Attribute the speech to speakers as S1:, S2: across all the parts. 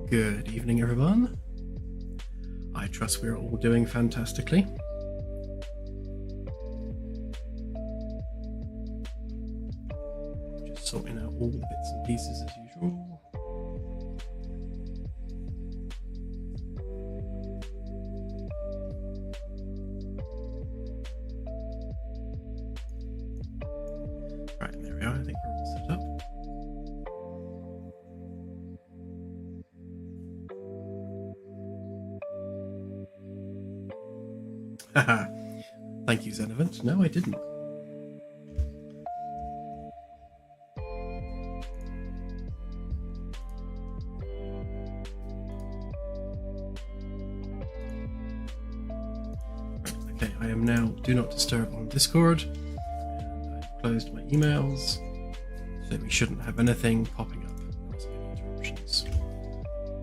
S1: Good evening, everyone. I trust we're all doing fantastically. Just sorting out all the bits and pieces as usual. Right, there we are. I think we're all set up. Haha. Thank you, Zenevant. No, I didn't. Okay, I am now Do Not Disturb on Discord. And I've closed my emails, so we shouldn't have anything popping up causing any interruptions.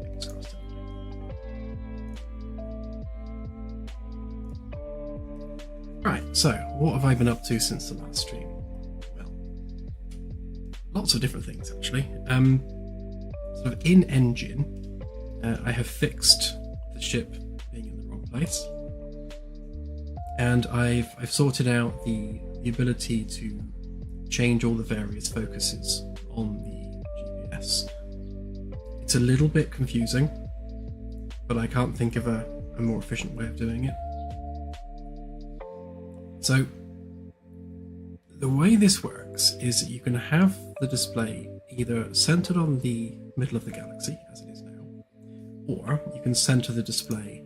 S1: Fingers crossed anyway. Right, so what have I been up to since the last stream? Well, lots of different things actually. Sort of in engine, I have fixed the ship being in the wrong place. And I've sorted out the ability to change all the various focuses on the GPS. It's a little bit confusing, but I can't think of a more efficient way of doing it. So the way this works is that you can have the display either centered on the middle of the galaxy, as it is now, or you can center the display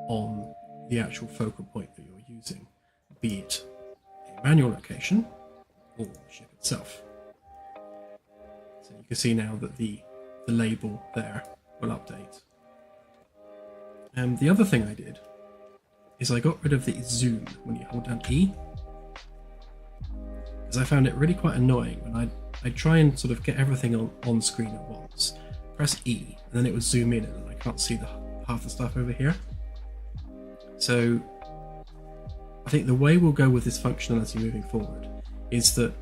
S1: on the actual focal point that you're using, be it a manual location or the ship itself. So you can see now that the label there will update. And the other thing I did is I got rid of the zoom when you hold down E, because I found it really quite annoying when I'd try and sort of get everything on screen at once, press E, and then it would zoom in and I can't see half the stuff over here. So I think the way we'll go with this functionality moving forward is that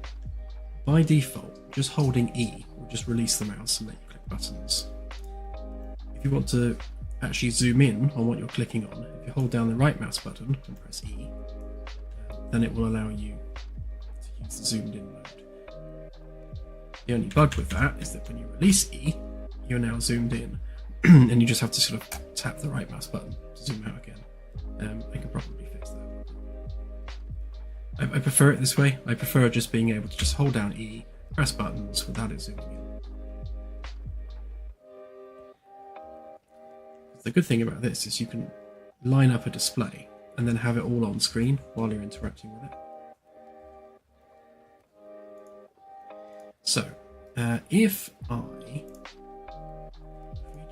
S1: by default, just holding E will just release the mouse and let you click buttons. If you want to actually zoom in on what you're clicking on, if you hold down the right mouse button and press E, then it will allow you to use the zoomed in mode. The only bug with that is that when you release E, you're now zoomed in and you just have to sort of tap the right mouse button to zoom out again. I can probably fix that. I prefer it this way. I prefer just being able to just hold down E, press buttons without it zooming in. The good thing about this is you can line up a display and then have it all on screen while you're interacting with it. So, if we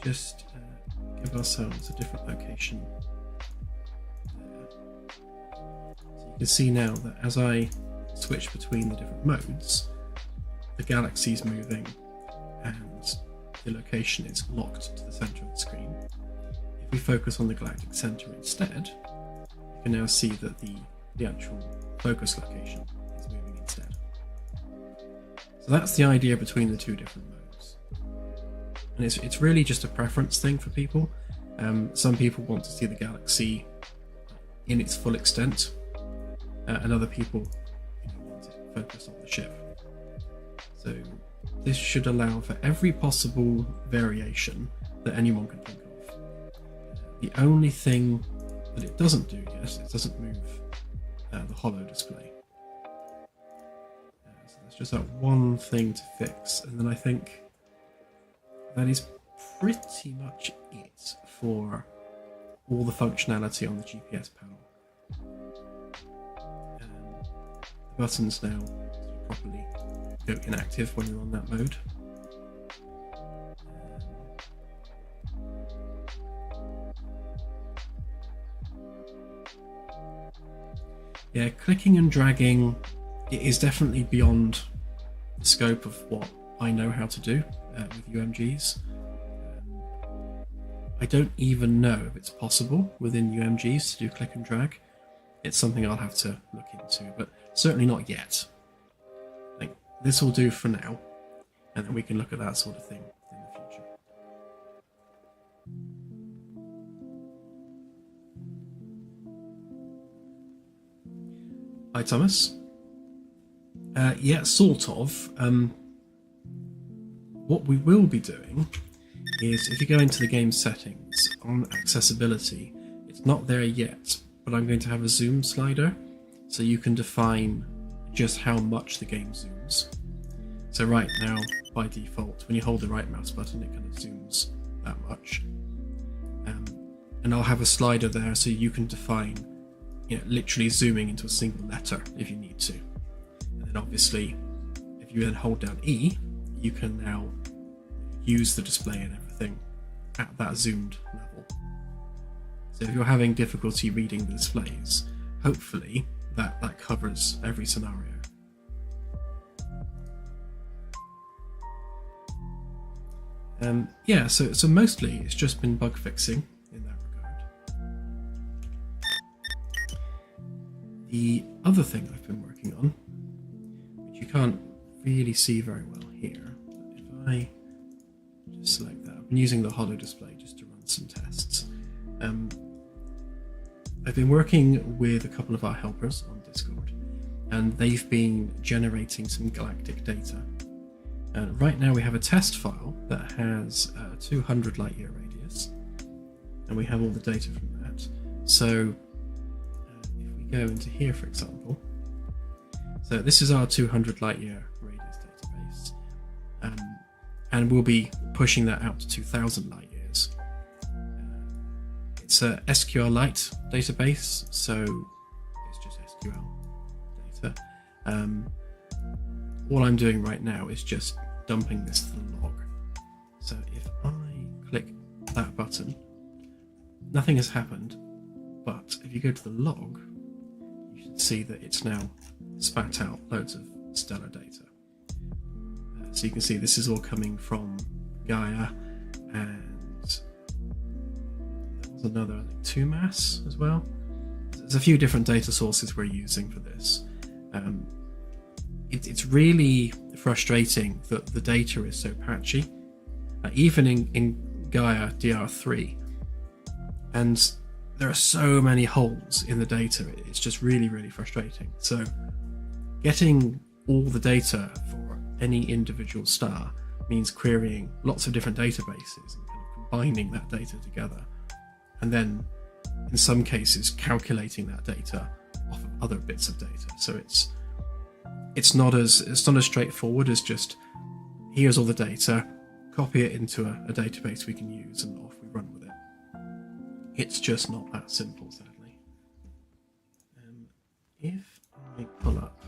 S1: just give ourselves a different location there. So you can see now that as I switch between the different modes, the galaxy's moving and the location is locked to the center of the screen. If we focus on the galactic center instead, you can now see that the actual focus location is moving instead. So that's the idea between the two different modes. And it's really just a preference thing for people. Some people want to see the galaxy in its full extent, and other people want it focused on the ship. So this should allow for every possible variation that anyone can think of. The only thing that it doesn't do yet, it doesn't move the holo display. So there's just that one thing to fix, and then I think that is pretty much it for all the functionality on the GPS panel. The buttons now properly go inactive when you're on that mode. Yeah, clicking and dragging, it is definitely beyond the scope of what I know how to do with UMGs. I don't even know if it's possible within UMGs to do click and drag. It's something I'll have to look into, but certainly not yet. I think this will do for now, and then we can look at that sort of thing in the future. Hi, Thomas. Yeah, sort of. What we will be doing is, if you go into the game settings on accessibility, it's not there yet, but I'm going to have a zoom slider, so you can define just how much the game zooms. So right now, by default, when you hold the right mouse button, it kind of zooms that much. And I'll have a slider there so you can define, literally zooming into a single letter if you need to. And then obviously, if you then hold down E, you can now use the display and everything at that zoomed level. So if you're having difficulty reading the displays, hopefully that covers every scenario. Yeah, so mostly it's just been bug fixing in that regard. The other thing I've been working on, which you can't really see very well here, but if I just select that, I've been using the holo display just to run some tests. I've been working with a couple of our helpers on Discord, and they've been generating some galactic data. Right now we have a test file that has a 200 light year radius, and we have all the data from that. So if we go into here, for example, so this is our 200 light year radius database, and we'll be pushing that out to 2000 light years. It's a SQLite database, so it's just SQL data. All I'm doing right now is just dumping this to the log. So if I click that button, nothing has happened, but if you go to the log, you should see that it's now spat out loads of stellar data. So you can see this is all coming from Gaia, and there was another, I think, 2MASS as well. There's a few different data sources we're using for this. It's really frustrating that the data is so patchy, even in Gaia DR3, and there are so many holes in the data. It's just really, really frustrating. So getting all the data for any individual star means querying lots of different databases and kind of combining that data together, and then in some cases calculating that data off of other bits of data. So it's not as straightforward as just, here's all the data, copy it into a database we can use, and off we run with it. It's just not that simple, sadly. If I pull up,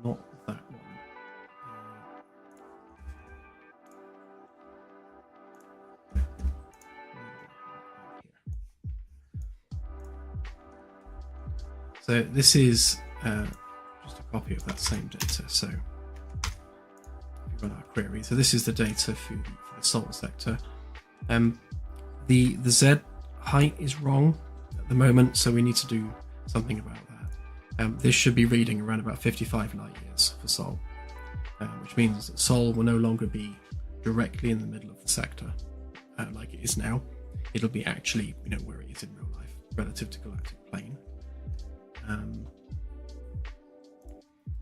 S1: not that one, so this is just a copy of that same data. So if we run our query, so this is the data for the Sol sector. The Z height is wrong at the moment, so we need to do something about that. This should be reading around about 55 light years for Sol, which means that Sol will no longer be directly in the middle of the sector like it is now. It'll be actually, where it is in real life relative to galactic plane. And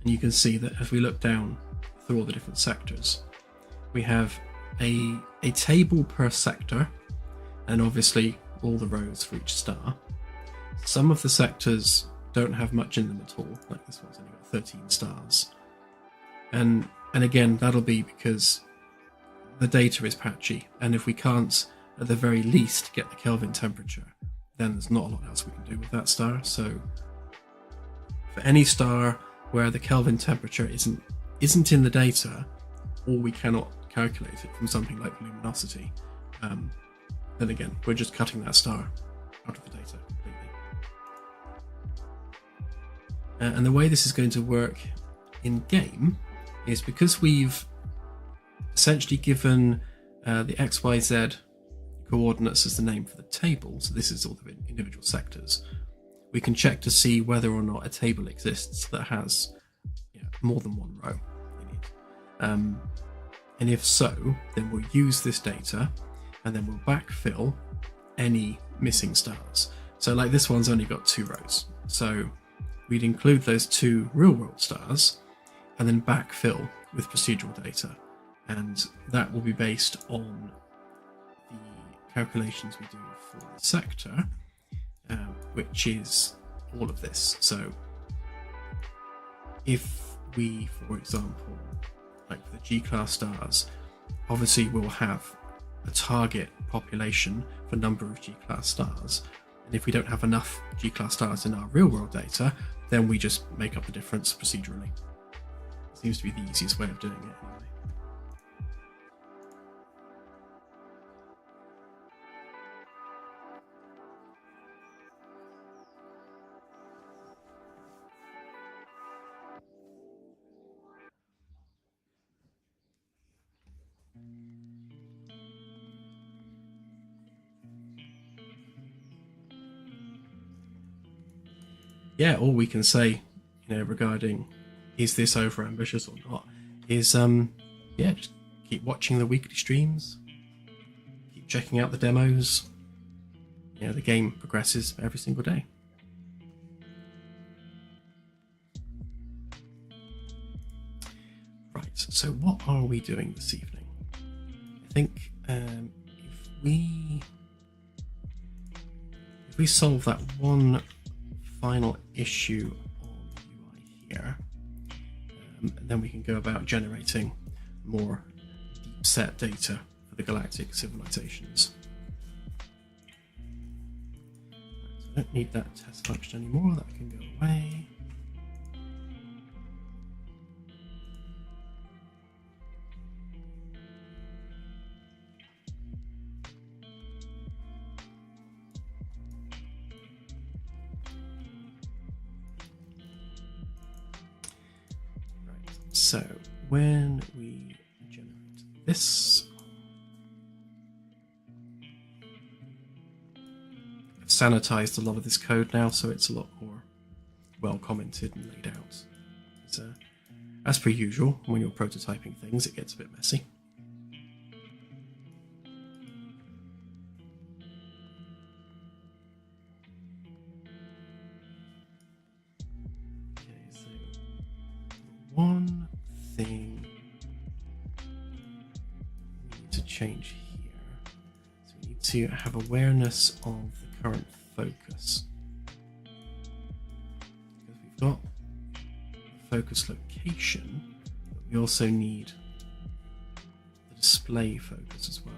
S1: you can see that if we look down through all the different sectors, we have a table per sector, and obviously all the rows for each star. Some of the sectors don't have much in them at all, like this one's only got 13 stars. And again, that'll be because the data is patchy, and if we can't at the very least get the Kelvin temperature, then there's not a lot else we can do with that star. So for any star where the Kelvin temperature isn't in the data, or we cannot calculate it from something like luminosity, then again, we're just cutting that star out of the data completely. And the way this is going to work in game is, because we've essentially given the XYZ coordinates as the name for the table, so this is all the individual sectors, we can check to see whether or not a table exists that has more than one row in it. And if so, then we'll use this data, and then we'll backfill any missing stars. So like this one's only got 2 rows. So we'd include those 2 real-world stars and then backfill with procedural data. And that will be based on the calculations we do for the sector, which is all of this. So if we, for example, like the G-class stars, obviously we'll have a target population for number of G-class stars. And if we don't have enough G-class stars in our real-world data, then we just make up the difference procedurally. It seems to be the easiest way of doing it anyway. Yeah, all we can say, regarding is this over ambitious or not, is just keep watching the weekly streams, keep checking out the demos. The game progresses every single day. Right, so what are we doing this evening? I think if we solve that one final issue on UI here, then we can go about generating more deep set data for the galactic civilizations. So I don't need that test function anymore, that can go away. So when we generate this, I've sanitized a lot of this code now, so it's a lot more well commented and laid out. So, as per usual, when you're prototyping things, it gets a bit messy. Okay, so one thing we need to change here. So we need to have awareness of the current focus. Because we've got the focus location, but we also need the display focus as well.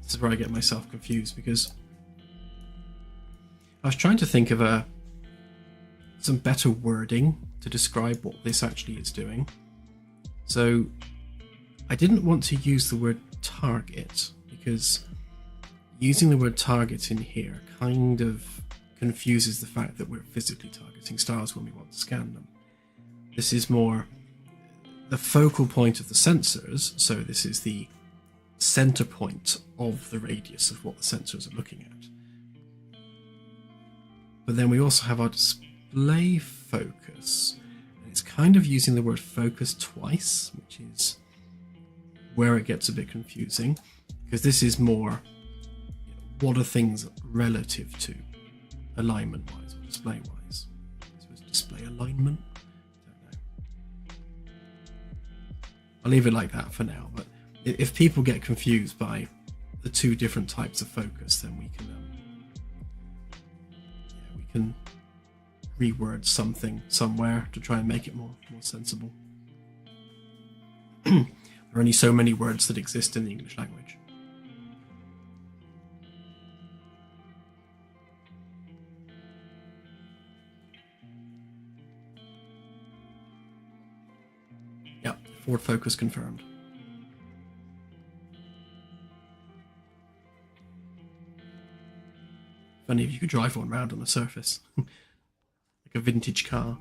S1: This is where I get myself confused, because I was trying to think of some better wording to describe what this actually is doing. So I didn't want to use the word target, because using the word target in here kind of confuses the fact that we're physically targeting stars when we want to scan them. This is more the focal point of the sensors, so this is the center point of the radius of what the sensors are looking at. But then we also have our display focus, and it's kind of using the word focus twice, which is where it gets a bit confusing, because this is more, what are things relative to, alignment-wise or display-wise? I suppose display alignment? I don't know. I'll leave it like that for now, but if people get confused by the 2 different types of focus, then we can reword something somewhere to try and make it more sensible. There are only so many words that exist in the English language. Yeah, forward focus confirmed. Funny if you could drive one round on the surface. Like a vintage car.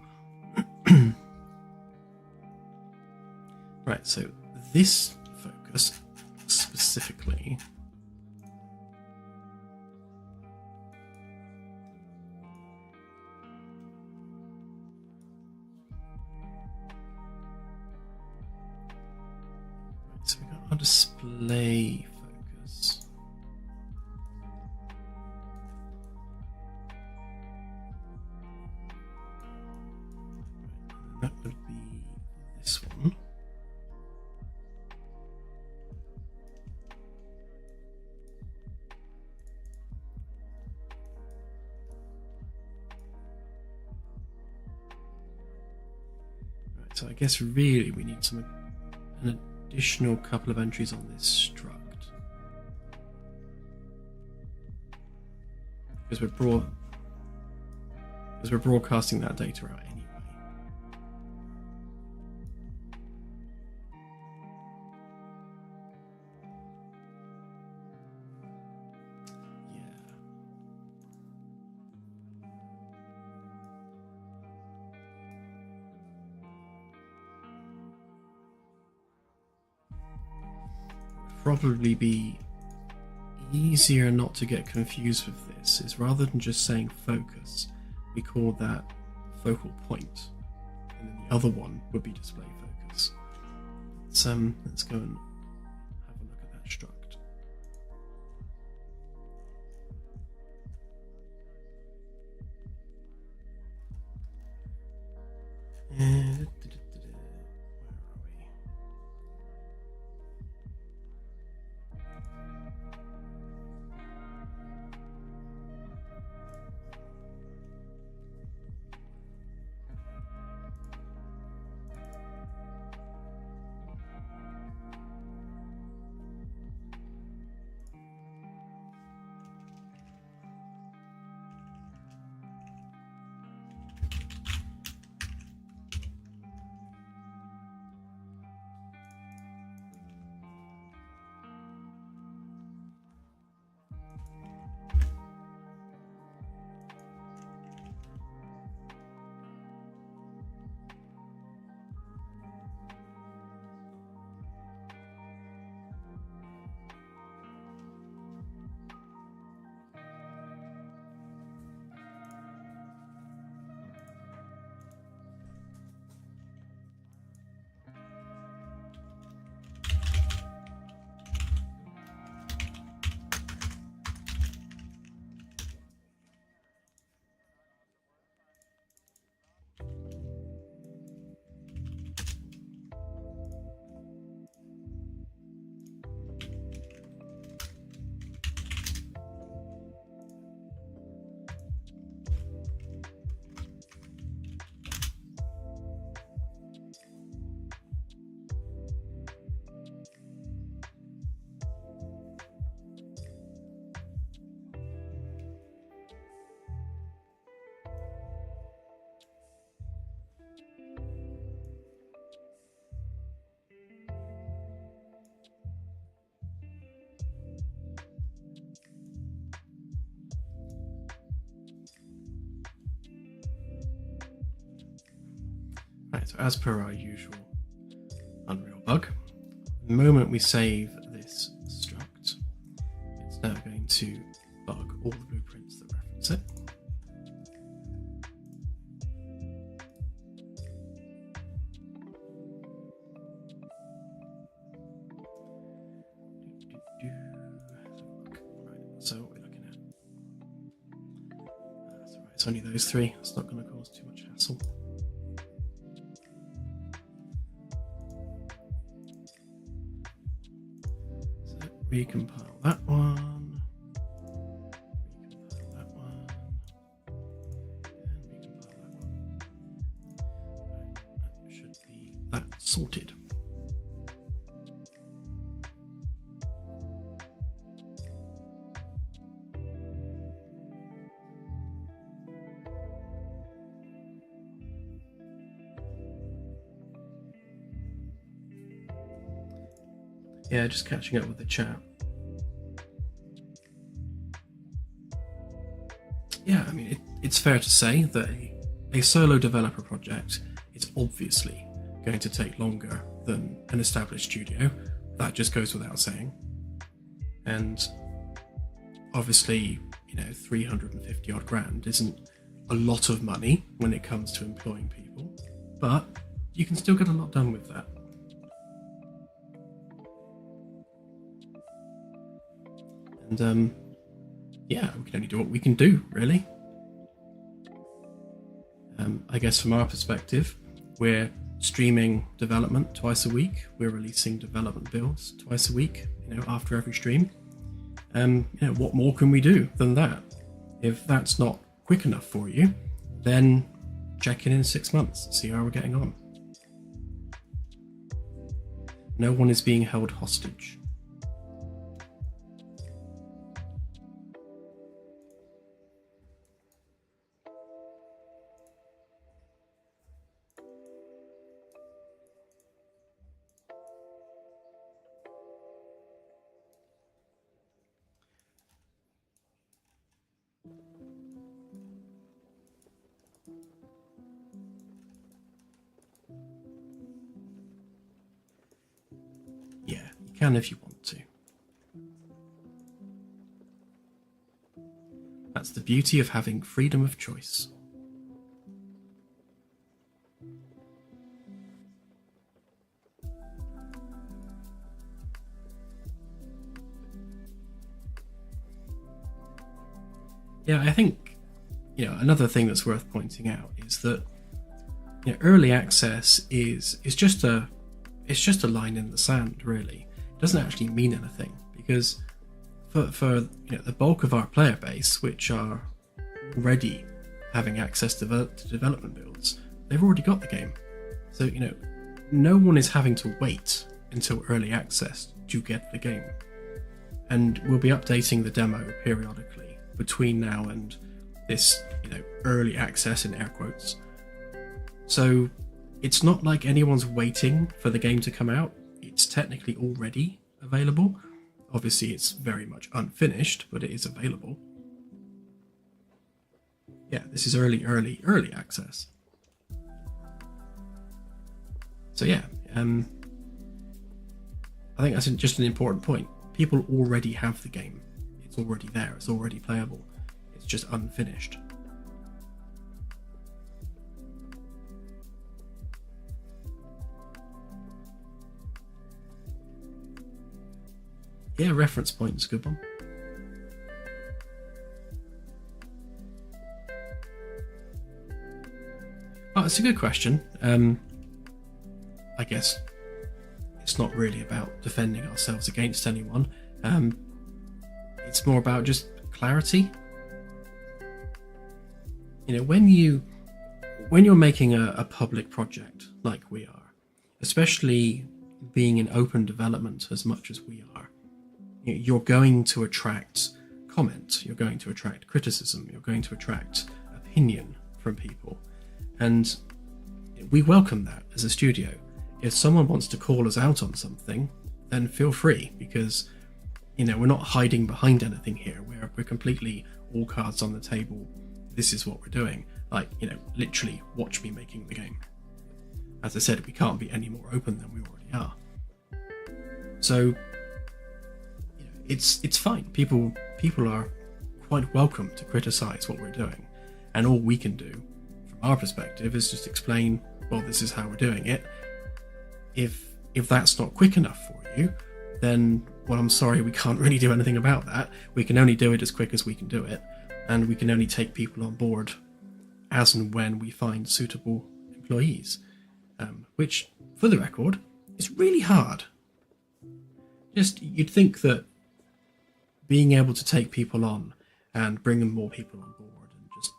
S1: Right, so this focus specifically so we got our display focus. So I guess really we need an additional couple of entries on this struct. Because we're broadcasting that data out anyway. Probably be easier not to get confused with this is rather than just saying focus, we call that focal point, and then the other one would be display focus. Let's go and have a look at that struct. And right, so as per our usual Unreal bug, the moment we save this struct, it's now going to bug all the blueprints that reference it. Right, so what we're looking at. That's all right, it's only those three, it's not going to cause too much hassle. Recompile that one, recompile that one, and recompile that one. Right, that should be that sorted. Yeah, just catching up with the chat. Yeah, I mean, it's fair to say that a solo developer project is obviously going to take longer than an established studio. That just goes without saying. And obviously, 350 odd grand isn't a lot of money when it comes to employing people, but you can still get a lot done with that. And yeah, we can only do what we can do, really. I guess from our perspective, we're streaming development twice a week. We're releasing development builds twice a week, after every stream. What more can we do than that? If that's not quick enough for you, then check in 6 months, see how we're getting on. No one is being held hostage. Yeah, you can if you want to. That's the beauty of having freedom of choice. Yeah, I think, another thing that's worth pointing out is that early access is just a line in the sand, really. It doesn't actually mean anything, because for the bulk of our player base, which are already having access to development builds, they've already got the game. So no one is having to wait until early access to get the game. And we'll be updating the demo periodically between now and this early access in air quotes. So it's not like anyone's waiting for the game to come out. It's technically already available. Obviously it's very much unfinished, but it is available. Yeah, this is early access. So yeah, I think that's just an important point. People already have the game. It's already there. It's already playable. It's just unfinished. Yeah, reference point is a good one. Oh, it's a good question. I guess it's not really about defending ourselves against anyone. It's more about just clarity. When you're making a public project like we are, especially being in open development as much as we are, you're going to attract comment, you're going to attract criticism, you're going to attract opinion from people. And we welcome that as a studio. If someone wants to call us out on something, then feel free, because we're not hiding behind anything here. We're completely all cards on the table. This is what we're doing. Literally watch me making the game. As I said, we can't be any more open than we already are. So it's fine. People are quite welcome to criticize what we're doing, and all we can do from our perspective is just explain, well, this is how we're doing it. If that's not quick enough for you, then, well, I'm sorry, we can't really do anything about that. We can only do it as quick as we can do it, and we can only take people on board as and when we find suitable employees, which, for the record, is really hard. You'd think that being able to take people on and bring more people on board and just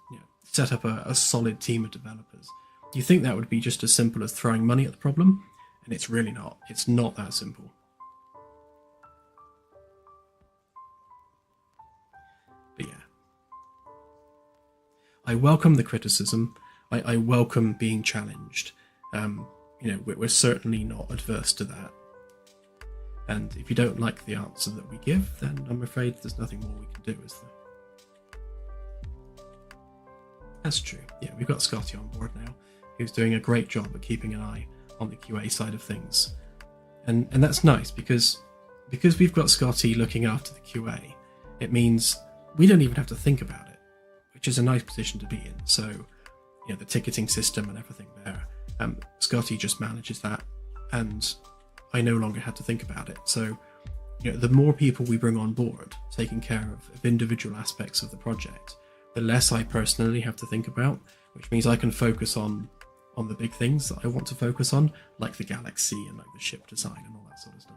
S1: set up a solid team of developers, you think that would be just as simple as throwing money at the problem, and it's really not. It's not that simple. But yeah, I welcome the criticism. I welcome being challenged. We're certainly not adverse to that. And if you don't like the answer that we give, then I'm afraid there's nothing more we can do, is there? That's true. Yeah, we've got Scotty on board now, who's doing a great job at keeping an eye on the QA side of things. And that's nice, because we've got Scotty looking after the QA, it means we don't even have to think about it, which is a nice position to be in. So, the ticketing system and everything there, Scotty just manages that, and I no longer had to think about it. So, the more people we bring on board, taking care of individual aspects of the project, the less I personally have to think about, which means I can focus on the big things that I want to focus on, like the galaxy and like the ship design and all that sort of stuff.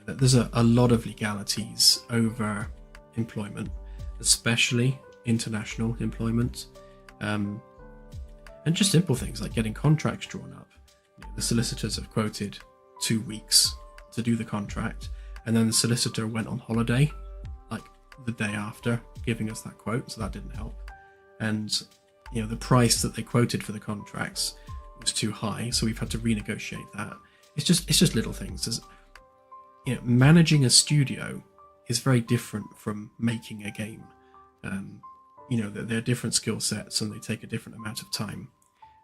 S1: there's a lot of legalities over employment, especially international employment, and just simple things like getting contracts drawn up. The solicitors have quoted 2 weeks to do the contract, and then the solicitor went on holiday like the day after giving us that quote, so that didn't help. And the price that they quoted for the contracts was too high, so we've had to renegotiate that. It's just little things. Managing a studio is very different from making a game. They're different skill sets and they take a different amount of time.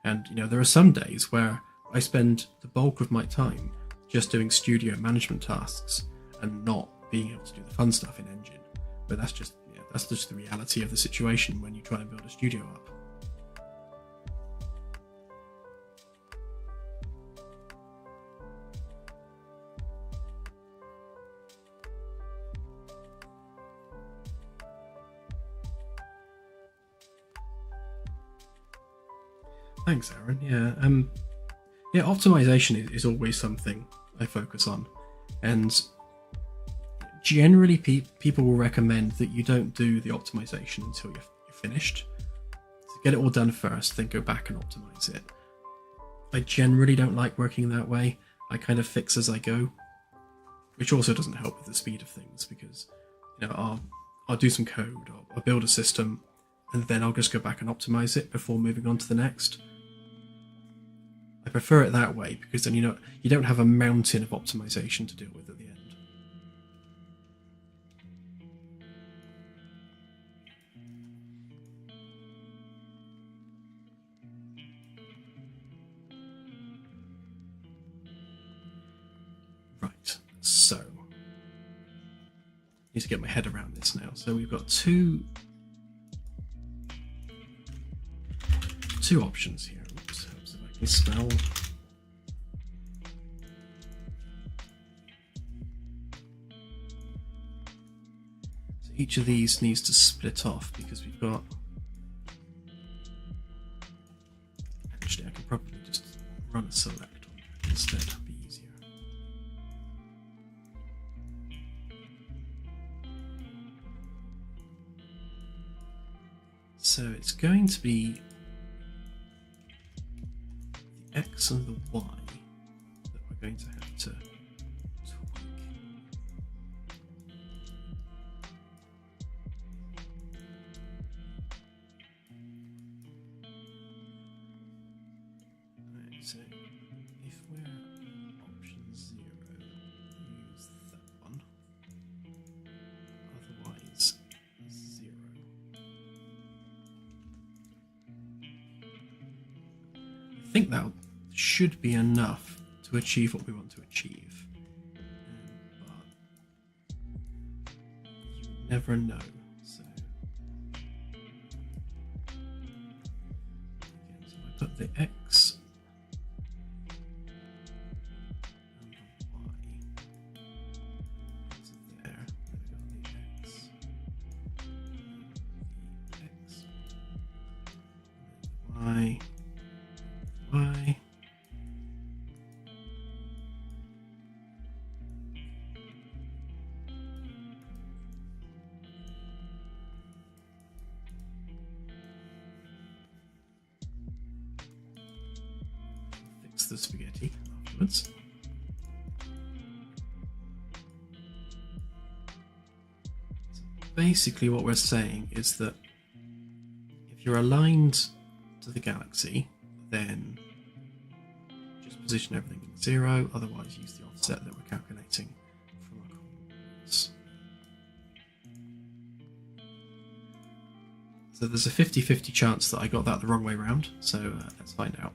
S1: And there are some days where I spend the bulk of my time just doing studio management tasks and not being able to do the fun stuff in engine. But that's just the reality of the situation when you try and build a studio up. Thanks, Aaron. Optimization is always something I focus on, and generally people will recommend that you don't do the optimization until you're finished. So get it all done first, then go back and optimize it. I generally don't like working that way. I kind of fix as I go, which also doesn't help with the speed of things, because I'll do some code, I'll build a system, and then I'll just go back and optimize it before moving on to the next. I prefer it that way, because then you don't have a mountain of optimization to deal with at the end. Right, so need to get my head around this now. So we've got two options here. Oops, helps if I can spell. So each of these needs to split off, because we've got. Actually, I can probably just run a select on that instead. That'd be easier. So it's going to be the X and the Y that we're going to have to tweak. Right, so if we're option 0, use that one. Otherwise, 0. I think that should be enough to achieve what we want to achieve, but you never know. So, again, so I put the X and the Y into there. We've got the X, and the X, and then the Y. Y. Fix the spaghetti afterwards. So basically what we're saying is that if you're aligned to the galaxy, then just position everything in 0, otherwise use the offset that we're calculating from our coordinates. So there's a 50-50 chance that I got that the wrong way around, so let's find out.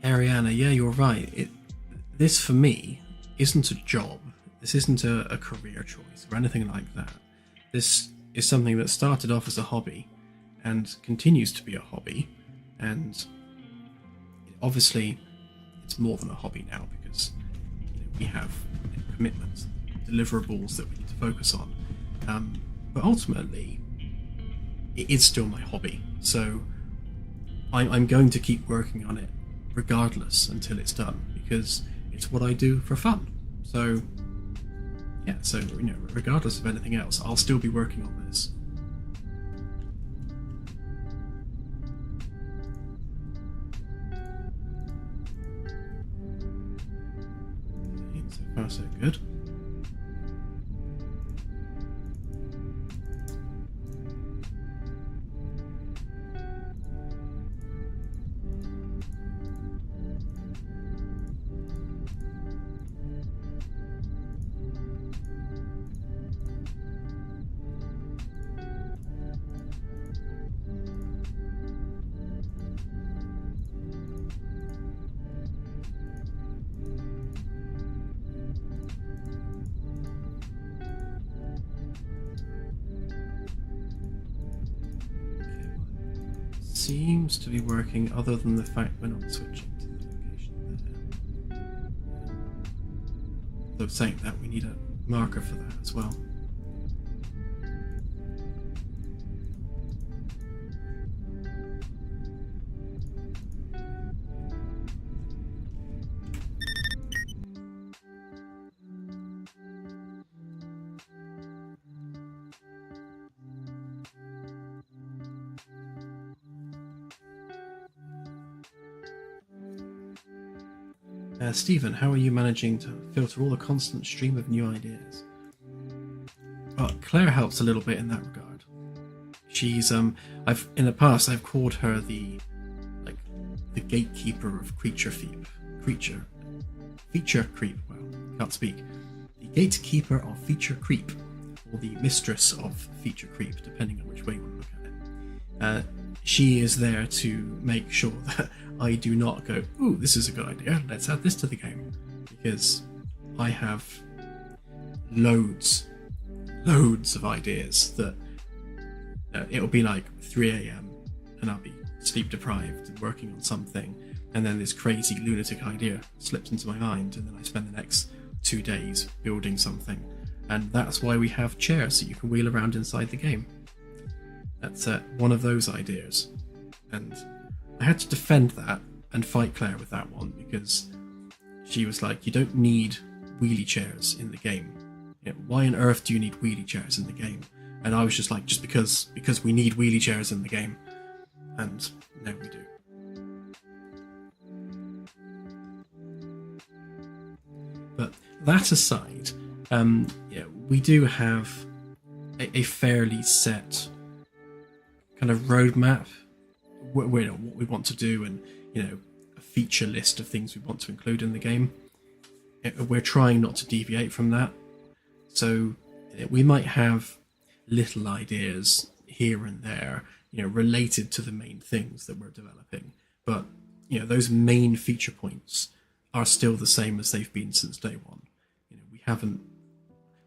S1: Ariana, yeah, you're right. This for me isn't a job. This isn't a career choice or anything like that. This is something that started off as a hobby and continues to be a hobby. And obviously it's more than a hobby now because we have commitments, deliverables that we need to focus on. But ultimately, it is still my hobby. So I'm going to keep working on it regardless until it's done because it's what I do for fun. So yeah, so regardless of anything else, I'll still be working on this. Okay, so far so good. Seems to be working, other than the fact we're not switching to the location there. Though saying that, we need a marker for that as well. Stephen, how are you managing to filter all the constant stream of new ideas? Well, Claire helps a little bit in that regard. She's I've in the past I've called her the gatekeeper of feature creep. Well, can't speak. The gatekeeper of feature creep, or the mistress of feature creep, depending on which way you want to look at it. She is there to make sure that I do not go, ooh, this is a good idea, let's add this to the game. Because I have loads of ideas that it'll be like 3 a.m. and I'll be sleep deprived and working on something, and then this crazy lunatic idea slips into my mind, and then I spend the next 2 days building something. And that's why we have chairs that you can wheel around inside the game. That's one of those ideas. And I had to defend that and fight Claire with that one because she was like, you don't need wheelie chairs in the game. Why on earth do you need wheelie chairs in the game? And I was just like, just because we need wheelie chairs in the game. And now we do. But that aside, we do have a fairly set kind of roadmap, what we want to do, and a feature list of things we want to include in the game. We're trying not to deviate from that. So we might have little ideas here and there, related to the main things that we're developing. But those main feature points are still the same as they've been since day one.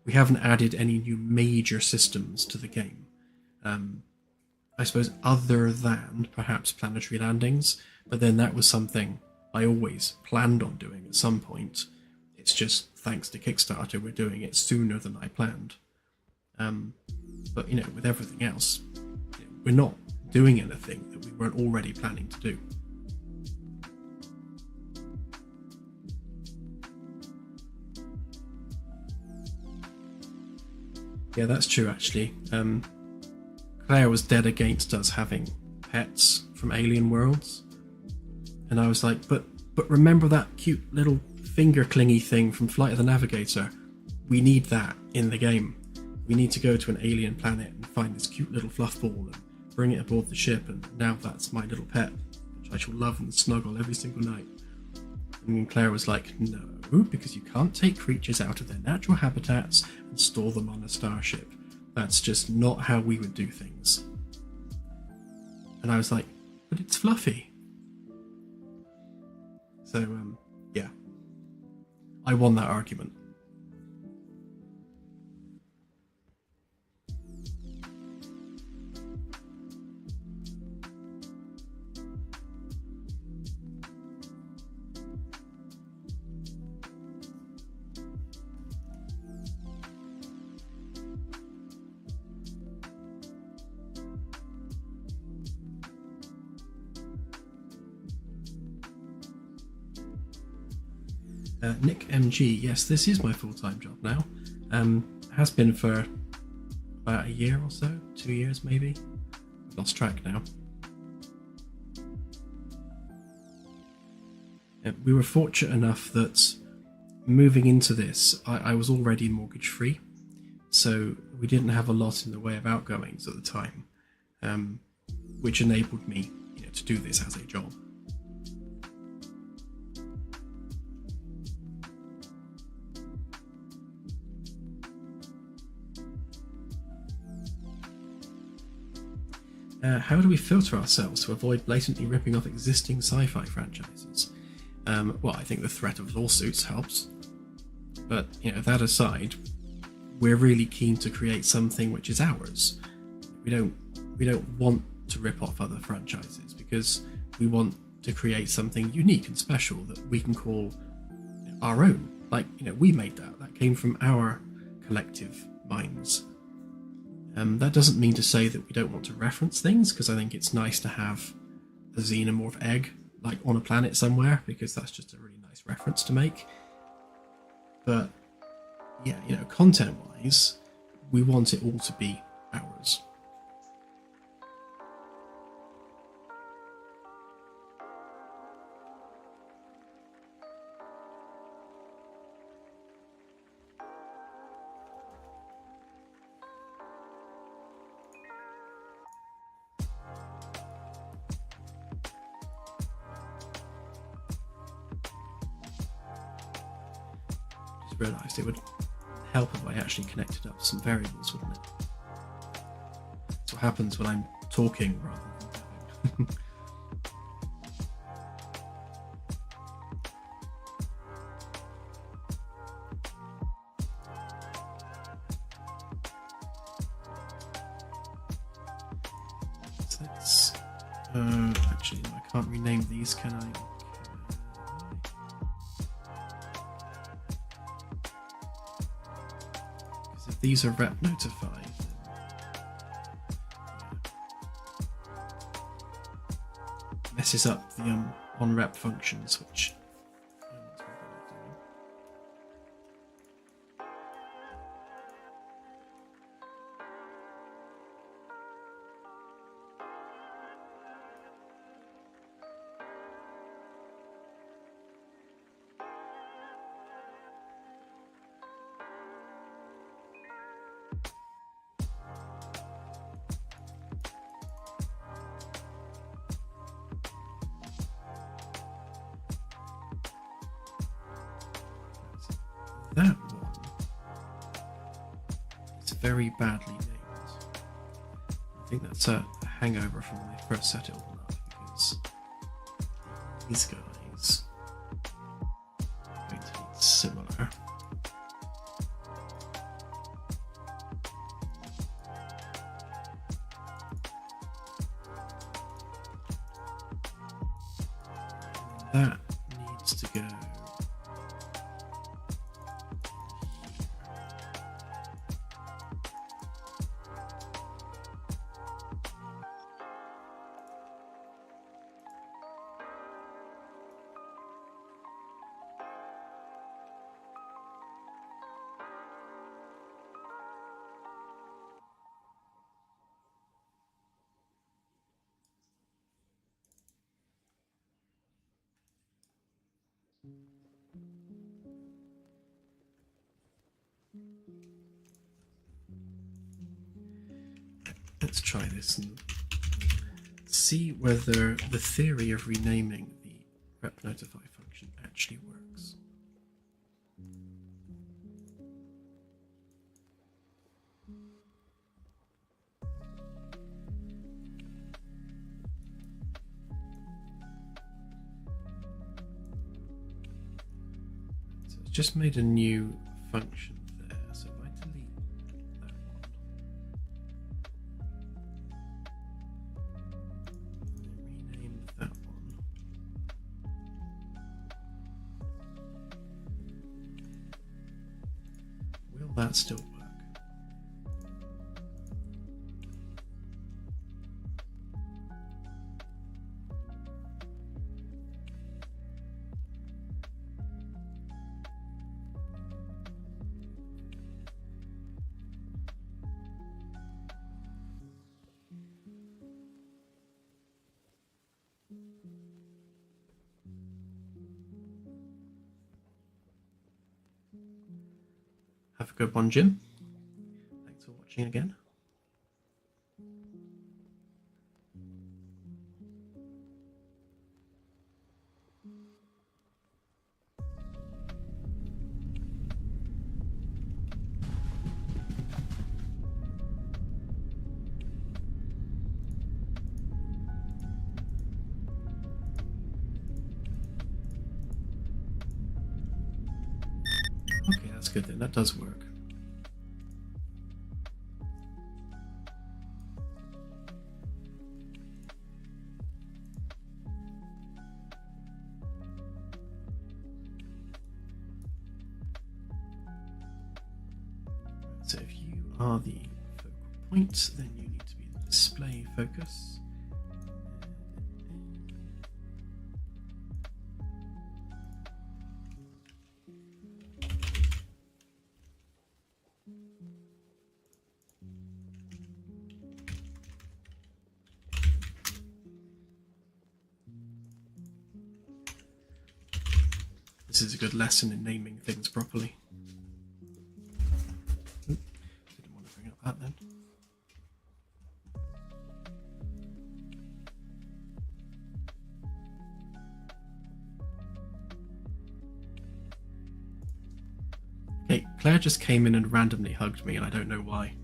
S1: We haven't added any new major systems to the game. I suppose other than perhaps planetary landings, but then that was something I always planned on doing at some point. It's just thanks to Kickstarter we're doing it sooner than I planned. But with everything else, we're not doing anything that we weren't already planning to do. Yeah, that's true actually. Claire was dead against us having pets from alien worlds, and I was like, but remember that cute little finger clingy thing from Flight of the Navigator? We need that in the game. We need to go to an alien planet and find this cute little fluff ball and bring it aboard the ship, and now that's my little pet, which I shall love and snuggle every single night. And Claire was like, no, because you can't take creatures out of their natural habitats and store them on a starship. That's just not how we would do things. And I was like, but it's fluffy. So, yeah. I won that argument. Nick MG, yes, this is my full-time job now. Has been for about a year or so, 2 years maybe. I've lost track now. We were fortunate enough that moving into this, I was already mortgage free, so we didn't have a lot in the way of outgoings at the time, which enabled me to do this as a job. How do we filter ourselves to avoid blatantly ripping off existing sci-fi franchises? Well, I think the threat of lawsuits helps, but that aside, we're really keen to create something which is ours. We don't want to rip off other franchises because we want to create something unique and special that we can call our own. Like, we made that came from our collective minds. That doesn't mean to say that we don't want to reference things, because I think it's nice to have a xenomorph egg like on a planet somewhere, because that's just a really nice reference to make. But yeah, content wise, we want it all to be ours. Realised it would help if I actually connected up some variables, wouldn't it? That's what happens when I'm talking rather than typing. So actually, no, I can't rename these, can I? If these are rep notified, then messes up the on rep functions, which that one is very badly named. I think that's a hangover from when I first set it all up, because these guys are going to be similar. That needs to go. Let's try this and see whether the theory of renaming the rep notify function actually works. So it's just made a new function there. So if I delete that one, rename that one. Will that still work? Have a good one, Jim. Thanks for watching again. Okay, that's good then. That does work. So if you are the focal point, then you need to be the display focus. This is a good lesson in naming things properly. Oop, didn't want to bring up that then. Okay, Claire just came in and randomly hugged me, and I don't know why.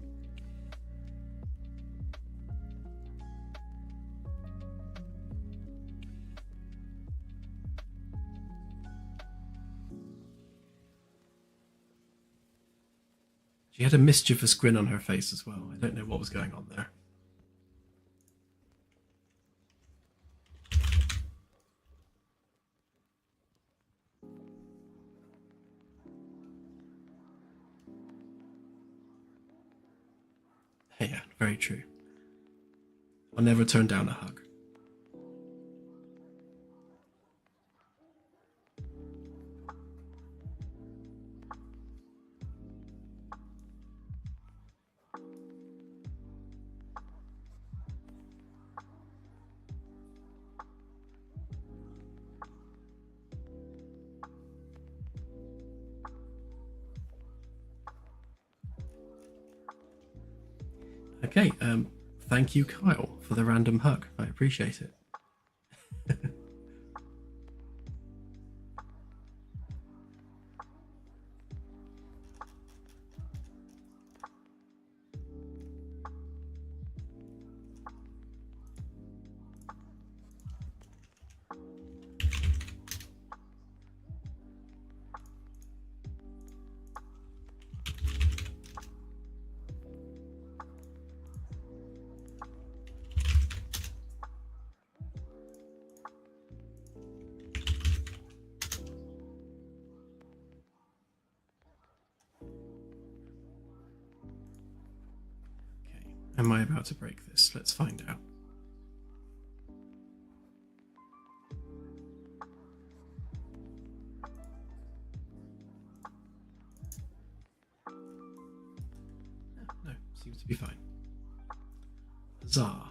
S1: She had a mischievous grin on her face as well. I don't know what was going on there. Yeah, very true. I'll never turn down a hug. Okay, thank you, Kyle, for the random hug. I appreciate it. Am I about to break this? Let's find out. No, seems to be fine. Huzzah.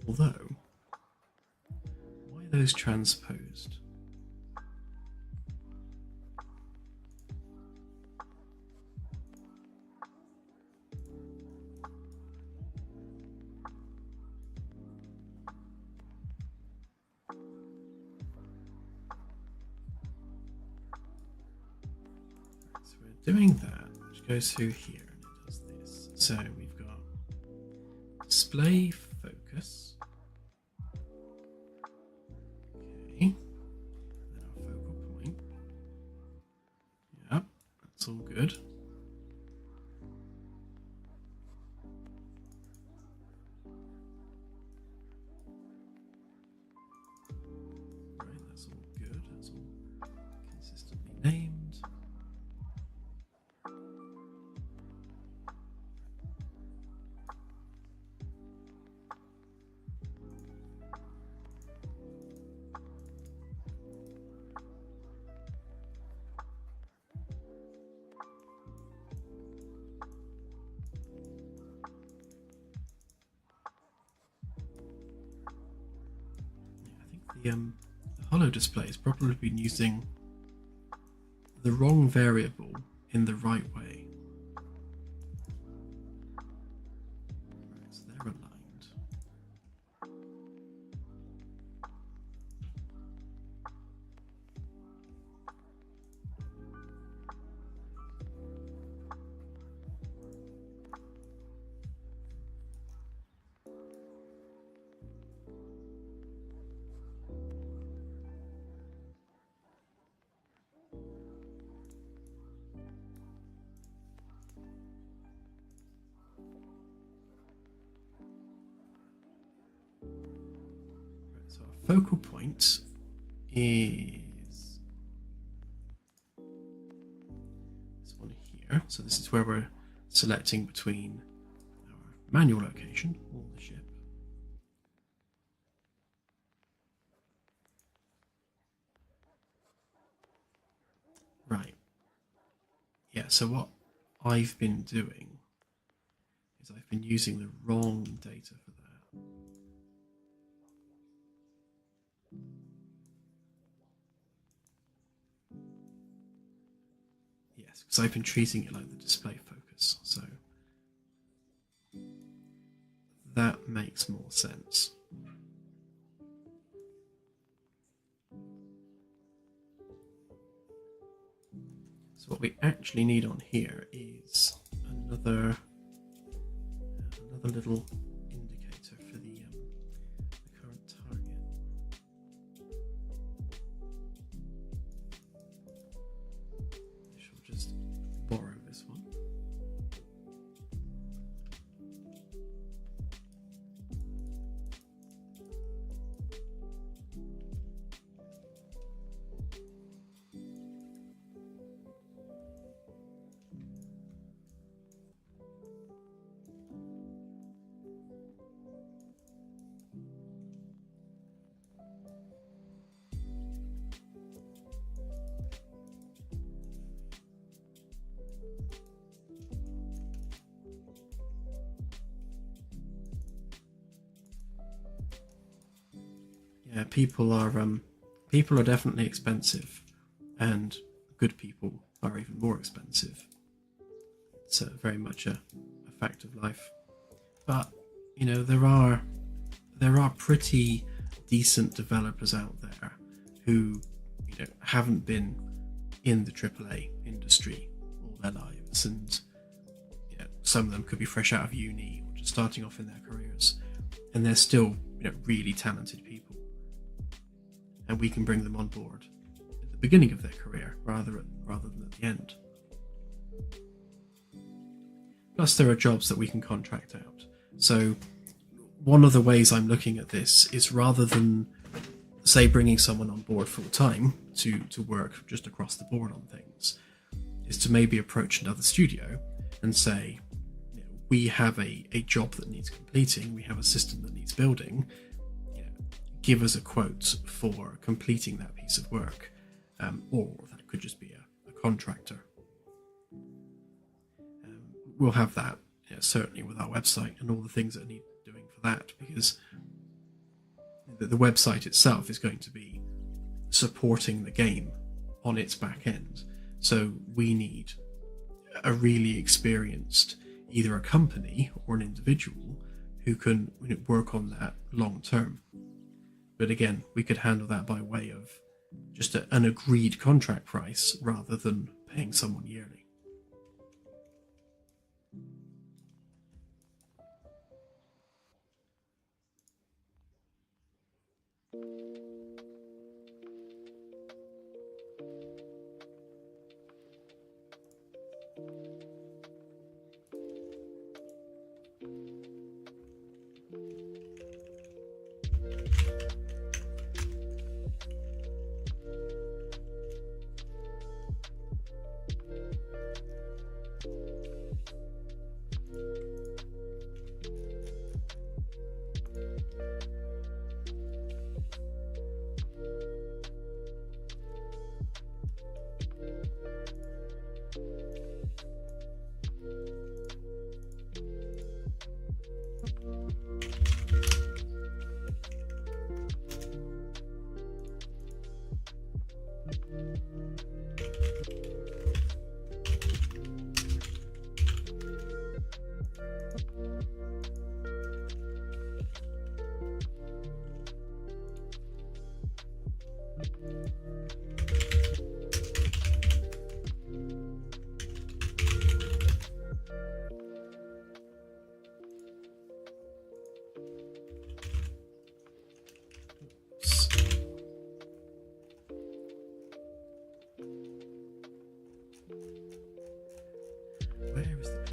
S1: Although, why are those transposed? So we're doing that, which goes through here and it does this. So we've got display focus. Okay, then our focal point. Yep, that's all good. Right, that's all good. That's all consistently named. the holo display has probably been using the wrong variable in the right way. Right, so they're aligned. So our focal point is this one here. So this is where we're selecting between our manual location or the ship. Right. Yeah, so what I've been doing is I've been using the wrong data for that. Yes, because I've been treating it like the display focus, so that makes more sense. So what we actually need on here is another little indicator for the current target. I shall just borrow this one. Yeah, people are definitely expensive, and good people are even more expensive. It's very much a fact of life. But you know, there are pretty decent developers out there who, you know, haven't been in the AAA industry all their lives, and you know, some of them could be fresh out of uni or just starting off in their careers, and they're still, you know, really talented people. And we can bring them on board at the beginning of their career rather than at the end. Plus, there are jobs that we can contract out. So one of the ways I'm looking at this is, rather than, say, bringing someone on board full time to work just across the board on things, is to maybe approach another studio and say, you know, we have a job that needs completing, we have a system that needs building. Give us a quote for completing that piece of work, or that could just be a contractor. We'll have that, you know, certainly with our website and all the things that need doing for that, because the website itself is going to be supporting the game on its back end. So we need a really experienced, either a company or an individual who can, you know, work on that long term. But again, we could handle that by way of just an agreed contract price rather than paying someone yearly.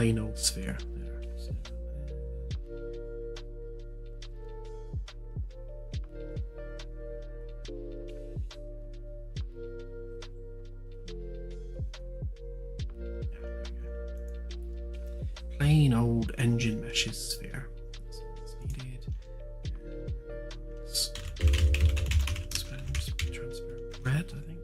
S1: plain old sphere there. So, yeah, there we go. Plain old engine meshes sphere. That's what's needed. Transparent red, I think.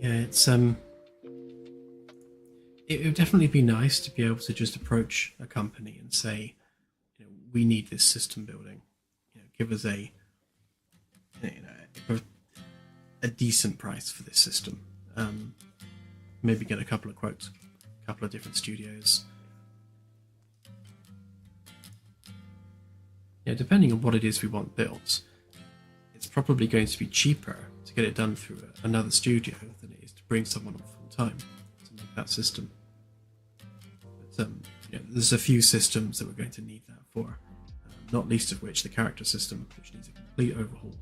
S1: Yeah, it would definitely be nice to be able to just approach a company and say, we need this system building. Give us a decent price for this system. Maybe get a couple of quotes, a couple of different studios. Depending on what it is we want built, it's probably going to be cheaper to get it done through another studio than it is to bring someone on full time to make that system. But there's a few systems that we're going to need that for, not least of which the character system, which needs a complete overhaul.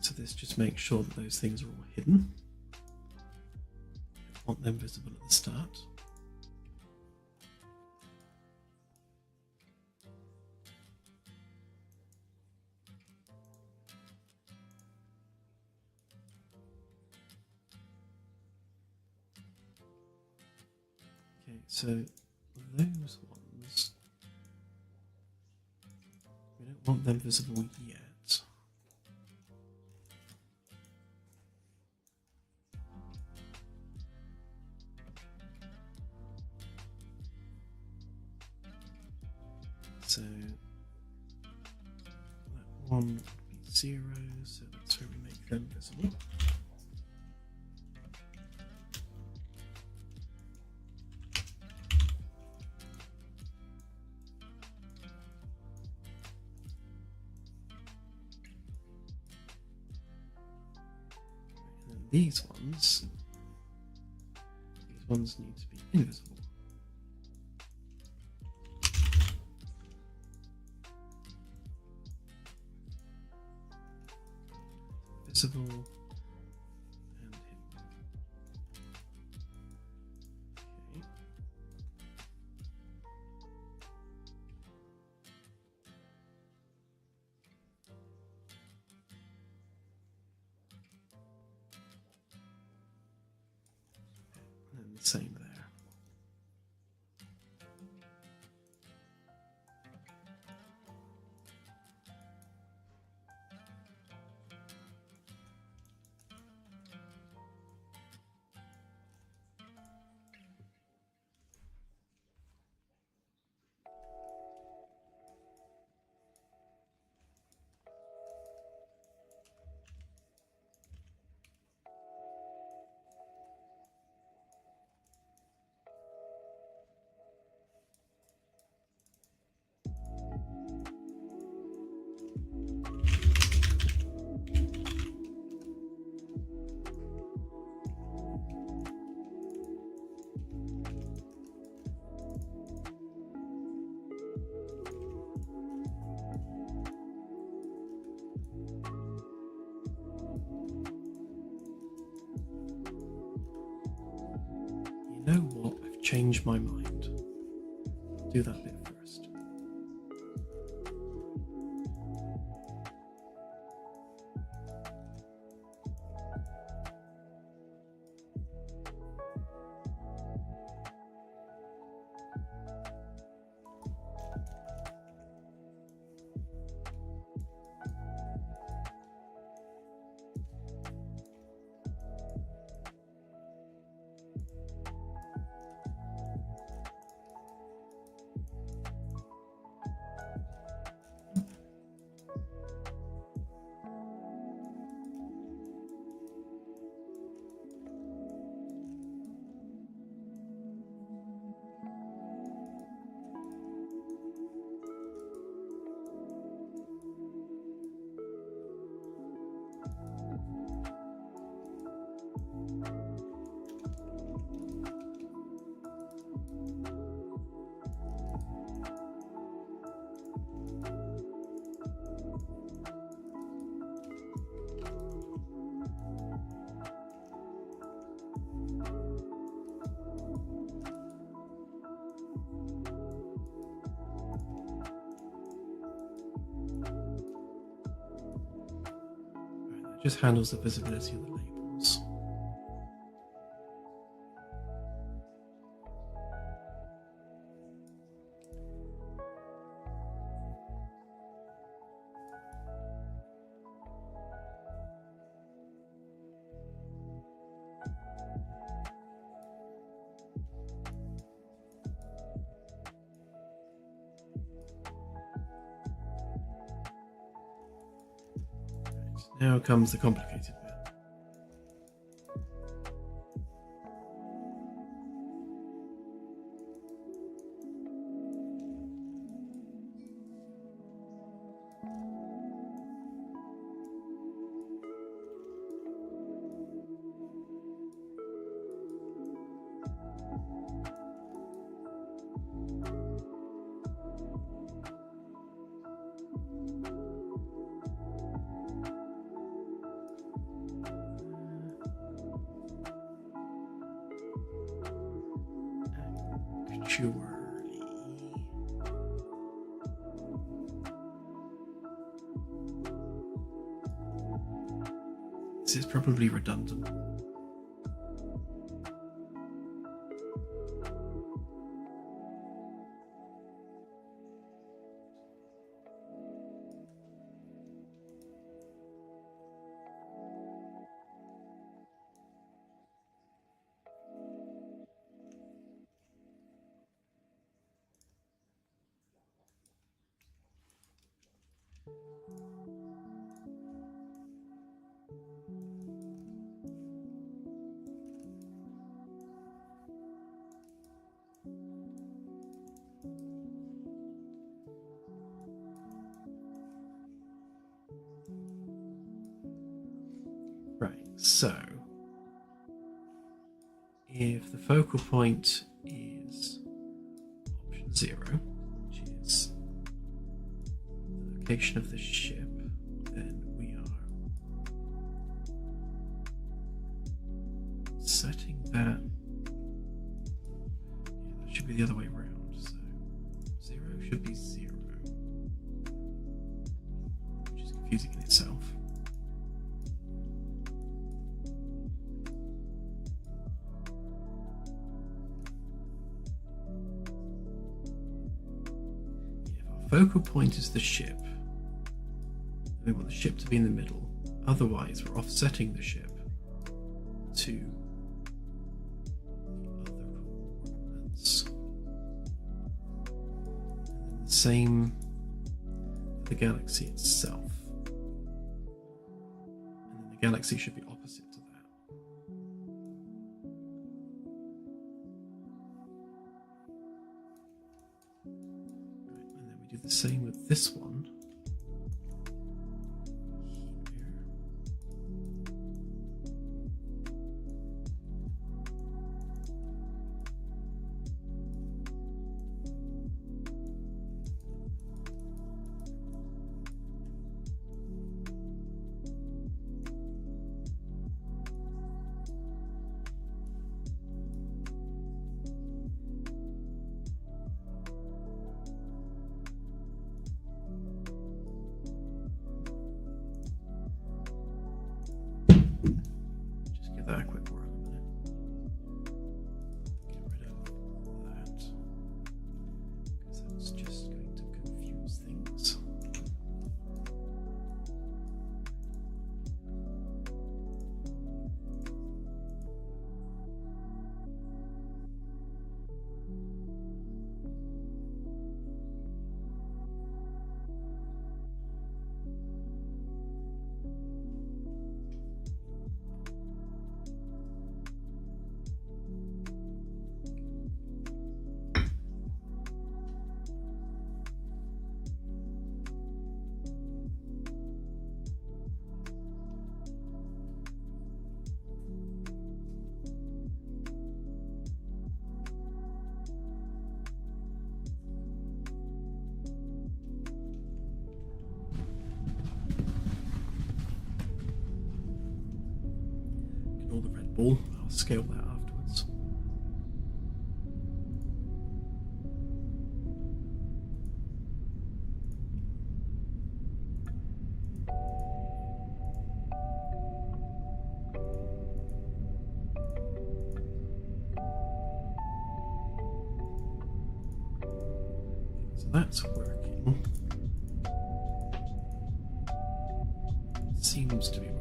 S1: So this just makes sure that those things are all hidden. I want them visible at the start. Okay, so those ones, we don't want them visible yet. So that one would be 0, so that's where we make them visible. And then these ones need to be invisible. Visible and hidden. Okay. And the same there. know what? I've changed my mind. I'll do that bit first. Just handles the visibility of the labels. Now comes the complicated bit. This is probably redundant. Right, so if the focal point is option 0, which is the location of the ship, then we are setting that. Yeah, that should be the other way around. So 0 should be 0, which is confusing in itself. Focal point is the ship. We want the ship to be in the middle. Otherwise, we're offsetting the ship to the other coordinates. And the same for the galaxy itself. And then the galaxy should be opposite to that. Do the same with this one. Here. that a quick whirl a minute. Get rid of that, because that's just going to confuse things. Ignore the red ball, I'll scale that afterwards. So that's working. Seems to be working.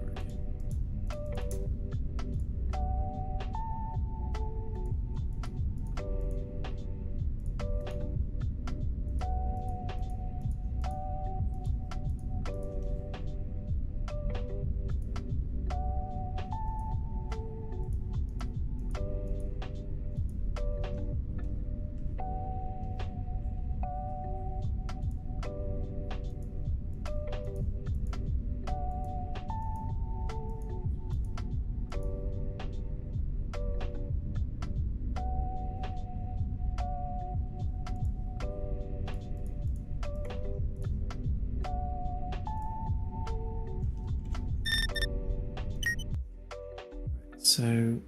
S1: So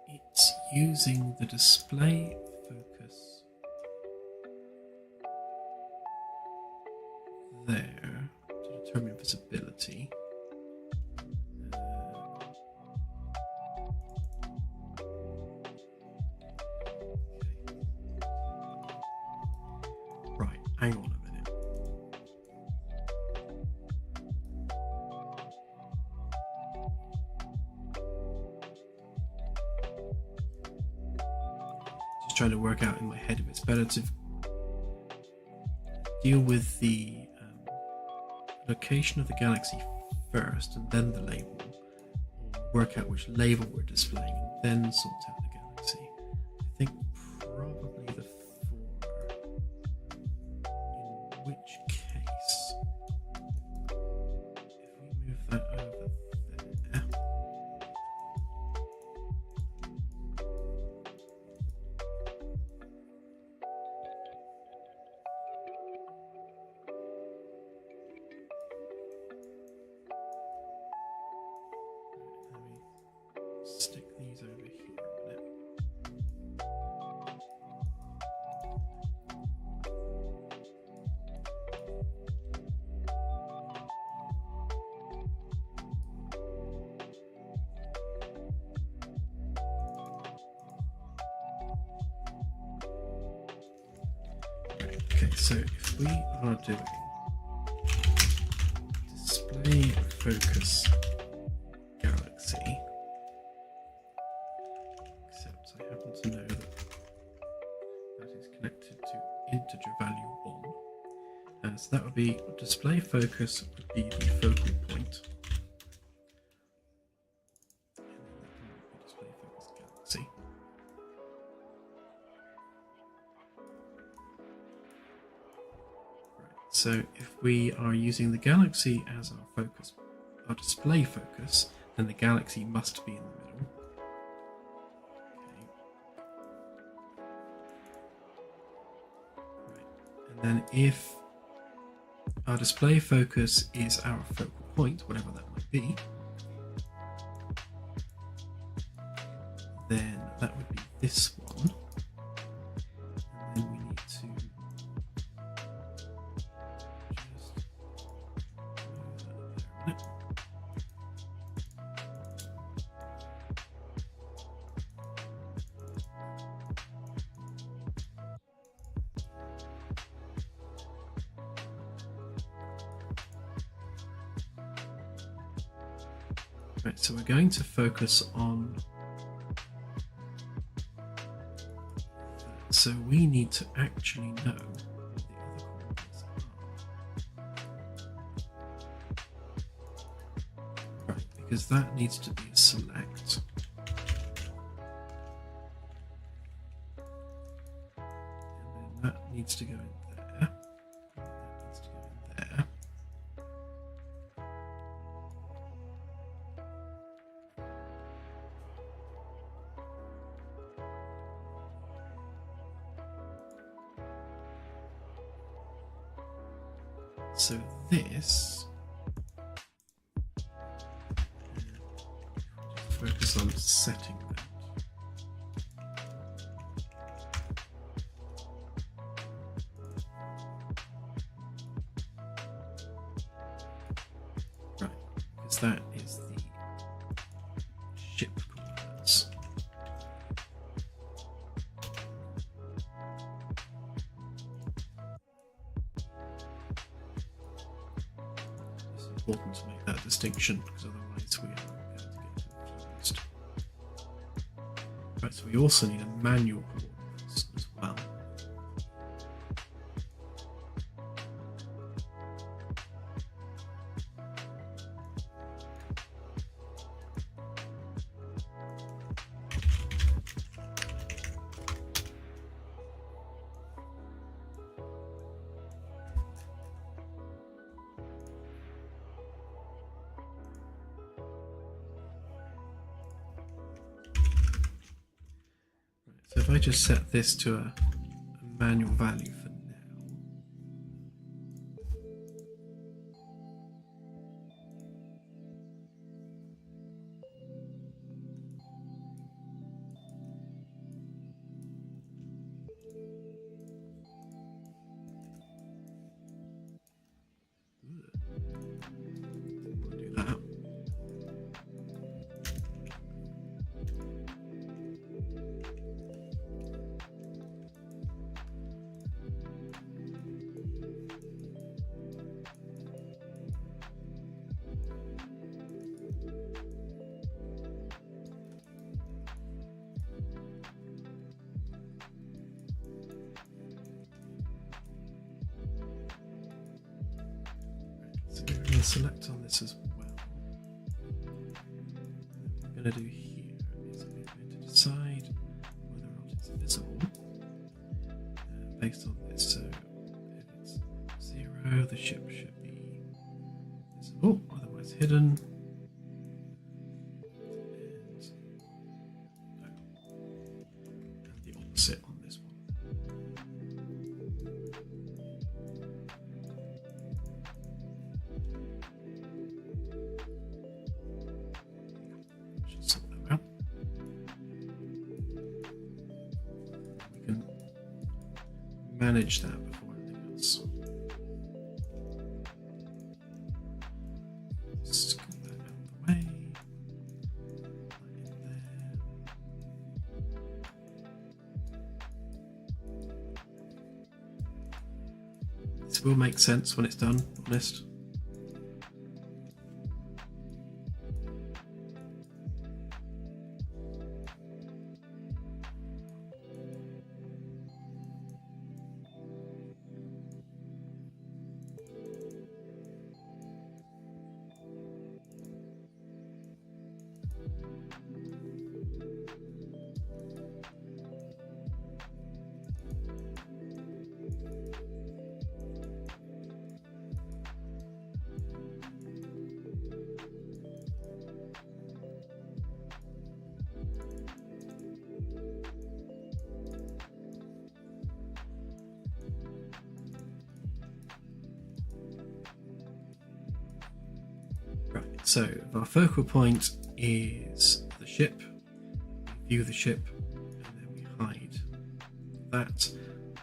S1: it's using the display focus there to determine visibility. Right, hang on a minute. Just trying to work out in my head if it's better to deal with the location of the galaxy first and then the label, or work out which label we're displaying and then sort out the galaxy. I think probably the former, in which case, if we move that over there, stick these over here a minute. Okay, so if we are doing display focus galaxy, except I happen to know that that is connected to integer value 1. So that would be display focus would be the focal point. And then that can be display focus galaxy. Right, so if we are using the galaxy as our focus, our display focus, then the galaxy must be in the middle. Then if our display focus is our focal point, whatever that might be, then that would be this one. And then we need to just move that there a minute. Right, so we're going to focus on. So we need to actually know what the other coordinates are. Right, because that needs to be a select. And then that needs to go in there. That needs to go in there. So this, focus on setting that. Right, because that is the ship coordinates. It's important to make that distinction because otherwise we are going to get confused. Right, so we also need a manual coordinates as well. So if I just set this to a manual value for now, didn't want to do that. So we're going to select on this as well. What we're going to do here is we're going to decide whether or not it's visible based on this. So if it's 0, the ship should be visible, otherwise hidden. And the opposite on this one. Should sort that out. We can manage that before anything else. Scoot that out of the way. Right in there. This will make sense when it's done, honest. Right, so if our focal point is the ship, we view the ship, and then we hide that.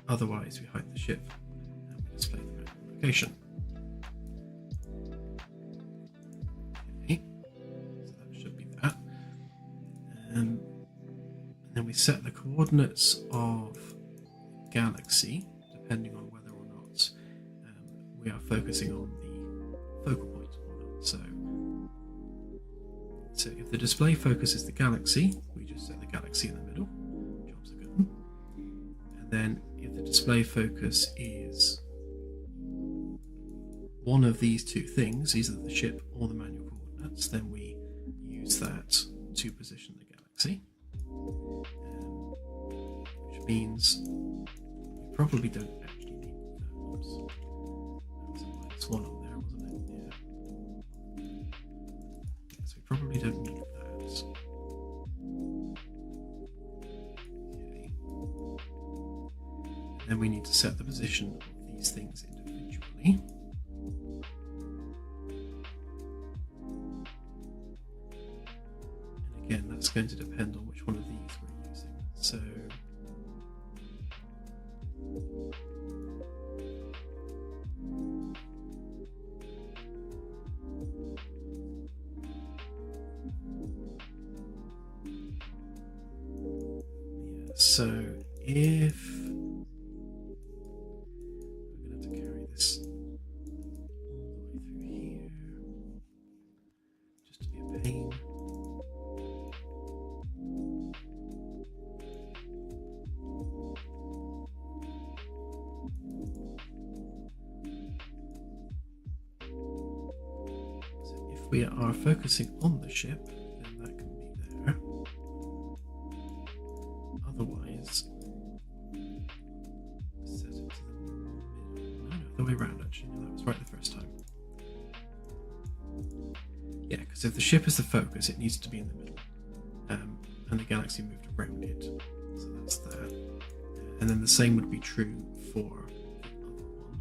S1: Otherwise, we hide the ship and we display the manual location. Okay, so that should be that. And then we set the coordinates of Galaxy, depending on whether or not we are focusing on the focal point or not. So So if the display focus is the galaxy, we just set the galaxy in the middle. Jobs are good. And then if the display focus is one of these two things, either the ship or the manual coordinates, then we use that to position the galaxy. Which means we probably don't actually need that. Oops. That was a -1 on there, wasn't it? Yeah. So we probably don't need that. Okay. And then we need to set the position of these things individually. And again, that's going to depend on which one of these we're using. So So if we're going to have to carry this all the way through here, just to be a pain. So if we are focusing on the ship, then that can be there. Otherwise, set it to the middle. No, the way around actually. No, that was right the first time. Yeah, because if the ship is the focus, it needs to be in the middle. And the galaxy moved around it. So that's that. And then the same would be true for the other one.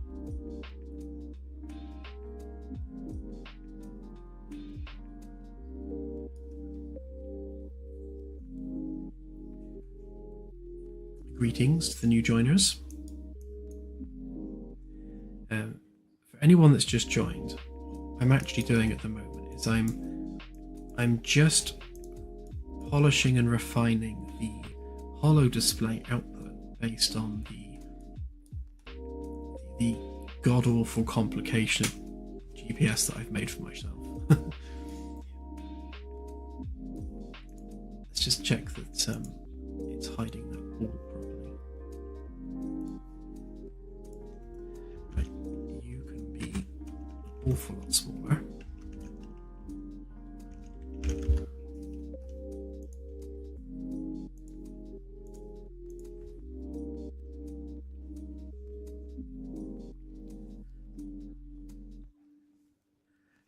S1: Greetings to the new joiners. For anyone that's just joined, what I'm actually doing at the moment is I'm just polishing and refining the holo display output based on the god-awful complication GPS that I've made for myself. Let's just check that it's hiding that all properly. Right, you can be an awful lot smaller.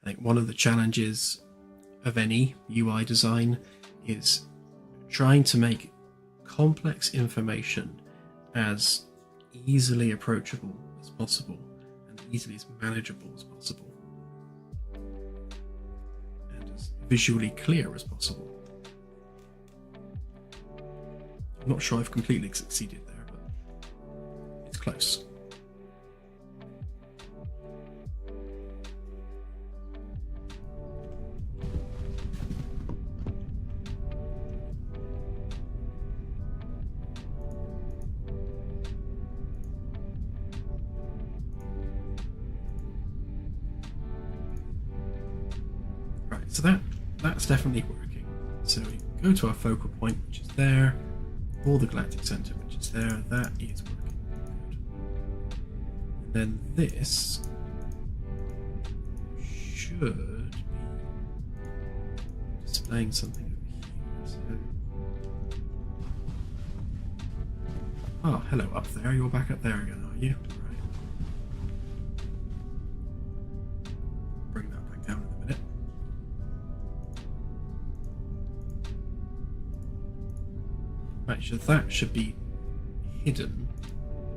S1: I think one of the challenges of any UI design is trying to make complex information as easily approachable as possible and easily as manageable as possible and as visually clear as possible. I'm not sure I've completely succeeded there, but it's close. So that's definitely working. So we go to our focal point, which is there, or the Galactic Center, which is there. That is working good. And then this should be displaying something over here. So, oh, hello up there. You're back up there again, are you? Right. Bring that back down in a minute. Right, so that should be hidden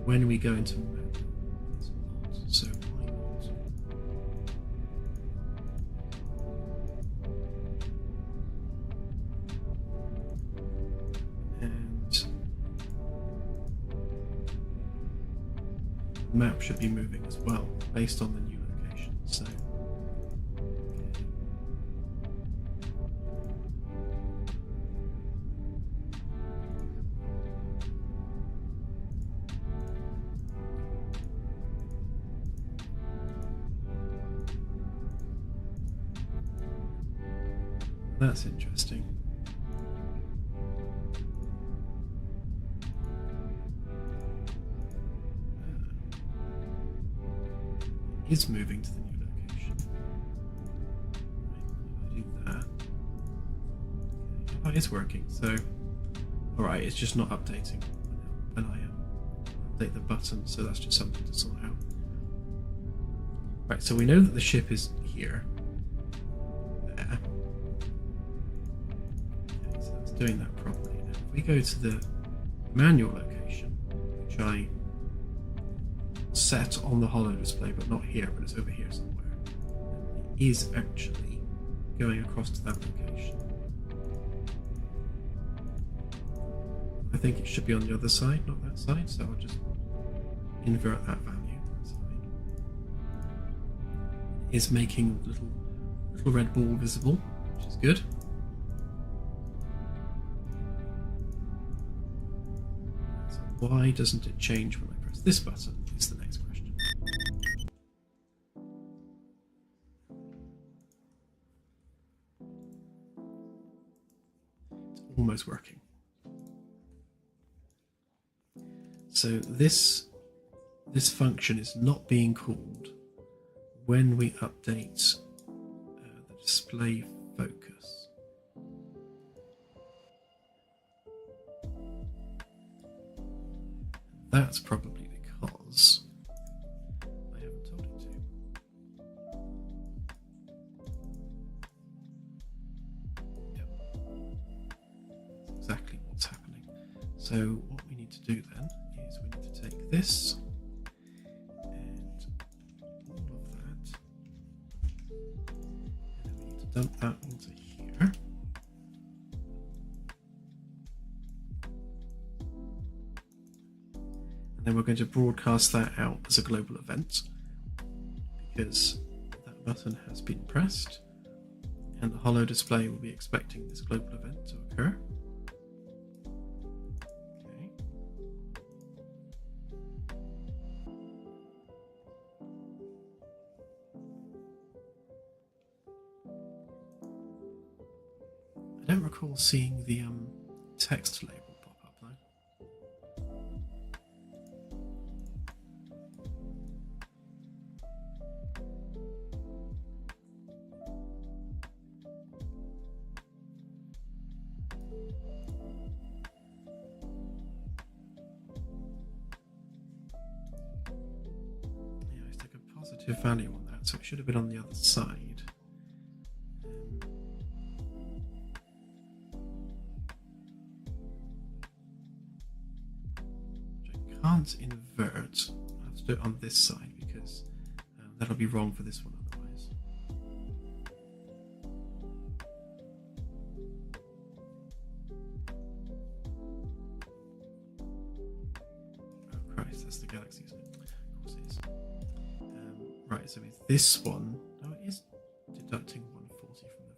S1: when we go into mode. It's not, so why not? And the map should be moving as well, based on the new location. So That's interesting. It is moving to the new location. Right, do that. Okay, that is working. So, all right, it's just not updating when I update the button. So that's just something to sort out. Right. So we know that the ship is here. There. Okay, so that's doing that properly. Now, if we go to the manual location, which I set on the holo display, but not here, but it's over here somewhere, it is actually going across to that location. I think it should be on the other side, not that side, so I'll just invert that value. That's fine. It is making a little red ball visible, which is good. So why doesn't it change when I press this button? Is the next question. It's almost working. So this function is not being called when we update the display focus. That's probably because I haven't told it to. Yep. That's exactly what's happening. So what we need to do then is we need to take this and all of that, and then we need to dump that onto here. And then we're going to broadcast that out as a global event because that button has been pressed and the holo display will be expecting this global event to occur. Okay. I don't recall seeing the text label pop up though. Yeah, I took a positive value on that, so it should have been on the other side. Can't invert. I have to do it on this side because that'll be wrong for this one otherwise. Oh Christ, that's the Galaxy, isn't it? Of course it is. Right, so with this one, no, it is deducting 140 from the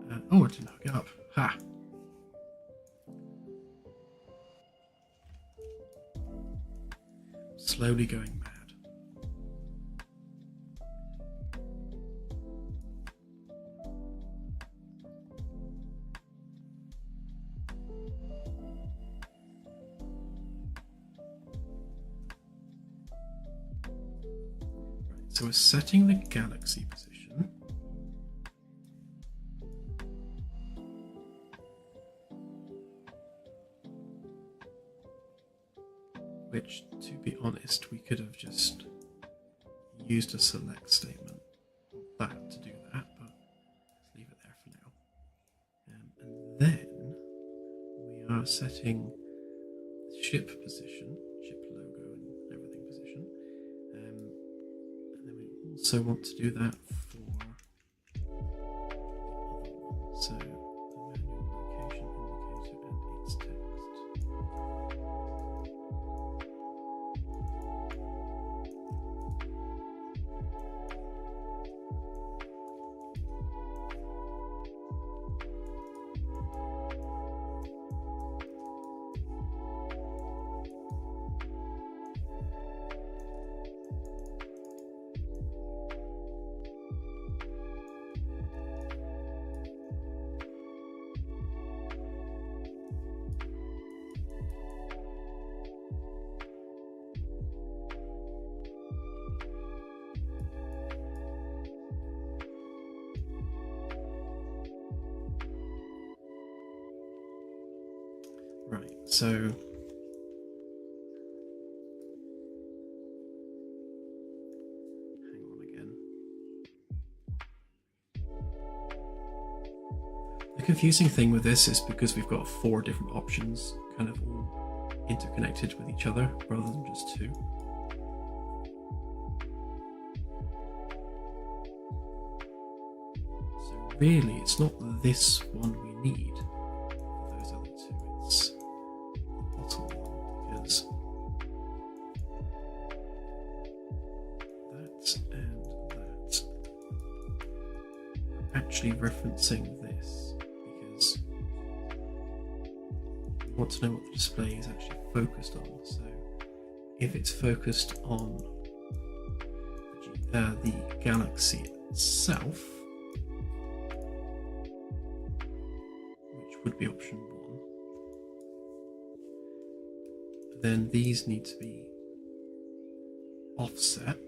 S1: value. Oh, I didn't hook it up. Ha! Slowly going mad. Right, so we're setting the Galaxy position. Which, to be honest, we could have just used a select statement of that to do that, but let's leave it there for now. And then we are setting ship position, ship logo and everything position. And then we also want to do that for the other one. So the manual location indicator and its text. Right, so hang on again. The confusing thing with this is because we've got 4 different options kind of all interconnected with each other rather than just 2. So really it's not this one we need for those other 2, it's the bottom one, because that and that are actually referencing this, because we want to know what the display is actually focused on. So if it's focused on the galaxy itself, which would be option 1, then these need to be offset,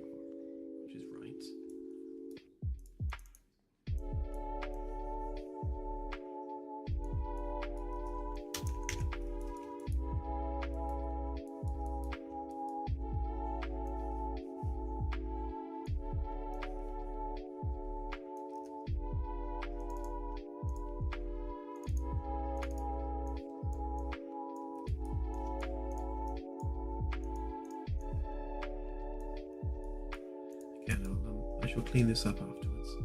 S1: which is right. I shall clean this up afterwards.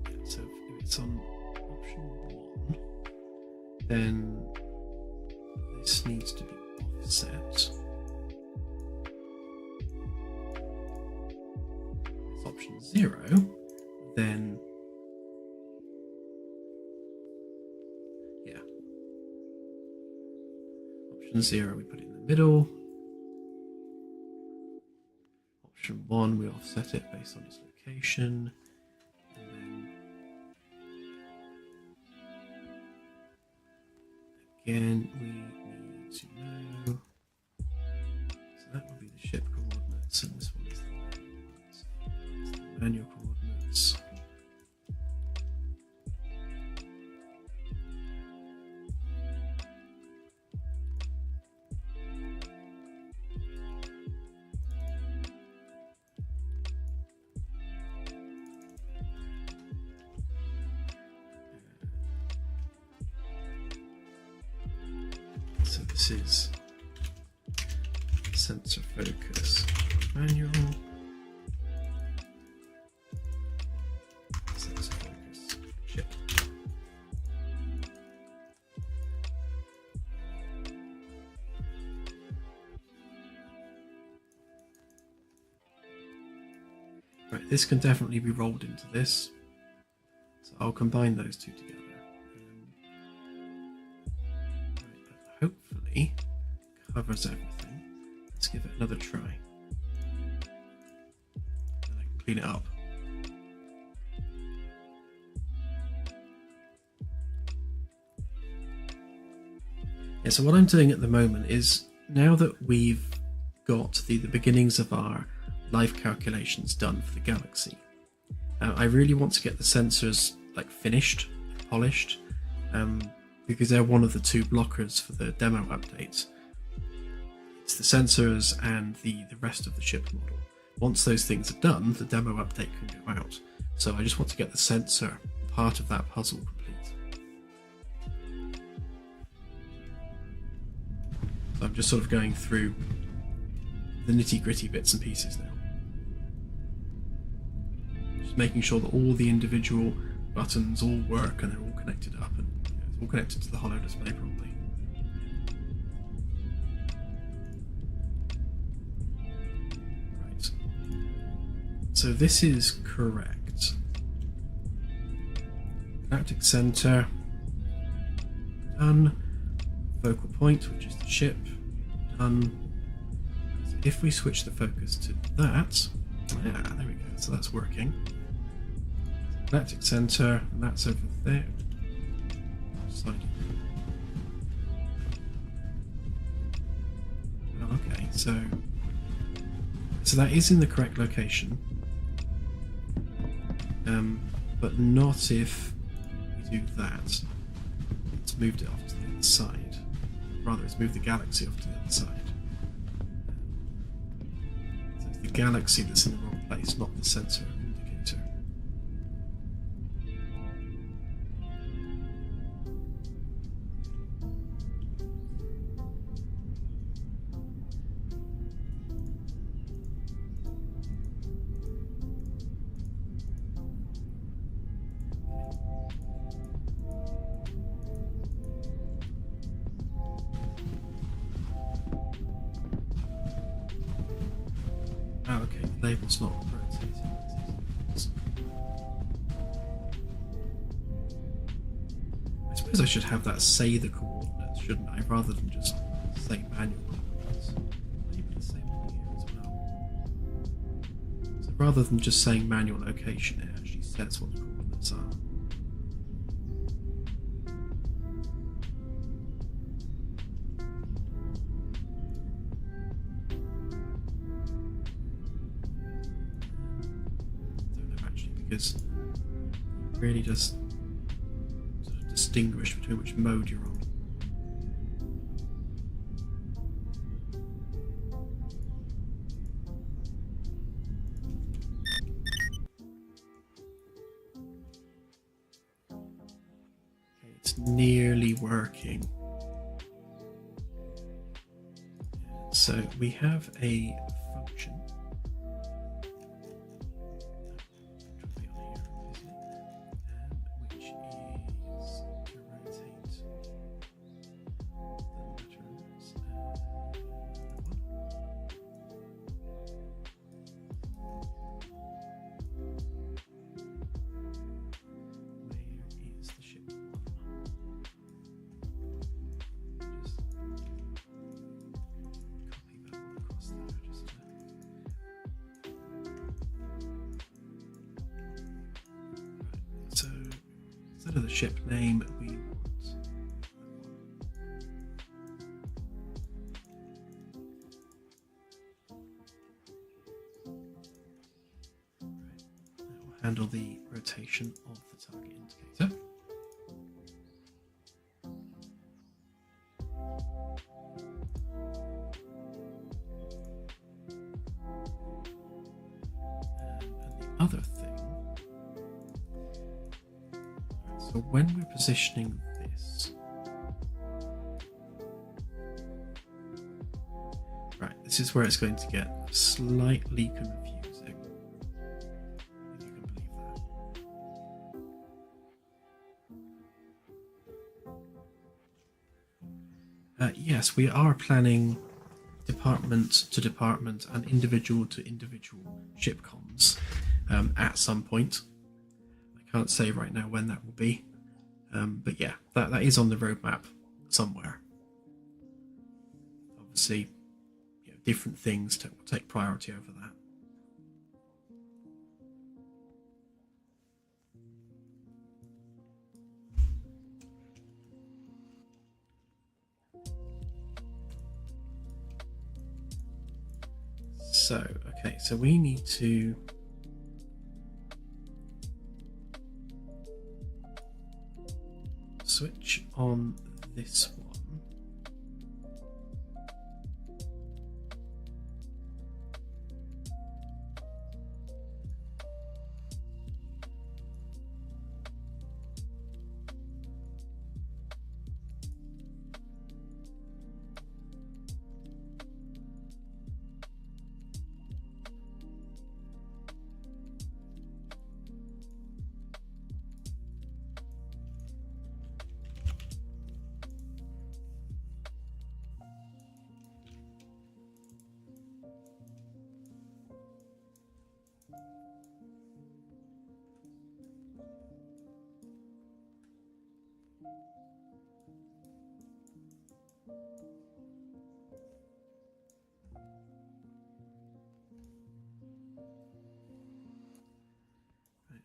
S1: Yeah, so if it's on option 1, then this needs to be offset. If it's option 0, then option 0 we put it in the middle. Option 1 we offset it based on its location. And then again we need to know. So that will be the ship coordinates, and this one is the manual ones. It's the manual coordinates. So this is sensor focus manual, sensor focus chip. Right, this can definitely be rolled into this, so I'll combine those 2 together. Hopefully covers everything. Let's give it another try. Then I can clean it up. Yeah, so what I'm doing at the moment is, now that we've got the beginnings of our life calculations done for the galaxy, I really want to get the sensors like finished, polished, because they're one of the 2 blockers for the demo update. It's the sensors and the rest of the ship model. Once those things are done, the demo update can go out. So I just want to get the sensor part of that puzzle complete. So I'm just sort of going through the nitty-gritty bits and pieces now. Just making sure that all the individual buttons all work and they're all connected up, and it's all connected to the holo display properly. Right. So this is correct. Galactic center done. Focal point, which is the ship, done. So if we switch the focus to that, there we go. So that's working. Galactic center, and that's over there. Side. Oh, okay, so that is in the correct location. but not if we do that. It's moved it off to the other side. Rather, it's moved the galaxy off to the other side. So it's the galaxy that's in the wrong place, not the sensor indicator. Oh, okay, the label's not rotating. I suppose I should have that say the coordinates, shouldn't I? Rather than just say manual coordinates. Maybe the same one here as well. So rather than just saying manual location, it actually says what the coordinates are. Because it really does sort of distinguish between which mode you're on. Okay, it's nearly working. So we have a function. Instead of the ship name, we want that will handle the rotation of the target indicator. And the other thing, so when we're positioning this, right, this is where it's going to get slightly confusing, if you can believe that. Yes, we are planning department to department and individual to individual ship comms at some point. Can't say right now when that will be, but yeah, that is on the roadmap somewhere. Obviously, different things will take priority over that. So, okay, so we need to switch on this one.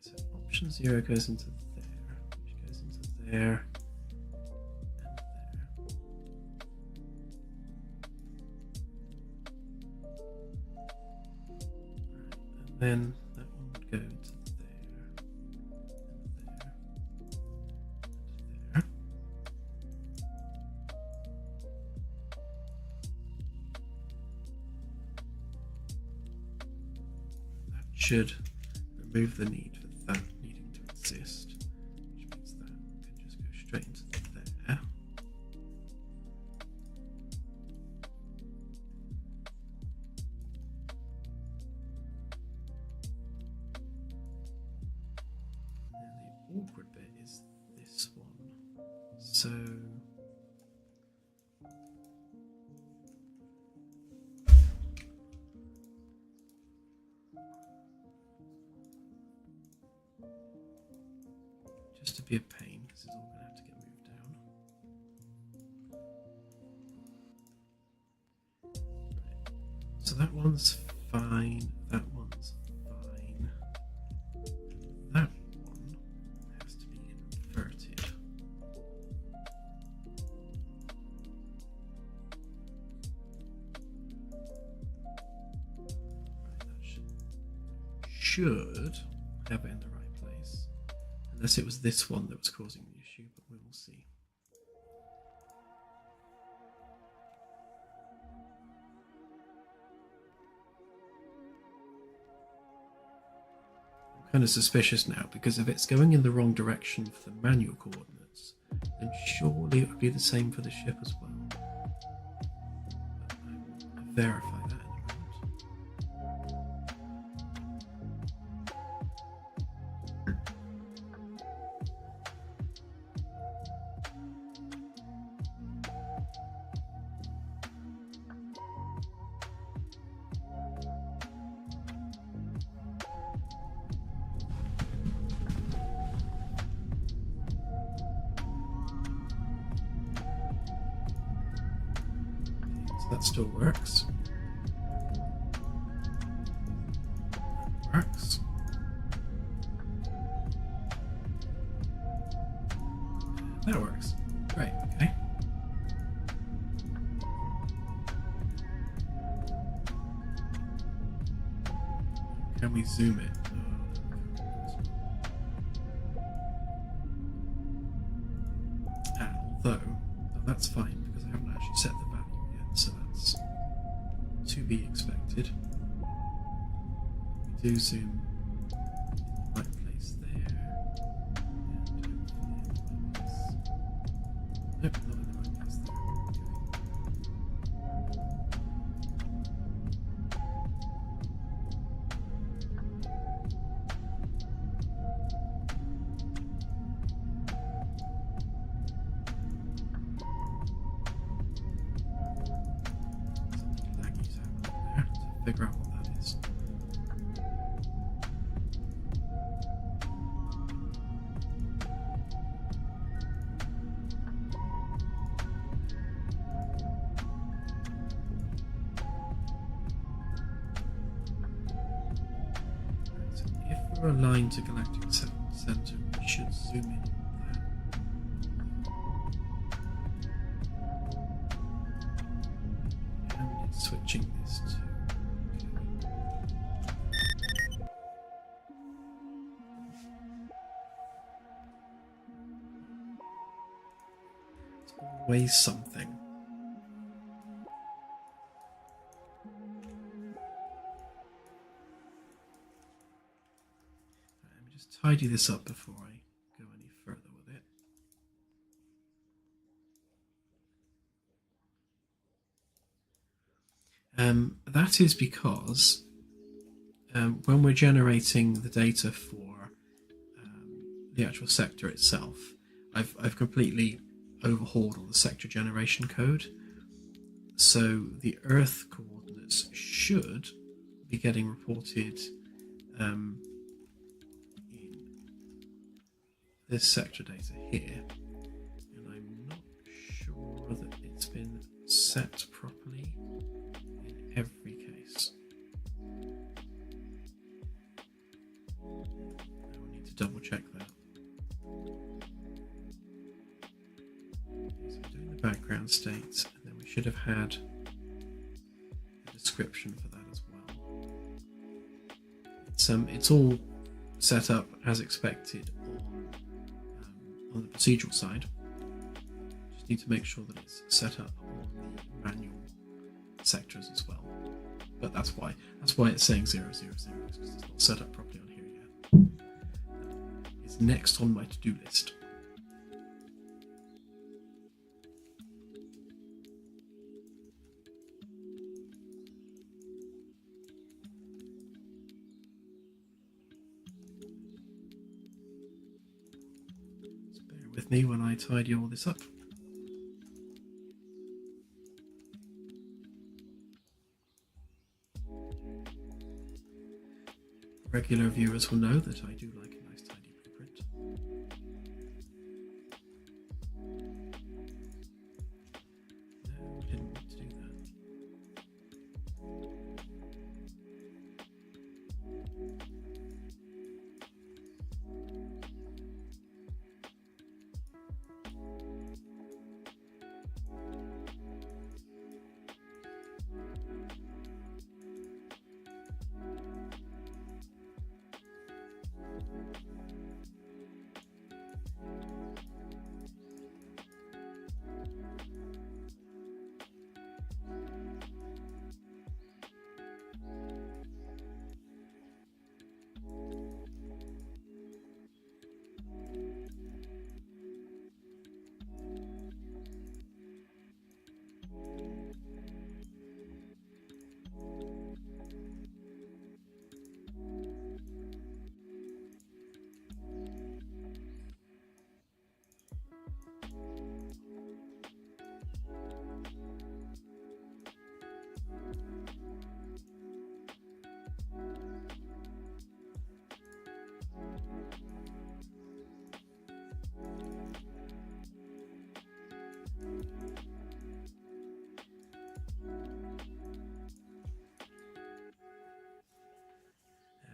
S1: So option 0 goes into there, which goes into there, and there. Right, and then that one would go into there, should remove the need for that needing to exist, which means that can just go straight into there. And the awkward bit is this one. So just to be a pain, this is all going to have to get moved down. Right. So that one's fine, that one's fine. That one has to be inverted. Right, that should have it in the right place. Unless it was this one that was causing the issue, but we will see. I'm kind of suspicious now, because if it's going in the wrong direction for the manual coordinates, then surely it would be the same for the ship as well. But I will verify that in a moment. That still works. That works. That works. Great, okay. Can we zoom it? Although, that's fine because I haven't actually set the value yet, so that's to be expected. We do zoom in the right place there, and hopefully in the right place. Nope, not in the right place there. Figure out what that is. So if we're aligned to Galactic Center, we should zoom in on that. And it's switching this to always something. Let me just tidy this up before I go any further with it. That is because when we're generating the data for the actual sector itself, I've completely overhauled all the sector generation code. So the Earth coordinates should be getting reported in this sector data here. And I'm not sure that it's been set properly in every case. I will need to double check that. Background states, and then we should have had a description for that as well. It's all set up as expected on the procedural side. Just need to make sure that it's set up on the manual sectors as well. but that's why it's saying 000, because it's not set up properly on here yet. It's next on my to-do list. So bear with me when I tidy all this up. Regular viewers will know that I do like a nice tidy blueprint. No, we didn't want to do that.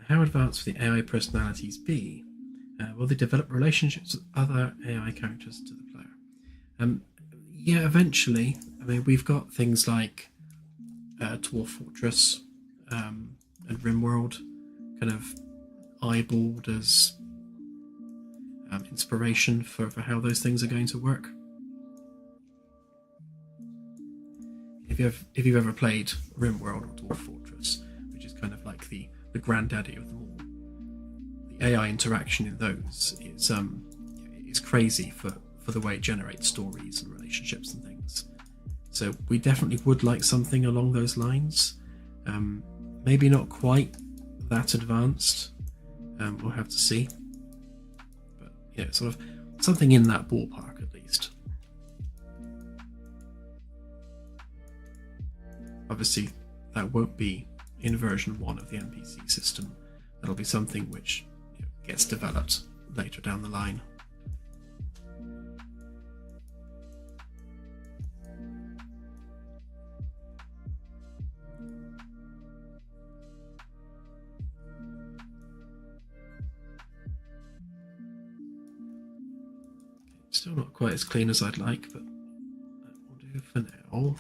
S1: How advanced will the AI personalities be? Will they develop relationships with other AI characters to the player? Yeah, eventually. I mean, we've got things like Dwarf Fortress and RimWorld kind of eyeballed as inspiration for how those things are going to work. If you've ever played RimWorld or Dwarf Fortress, which is kind of like the granddaddy of them all, the AI interaction in those is crazy for the way it generates stories and relationships and things. So we definitely would like something along those lines. Maybe not quite that advanced. We'll have to see. But yeah, sort of something in that ballpark at least. Obviously, that won't be in version 1 of the NPC system. That'll be something which gets developed later down the line. Still not quite as clean as I'd like, but that will do for now.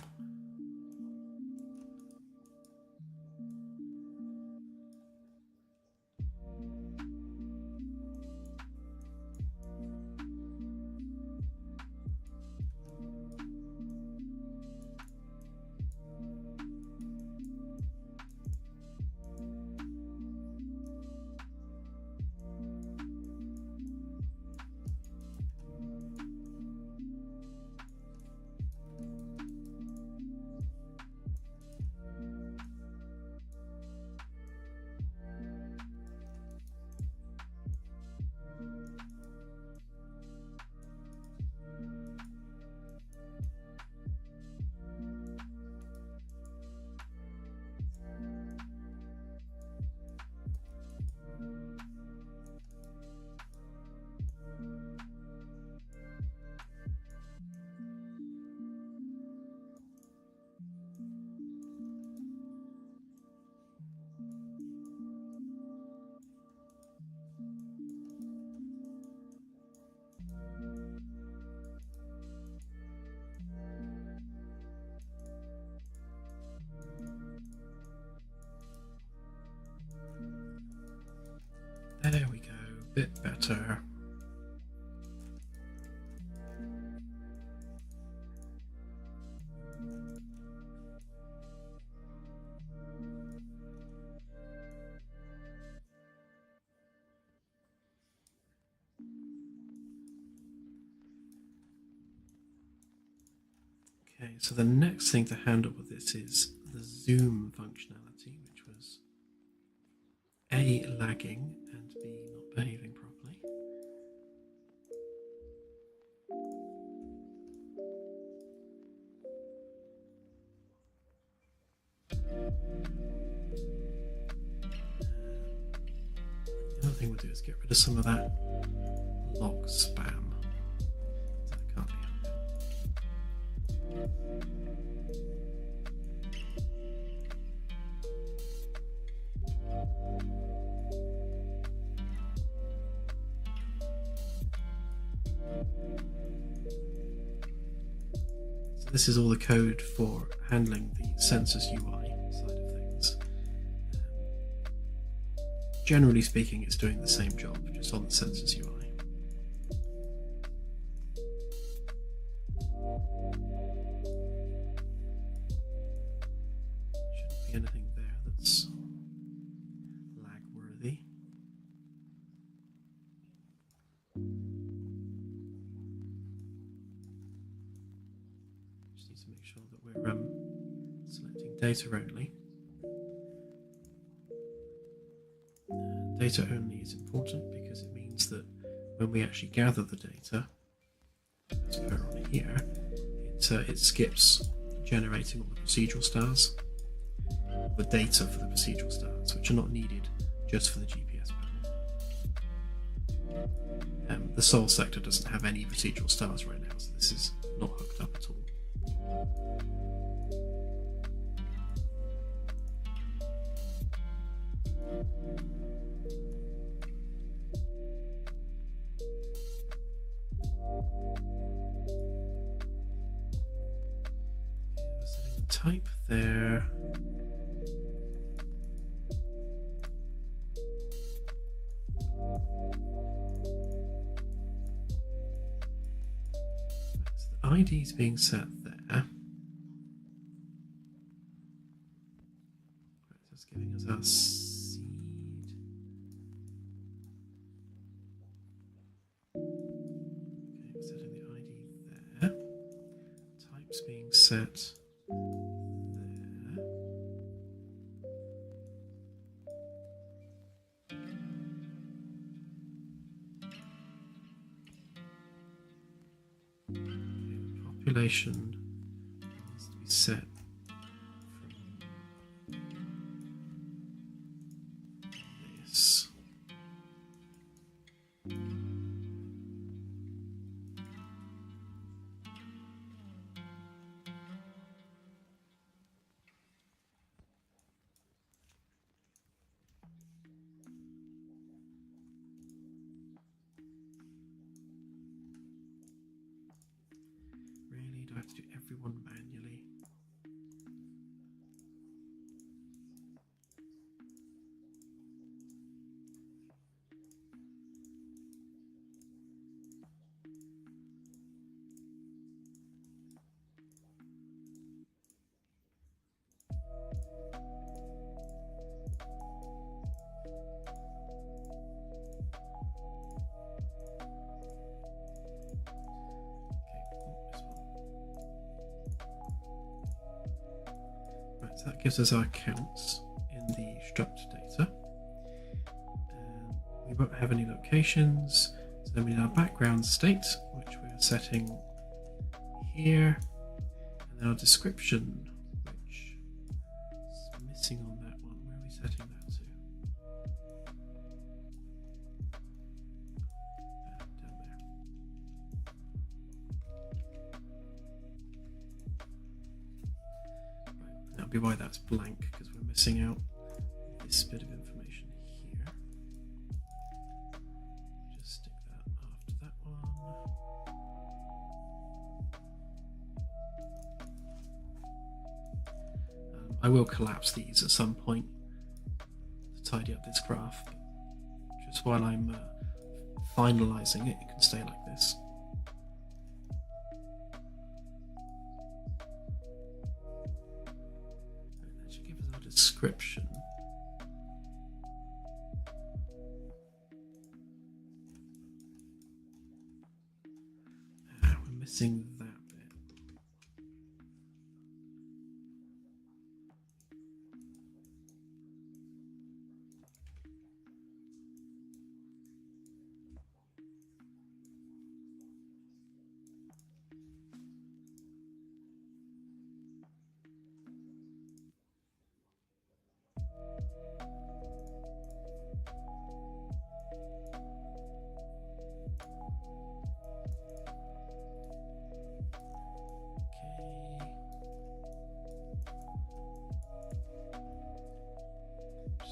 S1: There we go, a bit better. so the next thing to handle with this is the zoom functionality, which was A, lagging, and B, not behaving properly. The other thing we'll do is get rid of some of that log spam. That can't be helped. So this is all the code for handling the sensors UI side of things. Generally speaking, it's doing the same job, just on the sensors UI. Shouldn't be anything there that's lag worthy. Just need to make sure that we're selecting data only. Data only is important because it means that when we actually gather the data, as per on here, it skips generating all the procedural stars, the data for the procedural stars, which are not needed just for the GPS panel. The Sol sector doesn't have any procedural stars right now, so this is not hooked up at all. Type there. So the ID is being set there. It's giving us our seed. Okay, we're setting the ID there. Type's being set. Population needs to be set from this. Really, do I have to do everyone manually? So that gives us our counts in the struct data. We won't have any locations, so then we need our background state, which we're setting here, and our description, which is missing on that one. Where are we setting that to? Down there. That'll be why that's blank, because we're missing out this bit of information here. Just stick that after that one. I will collapse these at some point to tidy up this graph, but just while I'm finalizing it, it can stay like this. Description. We're missing that bit.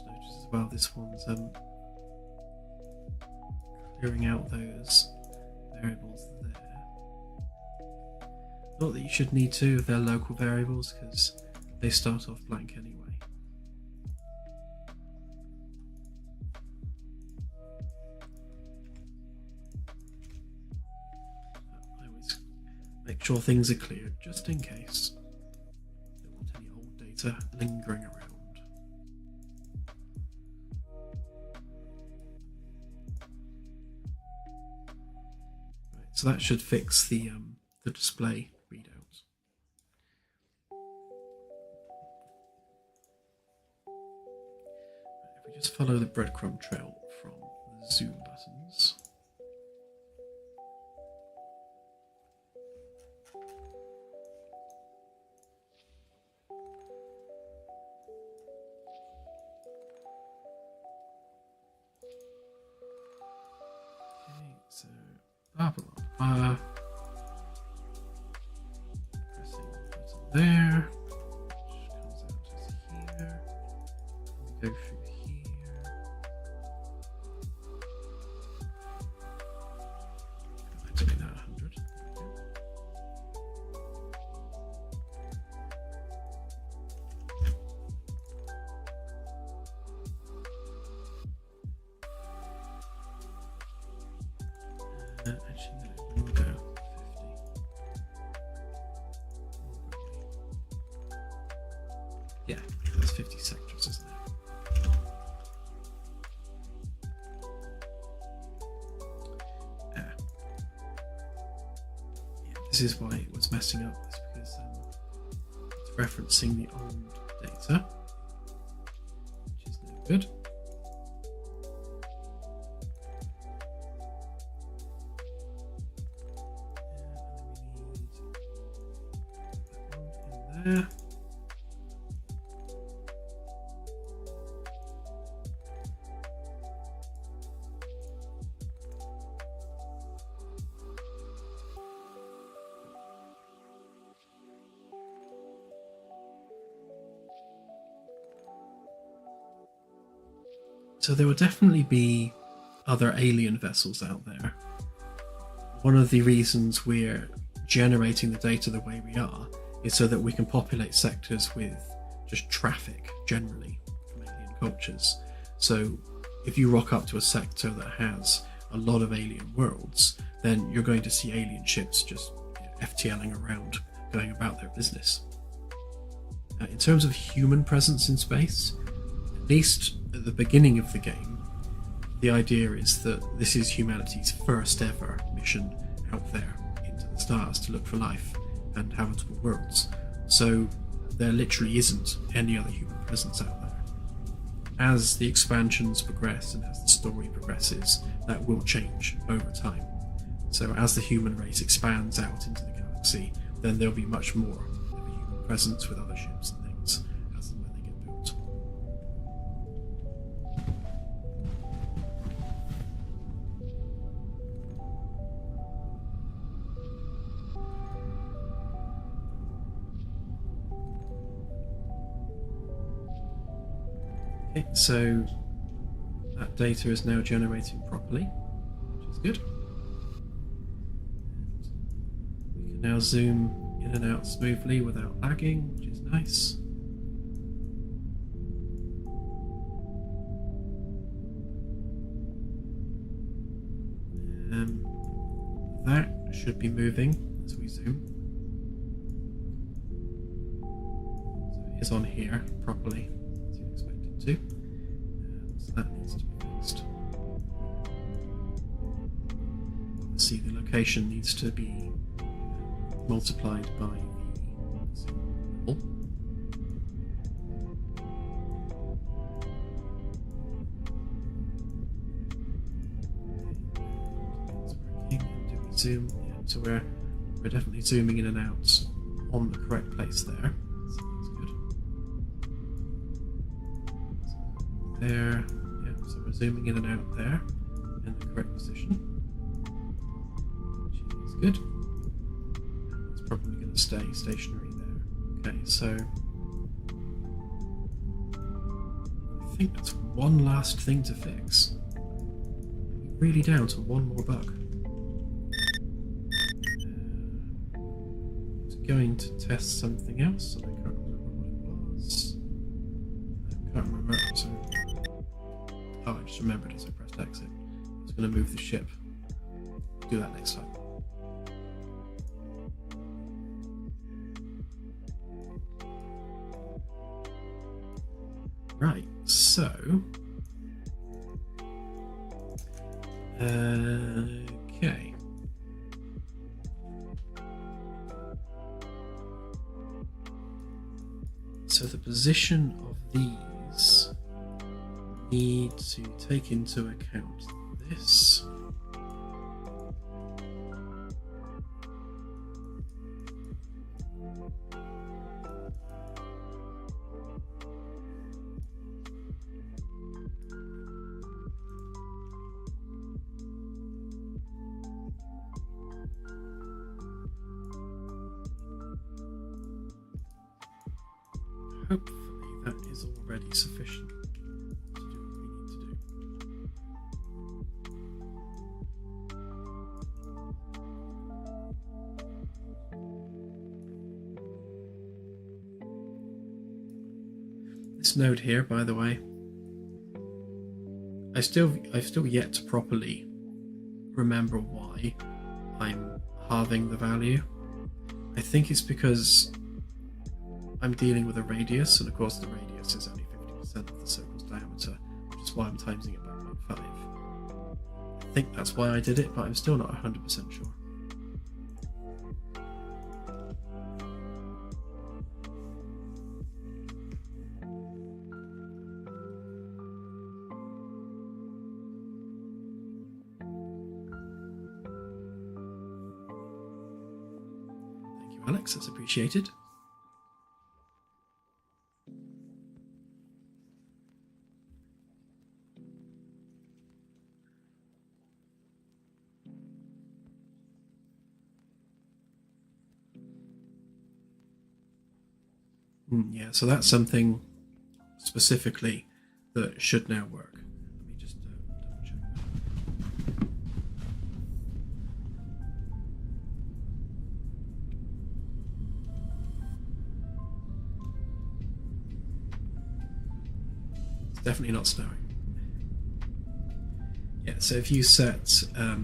S1: just noticed as well, this one's clearing out those variables there. Not that you should need to if they're local variables, because they start off blank anyway. I always make sure things are cleared, just in case. Don't want any old data lingering around. Right, so that should fix the display readouts. If we just follow the breadcrumb trail from the zoom buttons. Okay, so blah blah blah. Pressing the button there, which comes out just here. We go through here. I'd make that 100. Actually, no, we'll go 50. Yeah, that's 50 sectors, isn't it? Yeah, this is why it was messing up. It's because it's referencing the old data, which is no good. There. So there will definitely be other alien vessels out there. One of the reasons we're generating the data the way we are is so that we can populate sectors with just traffic generally from alien cultures. So if you rock up to a sector that has a lot of alien worlds, then you're going to see alien ships just FTLing around, going about their business. In terms of human presence in space, at least at the beginning of the game, the idea is that this is humanity's first ever mission out there into the stars to look for life and habitable worlds. So there literally isn't any other human presence out there. As the expansions progress and as the story progresses, that will change over time. So as the human race expands out into the galaxy, then there'll be much more of a human presence with other ships and things as and when they get built. Okay, so that data is now generating properly, which is good. And we can now zoom in and out smoothly without lagging, which is nice. That should be moving as we zoom. So it is on here properly, as you'd expect it to. So that needs to be fixed. See, the location needs to be multiplied by the zoom level. Zoom, yeah, so we're definitely zooming in and out on the correct place there. So that's good. So there, yeah, so we're zooming in and out there in the correct position, which is good. It's probably going to stay stationary there. Okay, so I I think that's one last thing to fix. We're really down to one more bug. I was going to test something else, and I can't remember what it was. I can't remember. Oh, I just remembered as I pressed exit. I was going to move the ship. Do that next time. Right, so okay. So the position of these need to take into account this. Hopefully that is already sufficient to do what we need to do. This node here, by the way, I've still yet to properly remember why I'm halving the value. I think it's because I'm dealing with a radius, and of course the radius is only 50% of the circle's diameter, which is why I'm timesing it by 0.5. I think that's why I did it, but I'm still not 100% sure. Thank you, Alex, that's appreciated. Yeah, so that's something specifically that should now work. Let me just double check that. It's definitely not snowing. Yeah, so if you set a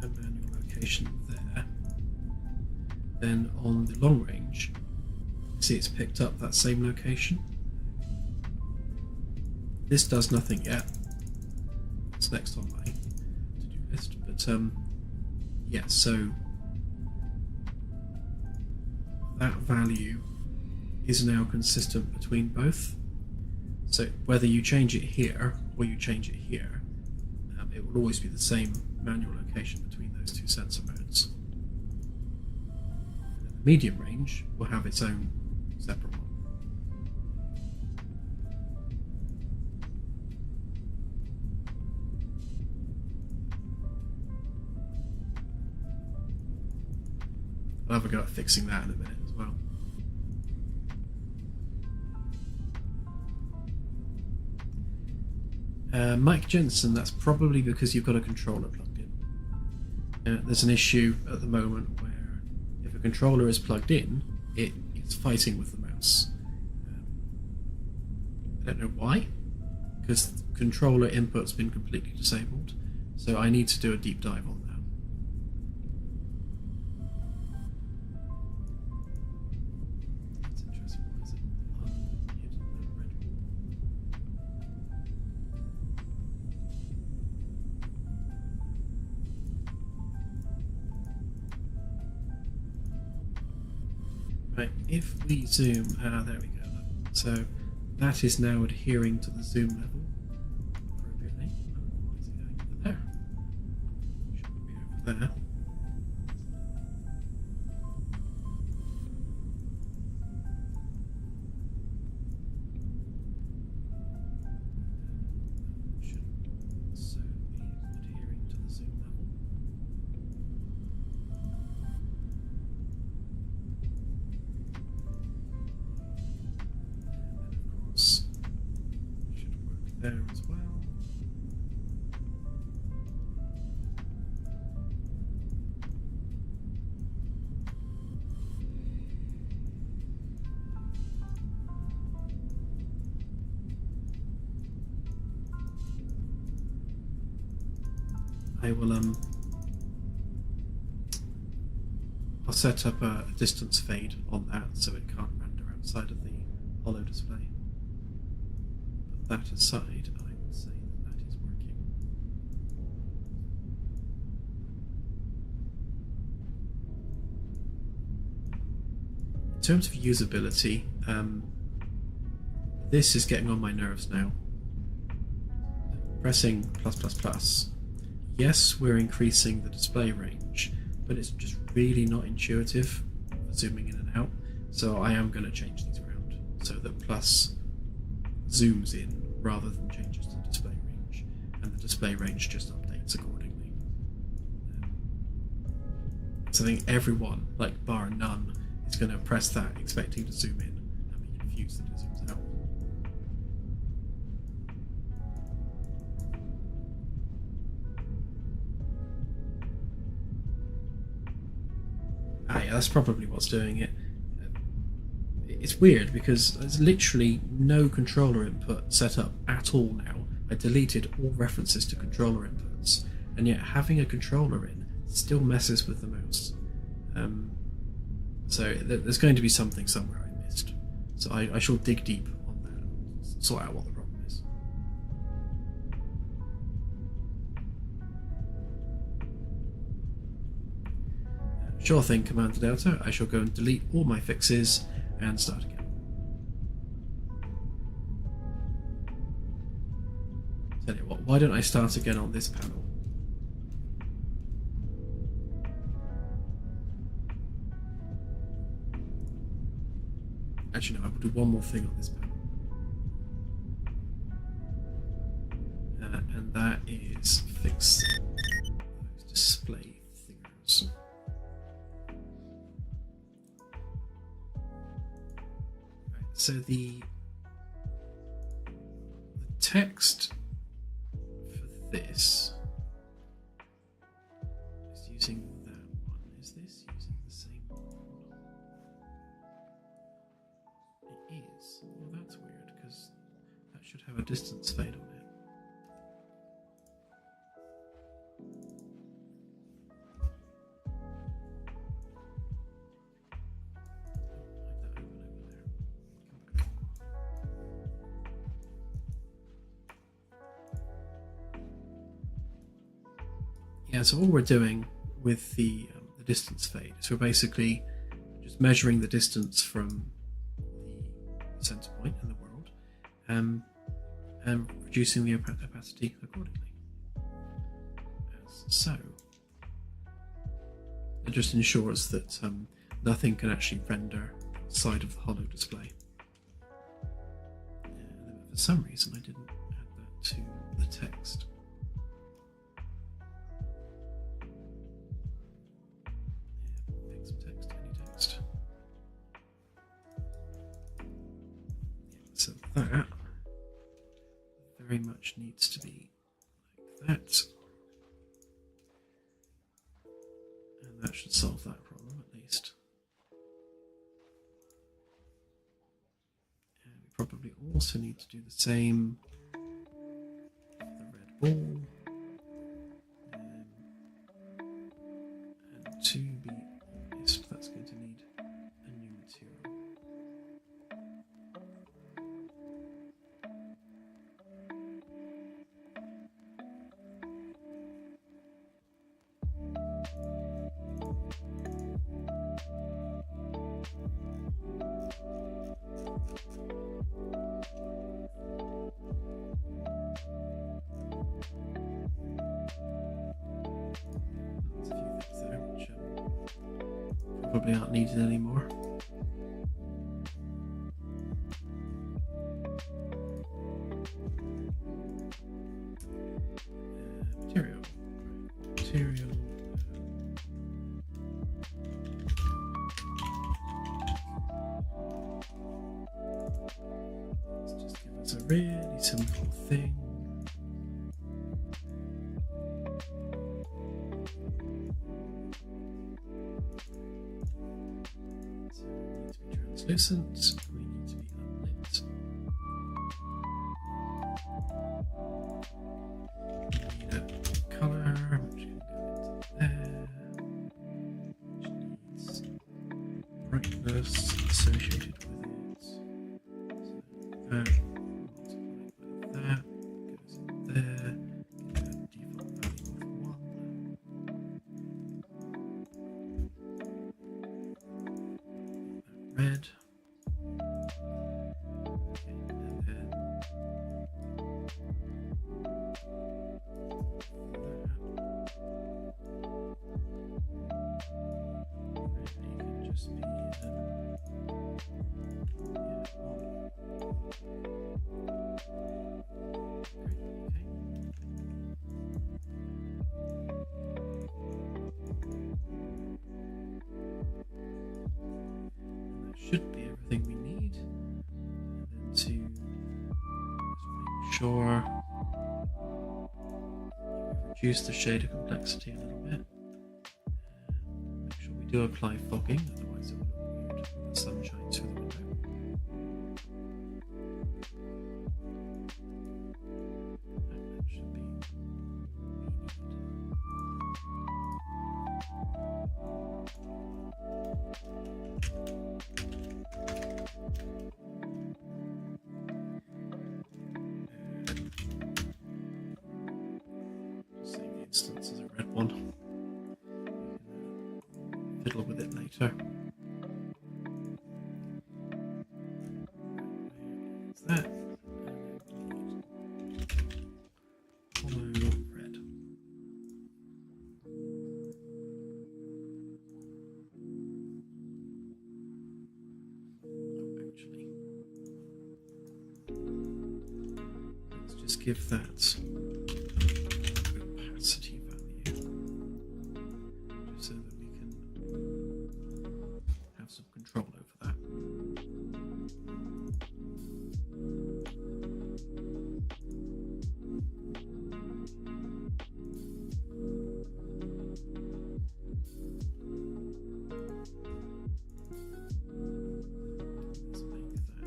S1: manual location there, then on the long range, see it's picked up that same location. This does nothing yet. It's next on my to-do list, but yeah, so that value is now consistent between both. So whether you change it here or you change it here, it will always be the same manual location between those two sensor modes. And then the medium range will have its own separate one. I'll have a go at fixing that in a minute as well. Mike Jensen, that's probably because you've got a controller plugged in. There's an issue at the moment where if a controller is plugged in, it's fighting with the mouse. I don't know why, because the controller input's been completely disabled, so I need to do a deep dive on that. That's interesting. Why is it unhidden that red wall? Right, if we zoom, there we go. So that is now adhering to the zoom level appropriately. Why is it going over there? Should be over there. Should also be adhering to the zoom level. there as well. I'll set up a distance fade on that so it can't render outside of the holo display. But that aside, I would say that is working. In terms of usability, this is getting on my nerves now. Pressing +++. Yes, we're increasing the display range, but it's just really not intuitive for zooming in and out. So I am going to change these around so that plus zooms in rather than changes the display range, and the display range just updates accordingly. So I think everyone, like bar none, is going to press that expecting to zoom in and be confused that it zooms out. Yeah, that's probably what's doing it. It's weird because there's literally no controller input set up at all now. I deleted all references to controller inputs, and yet having a controller in still messes with the mouse. So there's going to be something somewhere I missed. So I shall dig deep on that and sort out what the problem is. Sure thing, Command Delta. I shall go and delete all my fixes and start again. Tell you what, why don't I start again on this panel? Actually, no, I will do one more thing on this panel. And that is fix those display thingers. So the text for this is using that one. Is this using the same one? It is. Well, that's weird because that should have a distance fade on it. Yeah, so all we're doing with the distance fade is we're basically just measuring the distance from the center point in the world and reducing the opacity accordingly. As so. It just ensures that nothing can actually render outside of the holo display. And for some reason I didn't add that to the text. So that very much needs to be like that. And that should solve that problem at least. And we probably also need to do the same for the red ball. And to be honest, that's going to need a new material. Probably aren't needed anymore. Material. Let's just give It's a really simple thing. So we need to be translucent, we need to be unlit. We need a colour, which can go into there, which needs brightness associated with it. So that multiplied by that goes in there. Get a default value of 1. Red. Okay, and then really can just be should be everything we need. And then to just make sure we reduce the shader complexity a little bit. And make sure we do apply fogging, otherwise it will look weird when the sun shines through the window. And that should be what Save the instance as a red one. We can fiddle with it later. There's that. Hollow red. Oh, actually, let's just give that opacity value, just so that we can have some control over that.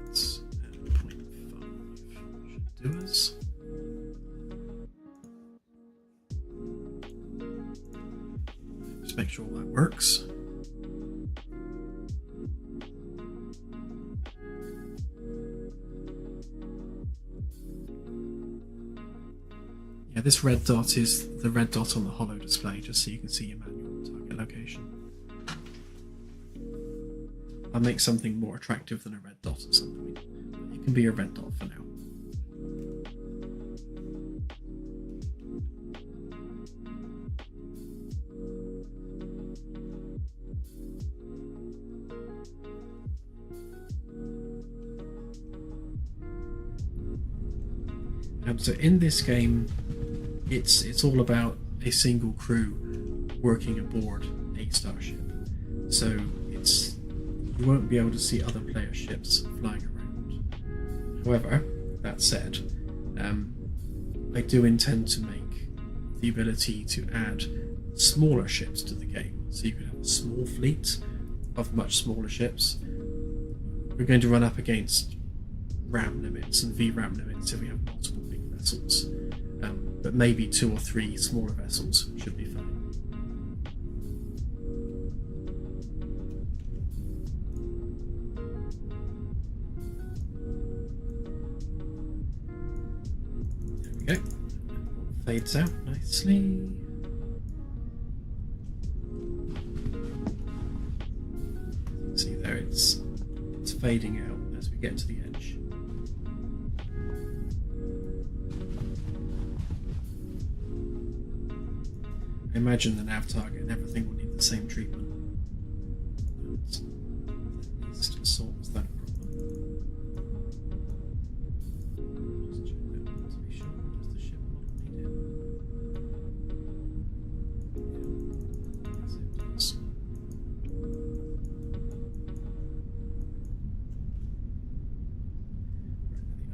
S1: Let's make that 0.5 should do us. Just make sure all that works. Yeah, this red dot is the red dot on the hollow display, just so you can see your manual target location. I'll make something more attractive than a red dot at some point, but it can be a red dot for now. So in this game, it's all about a single crew working aboard a starship. So you won't be able to see other player ships flying around. However, that said, I do intend to make the ability to add smaller ships to the game. So you could have a small fleet of much smaller ships. We're going to run up against RAM limits and VRAM limits if we have multiple big vessels, but maybe 2 or 3 smaller vessels should be fine. There we go. Fades out nicely. You can see there it's fading out as we get to the edge. I imagine the nav target and everything will need the same treatment. That at least solves that problem. Just check that one to be sure. Does the ship model need it? Yeah, yes it does.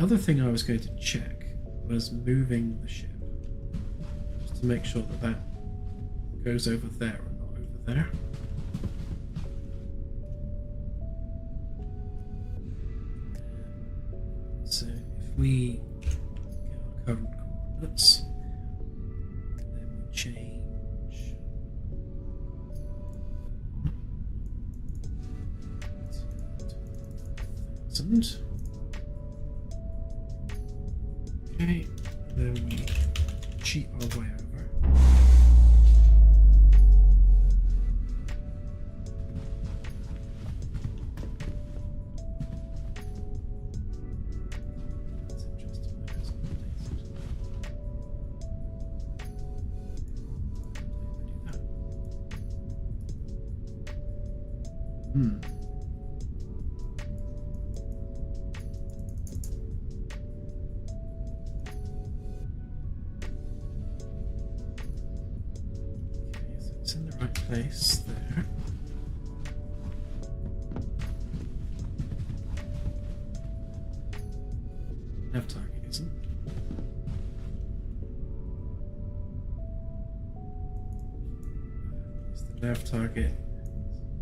S1: other thing I was going to check was moving the ship, just to make sure that that goes over there and not over there. So if we get our current coordinates, then we change to 12,000. Okay, then we cheat our way over. That's interesting. That hasn't updated. Do that. It's in the right place there. Nav target isn't. Is the nav target?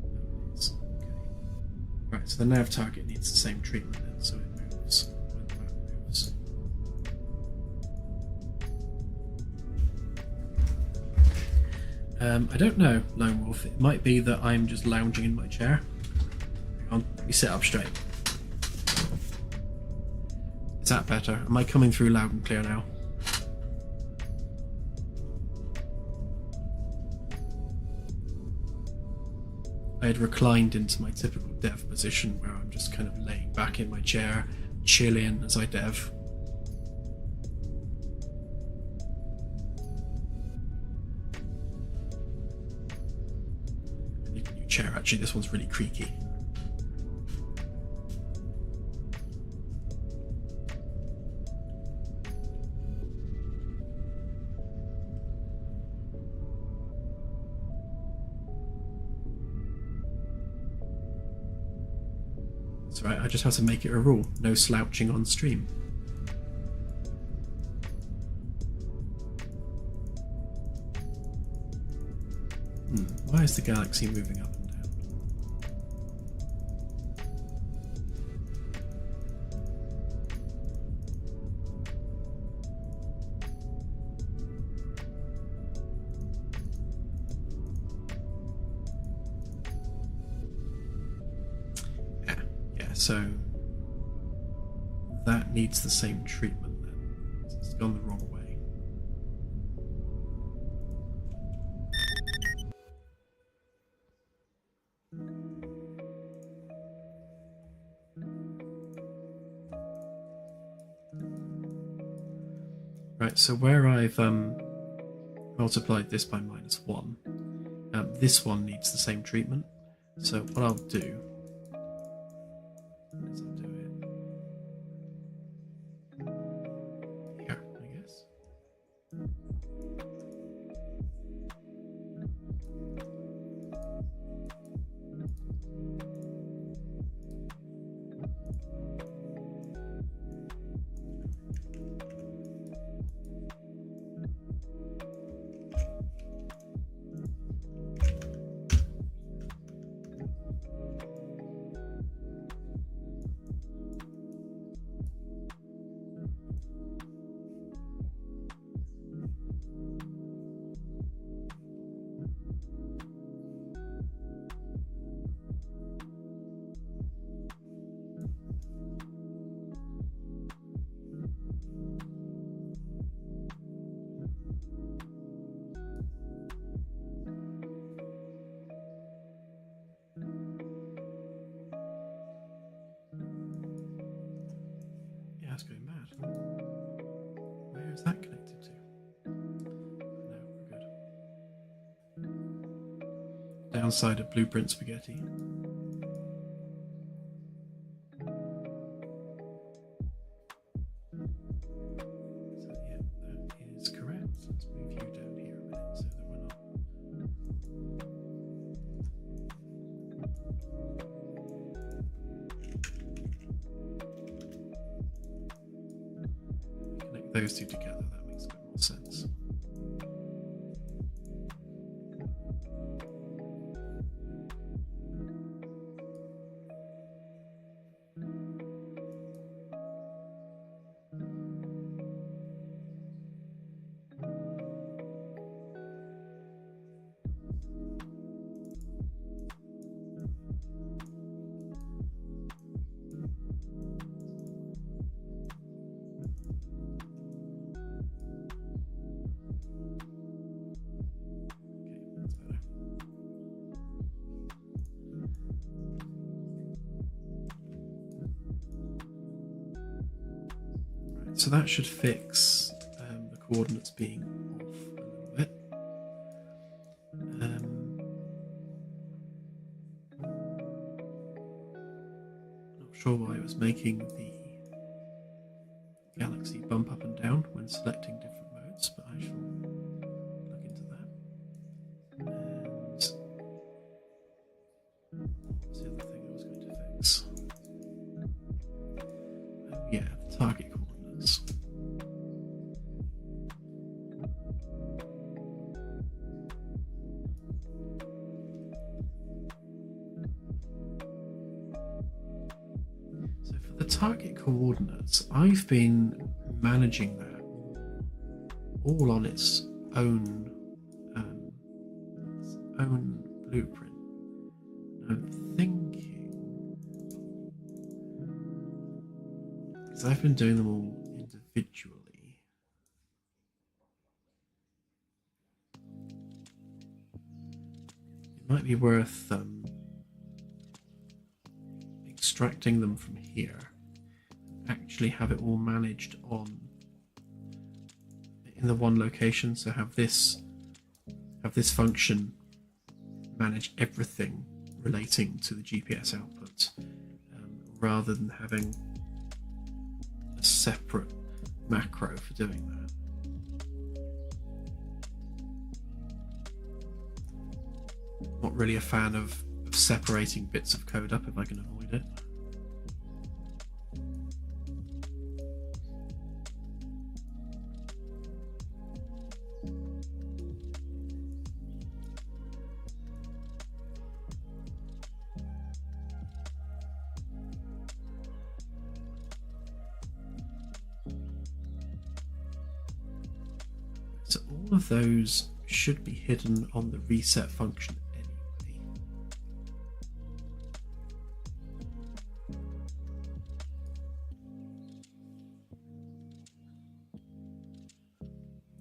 S1: No, it is. Okay. Right, so the nav target needs the same treatment then, so it moves when the map moves. I don't know, Lone Wolf. It might be that I'm just lounging in my chair. Hang on, let me sit up straight. Is that better? Am I coming through loud and clear now? I had reclined into my typical dev position where I'm just kind of laying back in my chair, chilling as I dev. Chair, actually, this one's really creaky. That's right, I just have to make it a rule. No slouching on stream. Why is the galaxy moving up and down? Yeah, so that needs the same treatment then. It's gone the wrong way. Right, so where I've multiplied this by -1, this one needs the same treatment. So what I'll do is I'll do it here, I guess. That's going mad. Where is that connected to? No, we're good. Downside of Blueprint Spaghetti. So yeah, that is correct. Let's move you down here a minute so that we're not. those two together, that makes a bit more sense. So that should fix the coordinates being off a little bit. Not sure why it was making the galaxy bump up and down when selecting different modes, but I shall look into that. And what's the other thing I was going to fix? Oh yeah, the target coordinates. So for the target coordinates, I've been managing that all on its own blueprint. I'm thinking, because I've been doing them all individually, it might be worth extracting them from here, actually have it all managed in the one location. So have this function manage everything relating to the GPS output, rather than having a separate macro for doing that. Not really a fan of separating bits of code up if I can avoid it. So all of those should be hidden on the reset function anyway.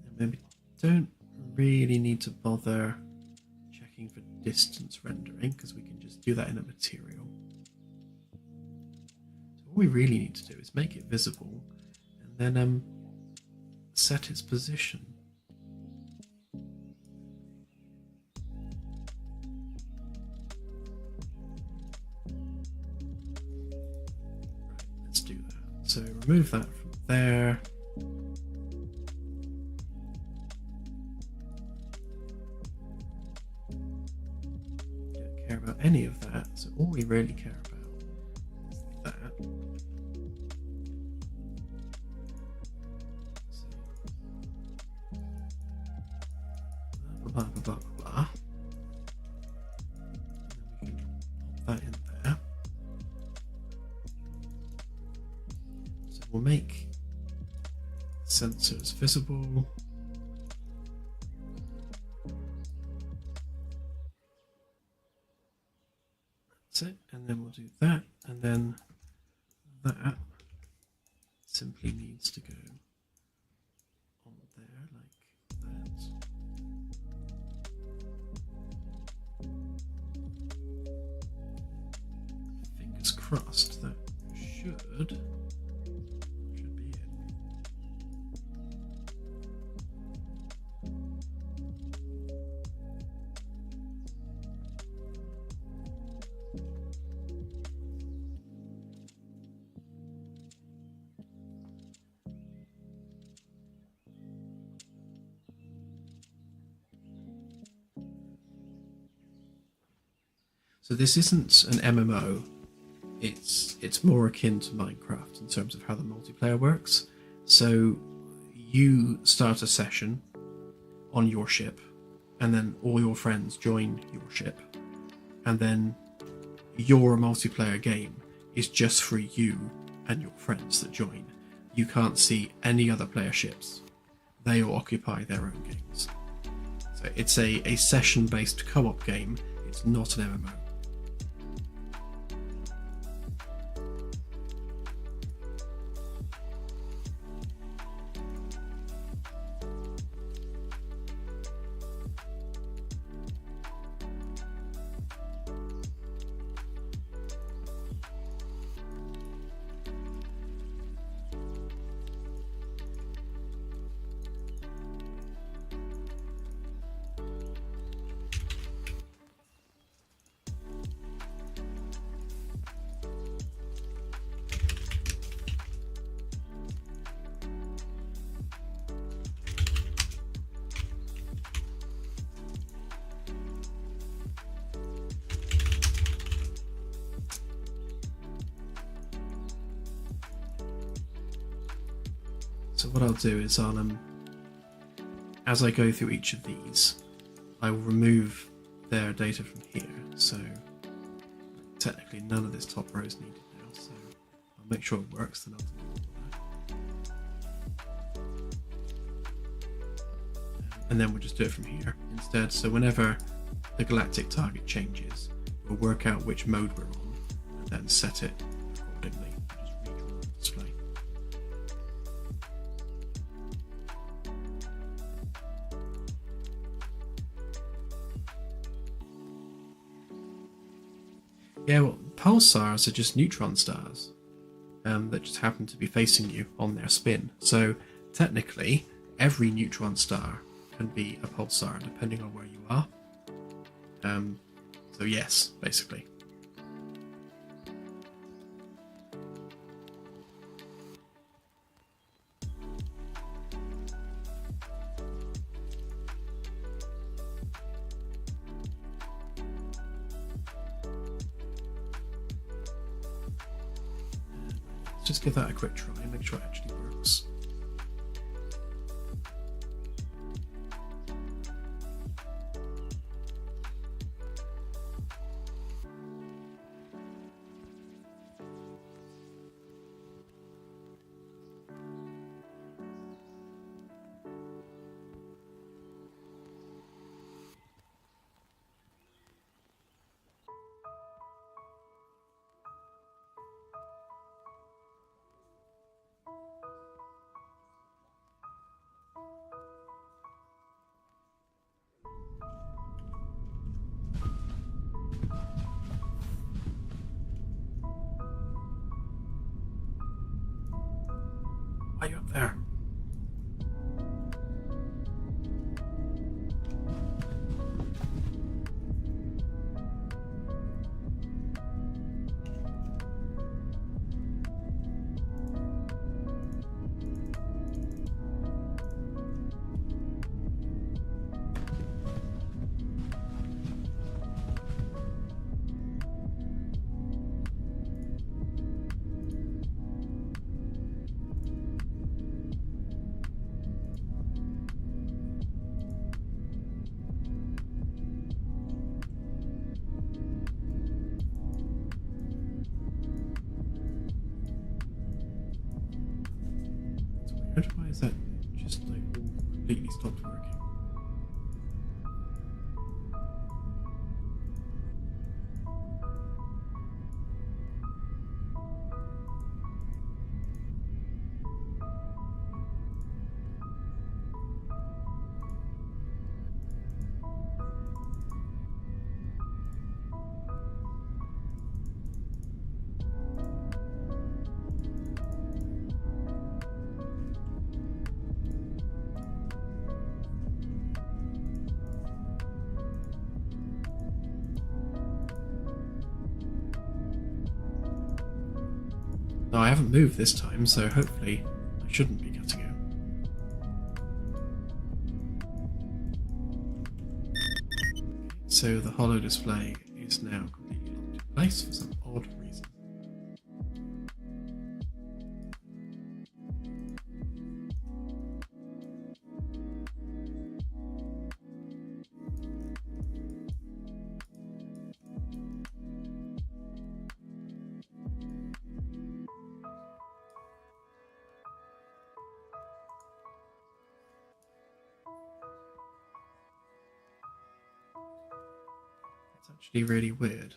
S1: And maybe don't really need to bother checking for distance rendering, because we can just do that in a material. So all we really need to do is make it visible and then set its position. So remove that from there. Don't care about any of that. So all we really care about is that. So, blah, blah, blah, blah, blah. And then we can pop that in there. We'll make sensors visible. That's it. And then we'll do that. And then that simply needs to go on there like that. Fingers crossed that should be it. So this isn't an MMO, it's more akin to Minecraft in terms of how the multiplayer works. So you start a session on your ship, and then all your friends join your ship, and then your multiplayer game is just for you and your friends that join. You can't see any other player ships. They all occupy their own games. So it's a session-based co-op game. It's not an MMO. So what I'll do is as I go through each of these, I will remove their data from here. So technically none of this top row is needed now. So I'll make sure it works, then I'll delete all that. And then we'll just do it from here instead. So whenever the galactic target changes, we'll work out which mode we're on and then set it accordingly. Just redraw the display. Yeah, well, pulsars are just neutron stars that just happen to be facing you on their spin. So technically, every neutron star can be a pulsar depending on where you are. So yes, basically. Just give that a quick try and make sure it actually works. Why are you up there? Why is that just like all completely stopped working? No, I haven't moved this time, so hopefully I shouldn't be cutting out. So the holo display is now completely locked in place for some odd reason. actually really weird.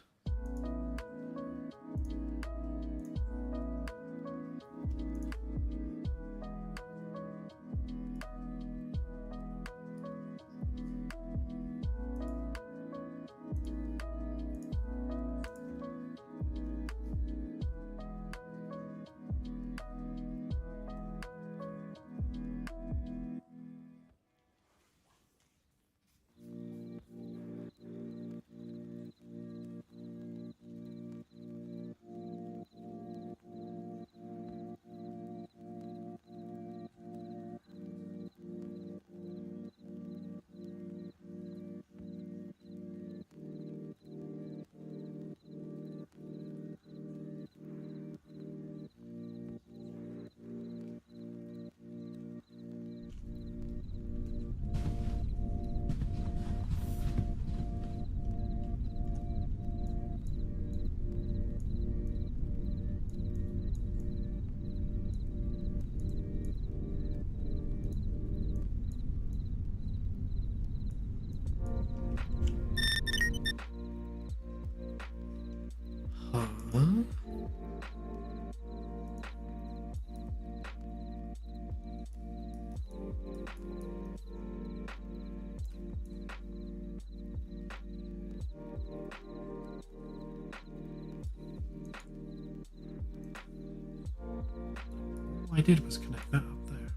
S1: Huh? All I did was connect that up there.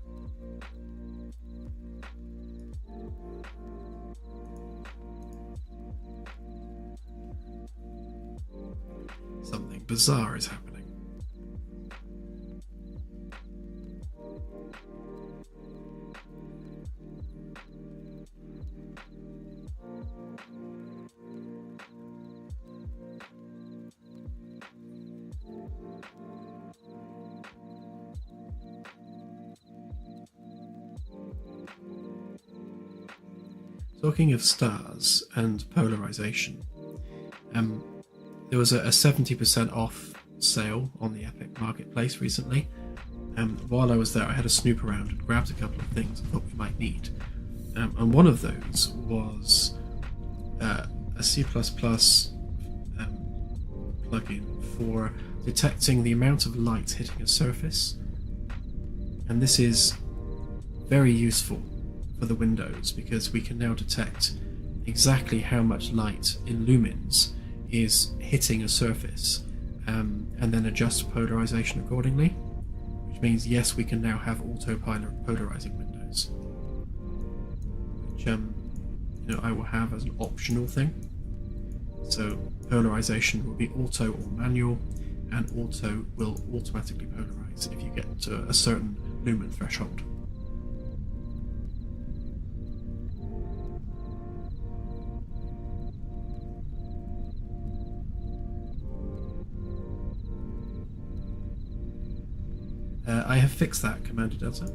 S1: Something bizarre is happening. Talking of stars and polarization, there was a 70% off sale on the Epic Marketplace recently. While I was there, I had a snoop around and grabbed a couple of things I thought we might need. And one of those was a C++ plugin for detecting the amount of light hitting a surface. And this is very useful for the Windows because we can now detect exactly how much light in lumens is hitting a surface, and then adjust polarization accordingly, which means yes, we can now have auto polarizing windows, which I will have as an optional thing. So polarization will be auto or manual, and auto will automatically polarize if you get to a certain lumen threshold. I have fixed that, Commander Delta.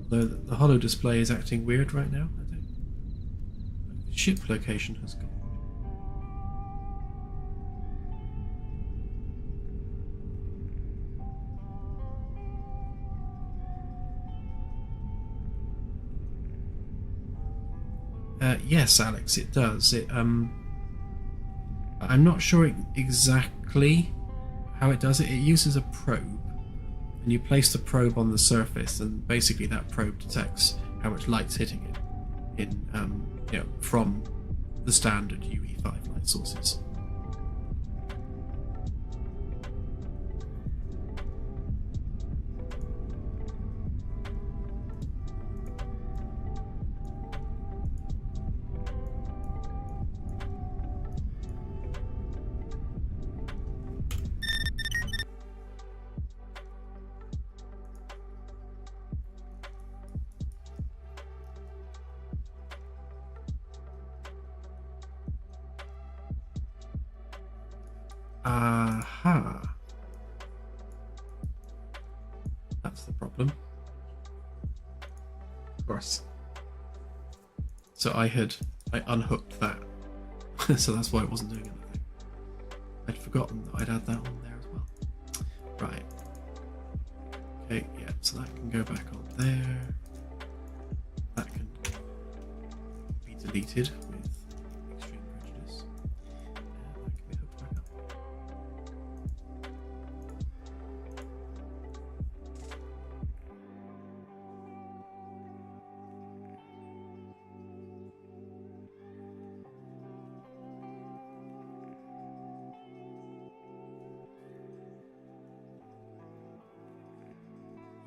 S1: Although the holo display is acting weird right now. The ship location has gone. Yes, Alex, it does. I'm not sure exactly how it does it. It uses a probe, and you place the probe on the surface, and basically that probe detects how much light's hitting it from the standard UE5 light sources. Aha. That's the problem. Of course. So I unhooked that. So that's why I wasn't doing anything. I'd forgotten that I'd add that on there as well. Right. Okay, yeah, so that can go back on there. That can completed with extreme prejudice. And that can be hooked back up.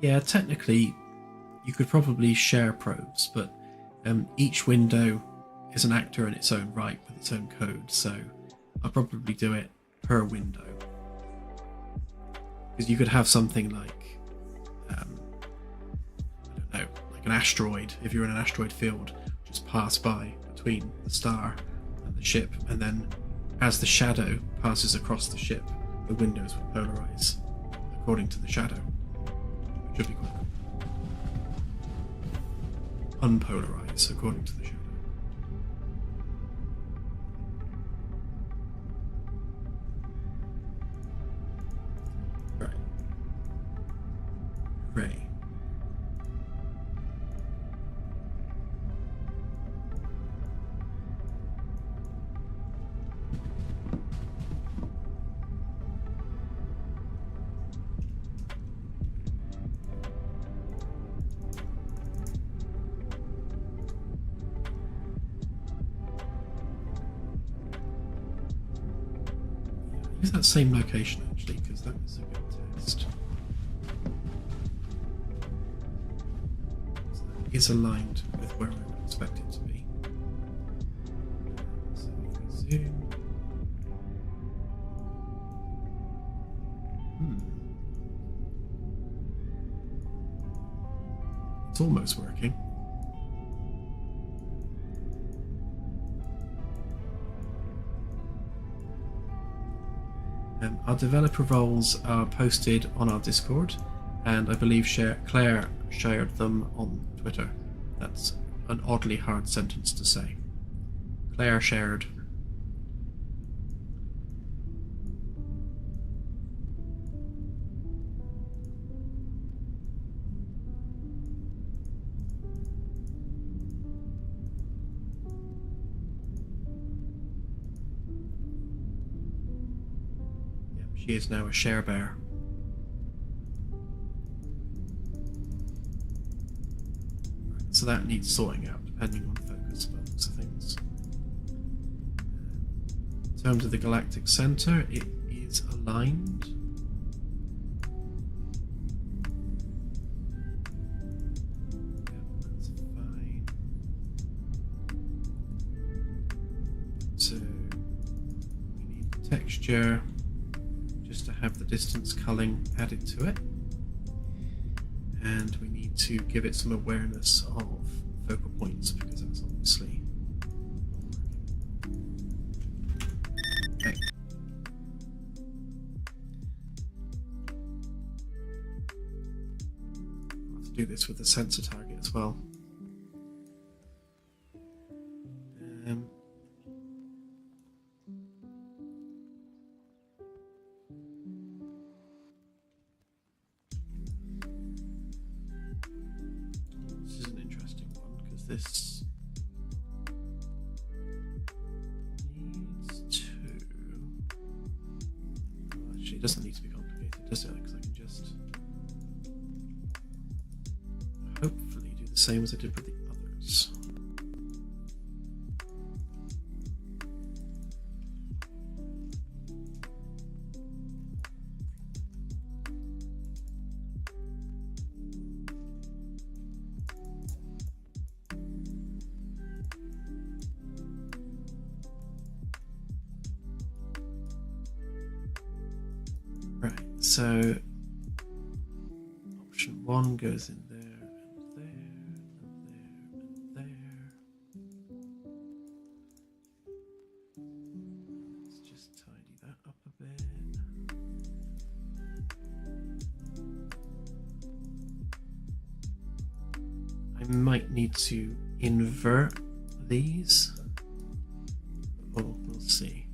S1: Yeah, technically you could probably share probes, but each window is an actor in its own right with its own code, so I'll probably do it per window. Because you could have something like, I don't know, like an asteroid, if you're in an asteroid field, just pass by between the star and the ship, and then as the shadow passes across the ship, the windows will polarize according to the shadow. Which would be quite cool. Unpolarize according to the shadow. Right. Ray. Use that same location actually, because that was a good test. So that is aligned with where I would expect it to be. So if we zoom. It's almost working. Our developer roles are posted on our Discord, and I believe Claire shared them on Twitter. That's an oddly hard sentence to say. Claire shared. She is now a share bear. Right, so that needs sorting out depending on focus bugs and things. In terms of the Galactic Center, it is aligned. Yeah, that's fine. So we need the texture. Just to have the distance culling added to it, and we need to give it some awareness of focal points because that's obviously okay. I'll have to do this with the sensor target as well. This needs to... Well, actually, it doesn't need to be complicated, does it? Because I can just hopefully do the same as I did with the others. So option 1 goes in there, and there, and there, and there. Let's just tidy that up a bit. I might need to invert these. Oh, we'll see.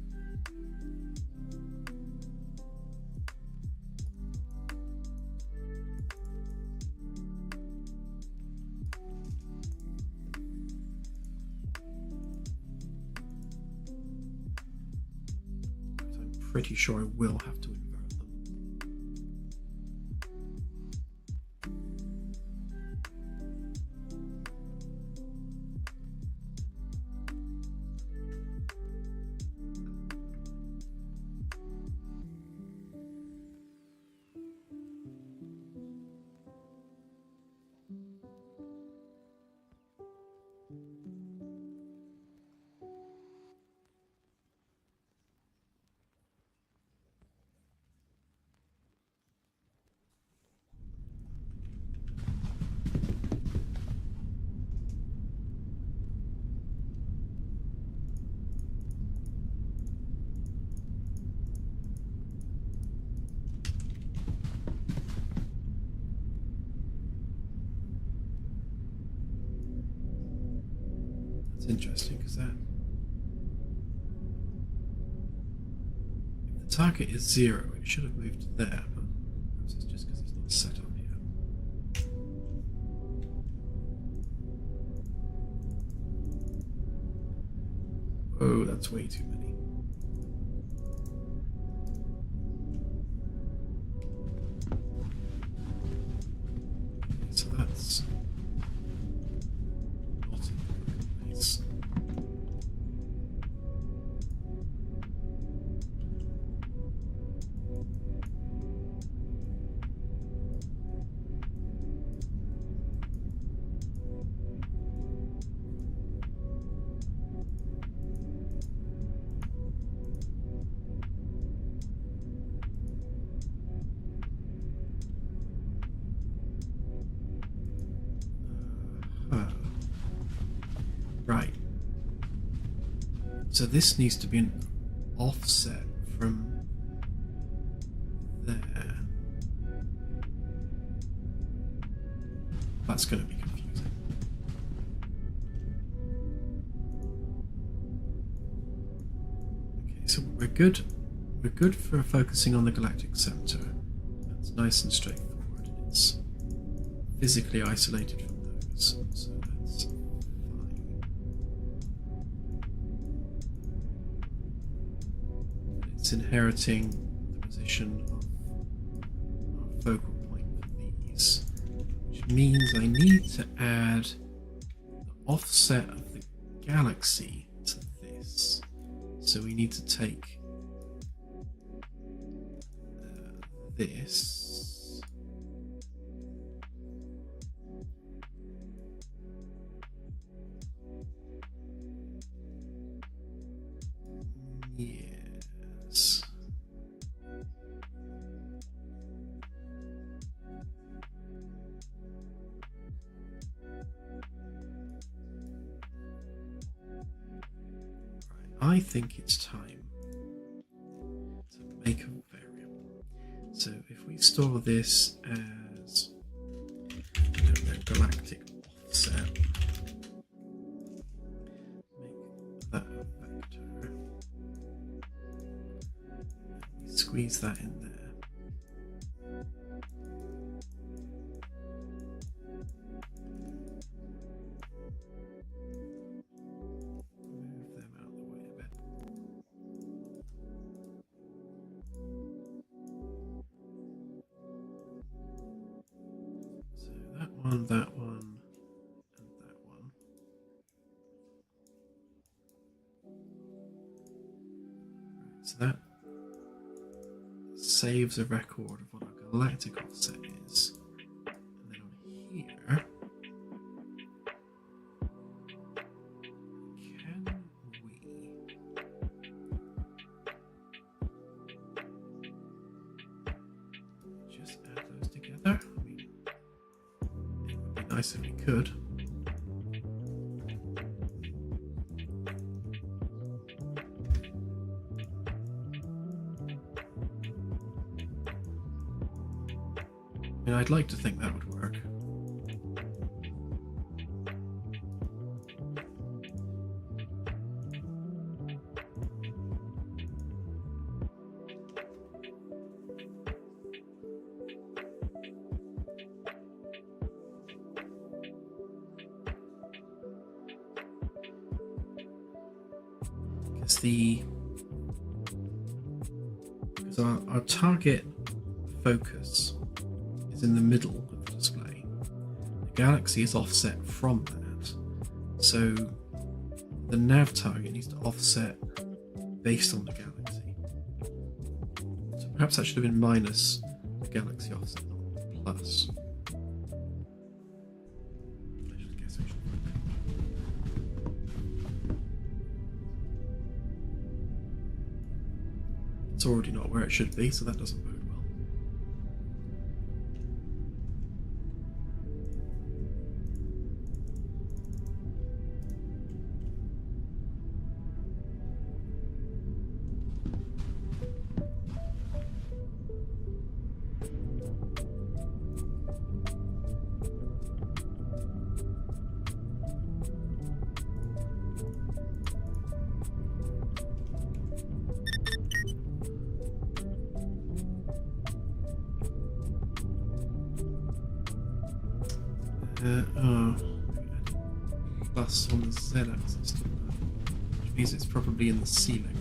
S1: pretty sure I will have to invert them. That's interesting because that if the target is 0, it should have moved to there, but perhaps it's just because it's not set up yet. Oh, that's way too many. Okay, so that's not in the correct place. Right. So this needs to be an offset from there. That's going to be confusing. Okay, so we're good. We're good for focusing on the galactic center. That's nice and straightforward. It's physically isolated from those, so that's fine. It's inheriting the position of our focal point for these, which means I need to add the offset of the galaxy to this. So we need to take this. Yes. I think it's time to make a variable. So if we store this as the galactic offset, make that a vector, we squeeze that in there. Move them out of the way a bit. So that one, and that one. Right, so that saves a record of what our galactic offset is. And then on here, can we just add those together? I mean, it would be nice if we could. I mean, I'd like to think that would work. Because the So our target focus is in the middle of the display. The galaxy is offset from that. So the nav target needs to offset based on the galaxy. So perhaps that should have been minus the galaxy offset, not plus. I should guess I should. It's already not where it should be, so that doesn't bode well. Plus on the z-axis, which means it's probably in the ceiling.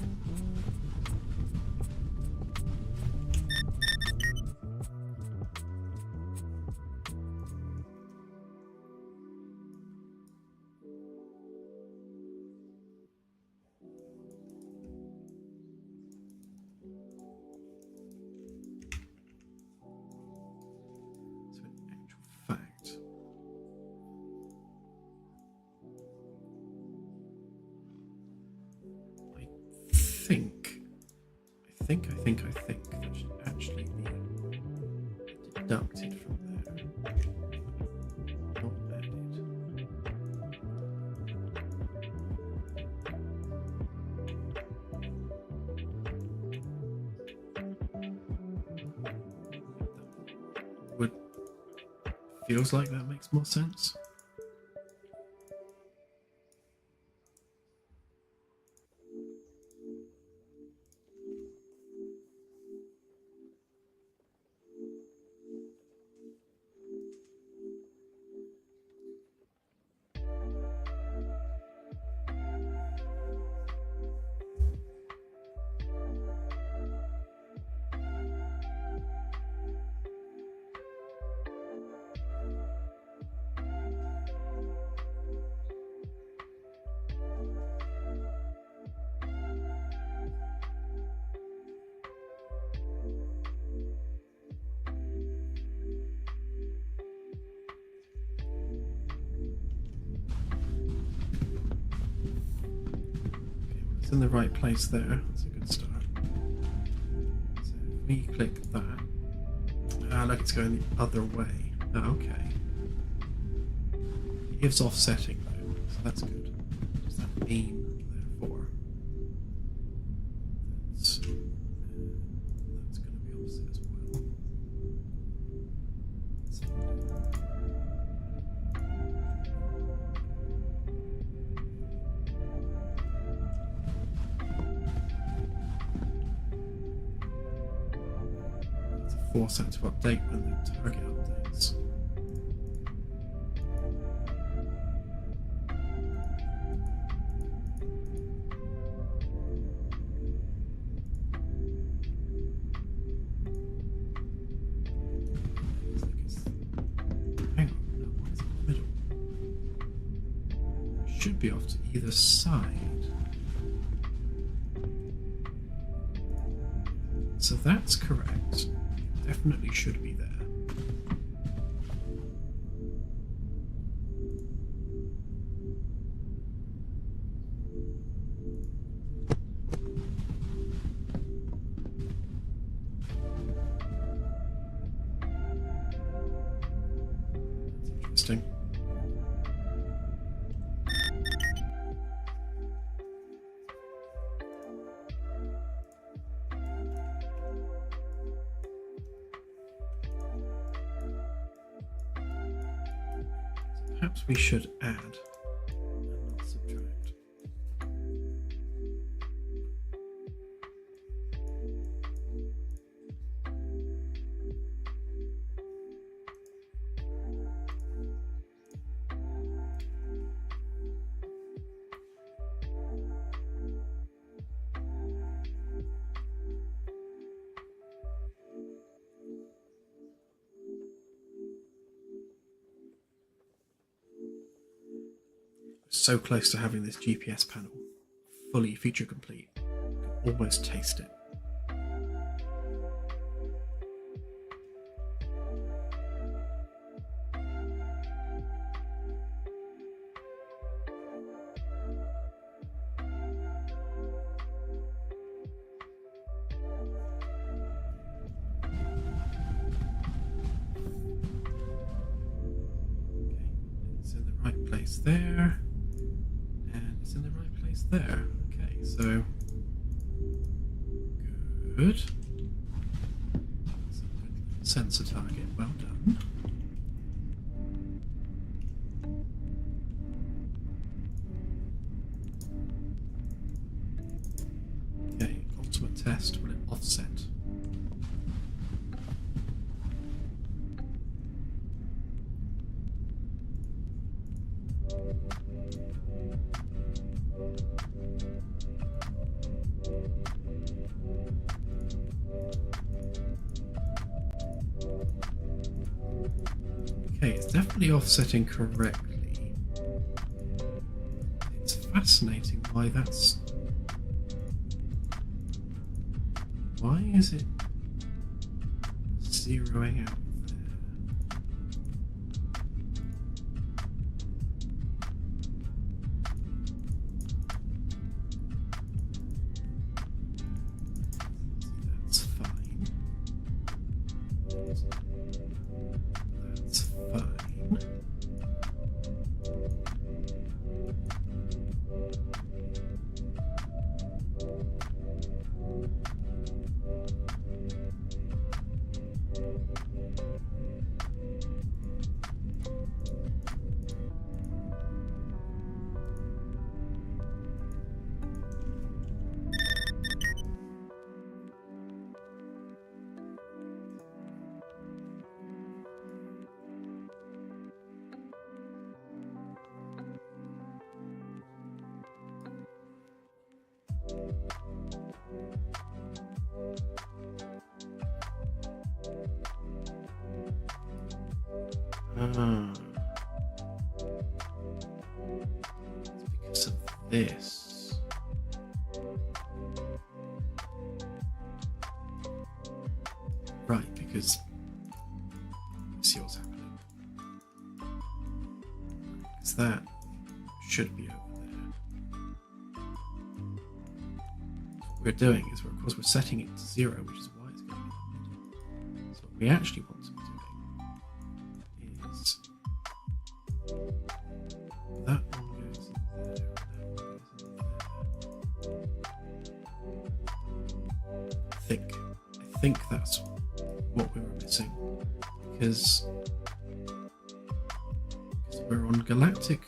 S1: I think that should actually be deducted from there, not added. Feels like that makes more sense. It's in the right place there. That's a good start. So if we click that, look, it's going the other way. Oh, okay. It gives offsetting though, so that's good. What does that mean, therefore? That's going to be offset as well. Force that to update when the target updates. Hang on, no, why is it in the middle? It should be off to either side. So that's correct. Definitely should be there. That's interesting. Perhaps we should add and not subtract. so close to having this GPS panel fully feature complete. You can almost taste it. There, and it's in the right place there. Okay, so good. Sensor target, well done. Okay, ultimate test, will it offset? Okay, it's definitely offsetting correctly. It's fascinating why that's... Why is it zeroing out there? That's fine. That's fine. It's because of this. Right, because see what's happening. Because that should be over there. What we're doing is, of course, we're setting it to 0, which is why it's going in the middle. So what we actually want to be doing is that one goes in there, and that one goes in there. I think that's what we were missing, because we're on Galactic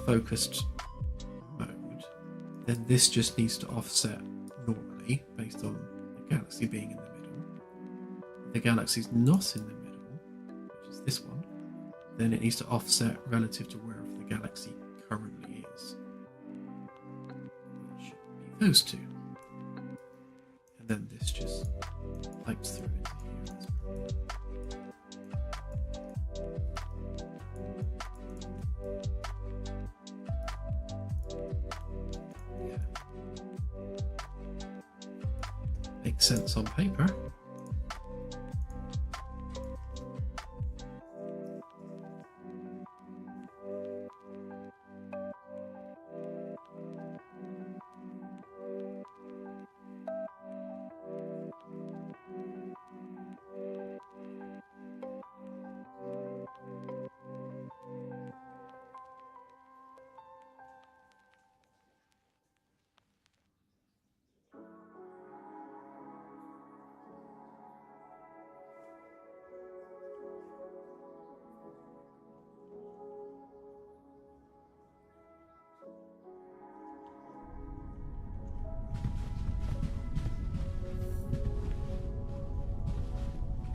S1: focused mode, then this just needs to offset normally based on the galaxy being in the middle. If the galaxy's not in the middle, which is this one, then it needs to offset relative to wherever the galaxy currently is. It should be those two. And then this just pipes through into here as well. Yeah. Makes sense on paper.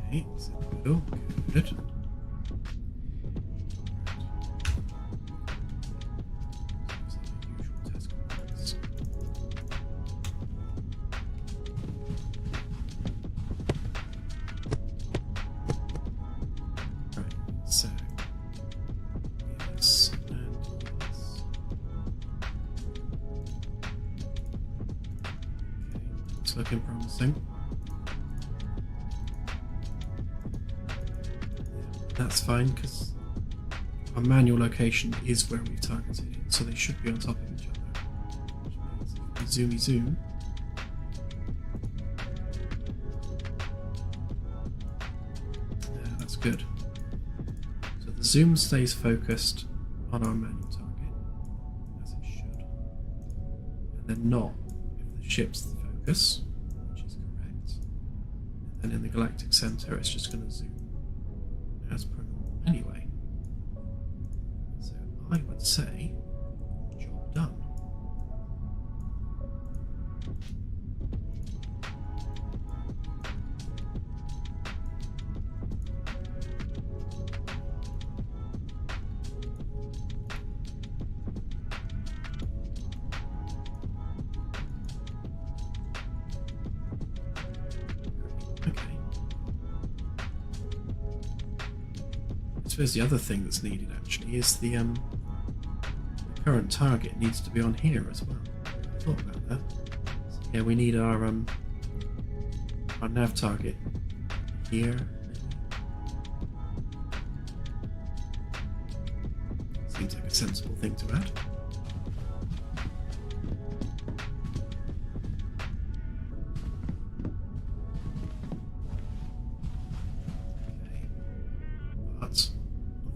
S1: Okay, so good. Right, so yes, looking promising. That's fine because our manual location is where we've targeted it, so they should be on top of each other. Which means if we zoom, yeah, that's good. So the zoom stays focused on our manual target, as it should, and then not if the ship's the focus, which is correct. And then in the galactic center, it's just going to zoom as per normal anyway. So I would say, job done. I suppose the other thing that's needed actually is the current target needs to be on here as well. I thought about that. So yeah, we need our nav target here. Seems like a sensible thing to add.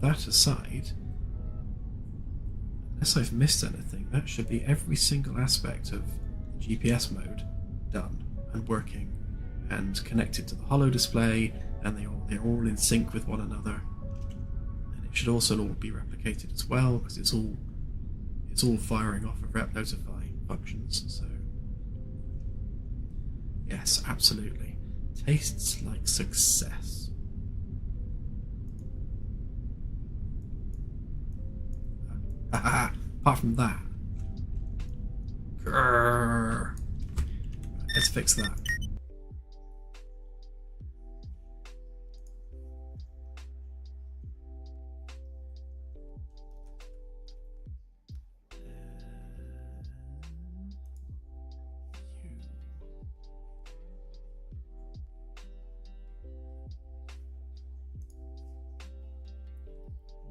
S1: That aside, unless I've missed anything, that should be every single aspect of the GPS mode done and working and connected to the holo display, and they're all in sync with one another. And it should also all be replicated as well because it's all firing off of rep notify functions. So yes, absolutely, tastes like success. Apart from that. Grrr. Let's fix that.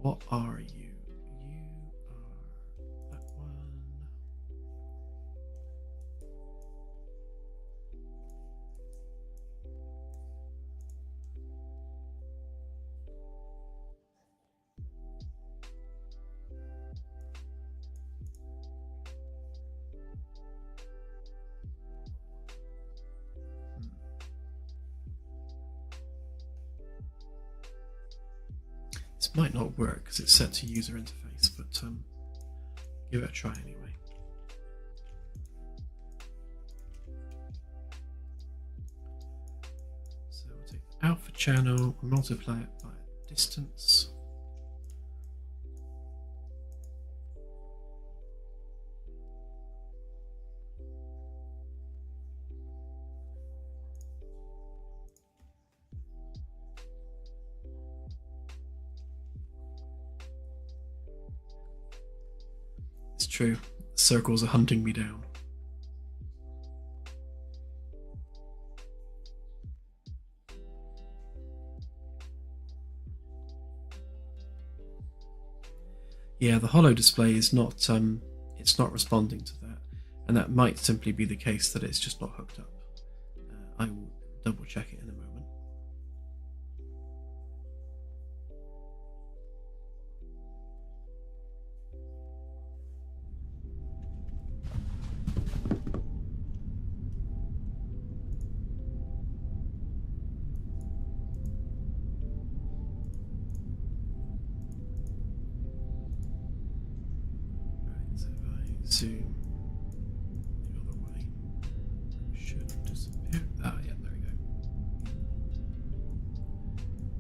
S1: What are you? This might not work because it's set to user interface, but give it a try anyway. So we'll take the alpha channel, multiply it by distance. True, circles are hunting me down. Yeah, the holo display is not it's not responding to that, and that might simply be the case that it's just not hooked up. I will double check it in a moment. Zoom the other way. Should disappear. Ah, yeah, there we go.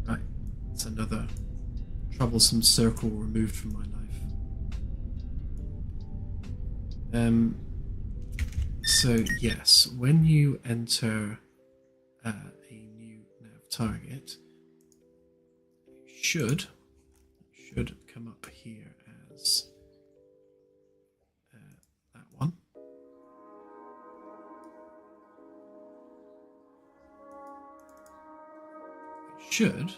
S1: Right, it's another troublesome circle removed from my life. So yes, when you enter a new nav target, it should come up here as that one. should.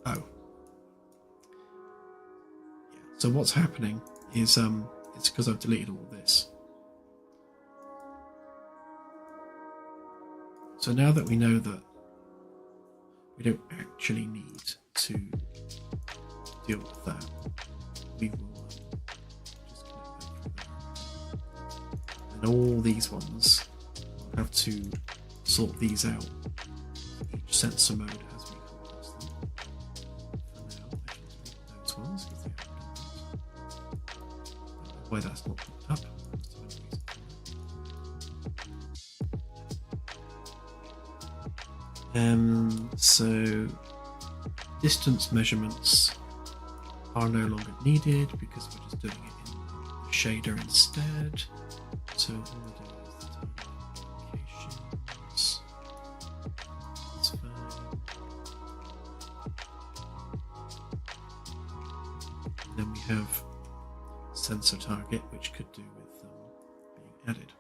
S1: Oh. Yeah. So what's happening is it's because I've deleted all this. So now that we know that we don't actually need to deal with that, we will just connect them through there. And all these ones, we'll have to sort these out, each sensor mode as we come across them. For now, I shall delete those ones because they are redundant. I don't know why that's not popped up. So distance measurements are no longer needed because we're just doing it in the shader instead. So all we do is the target locations. That's fine. And then we have sensor target, which could do with being added.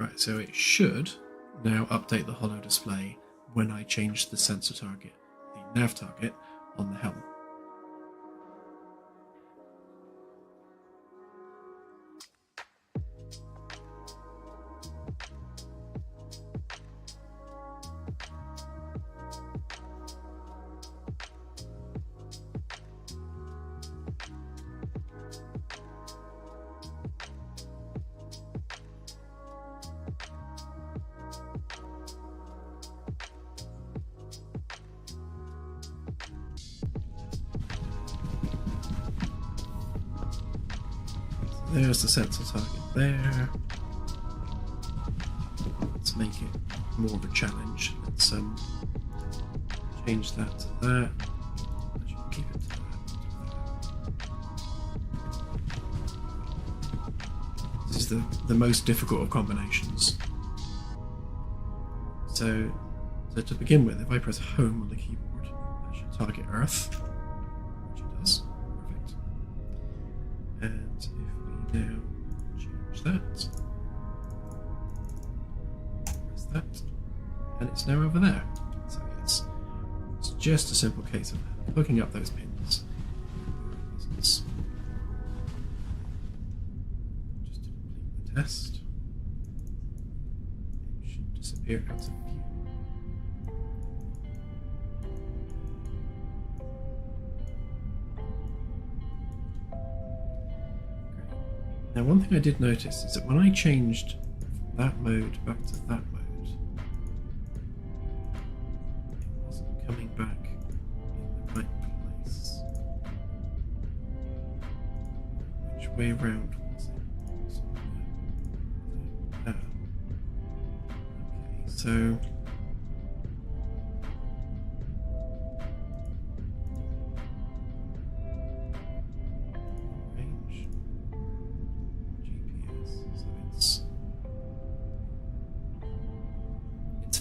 S1: Right, so it should now update the holo display when I change the sensor target, the nav target, on the helm. There's the sensor target there. Let's make it more of a challenge. Let's change that to that. I should keep it to that. This is the most difficult of combinations. So to begin with, if I press home on the keyboard, that should target Earth, which it does. Perfect. And if we now change that, press that, and it's now over there. So it's just a simple case of hooking up those pins. Just to complete the test, it should disappear out of view. Now, one thing I did notice is that when I changed from that mode back to that mode, it wasn't coming back in the right place. Which way round was it? Okay, so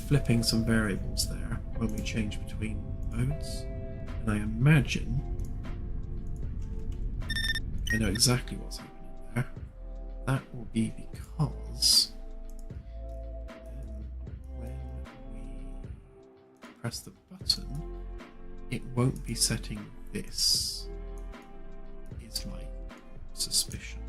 S1: flipping some variables there when we change between modes, and I imagine I know exactly what's happening there. That will be because when we press the button, it won't be setting this, is my suspicion.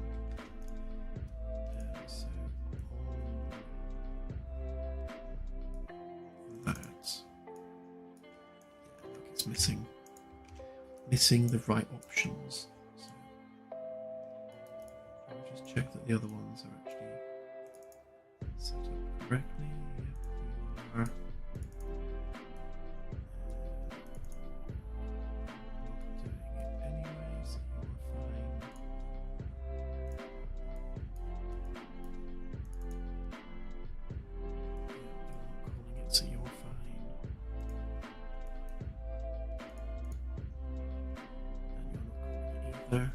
S1: Missing the right options. So I'll just check that the other ones are actually set up correctly. Yep, they are. Doing it anyway, so you're fine. Yep, you're calling it, so you're fine. There.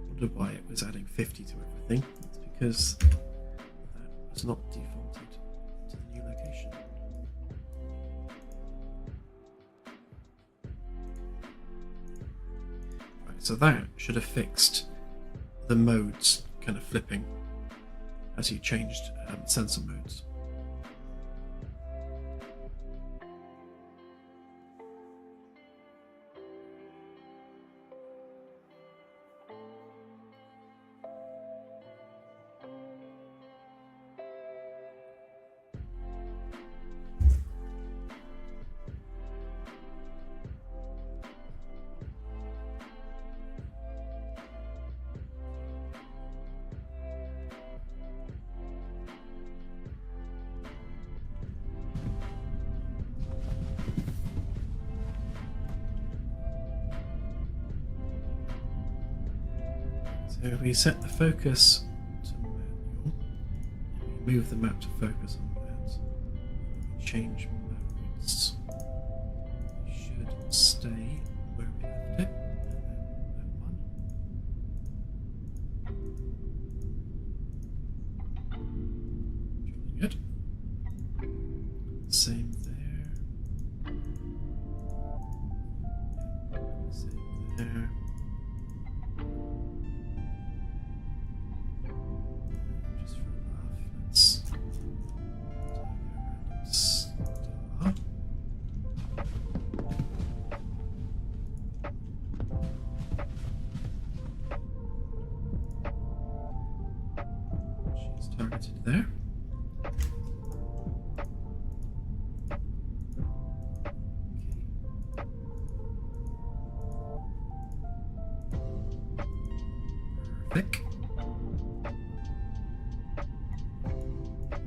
S1: Wonder why it was adding 50 to everything. It's because that it's not defaulted to the new location. Right, so that should have fixed the modes kind of flipping as you changed sensor modes. So we set the focus to manual, we move the map to focus on that, we change modes, we should stay where we left it, and then that one. Good. Same there. Same there. Targeted there. Perfect.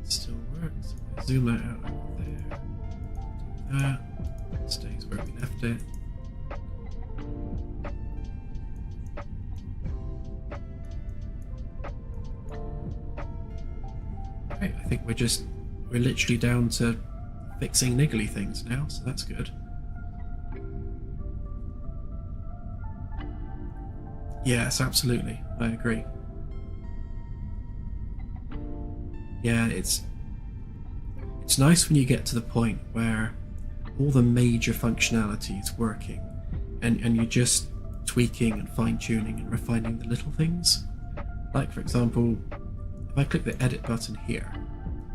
S1: Still works. Zoom that out over there. Do that. It stays where we left it. I think we're literally down to fixing niggly things now, so that's good. Yes, absolutely. I agree. Yeah, it's nice when you get to the point where all the major functionality is working and you're just tweaking and fine-tuning and refining the little things. Like, for example, if I click the edit button here,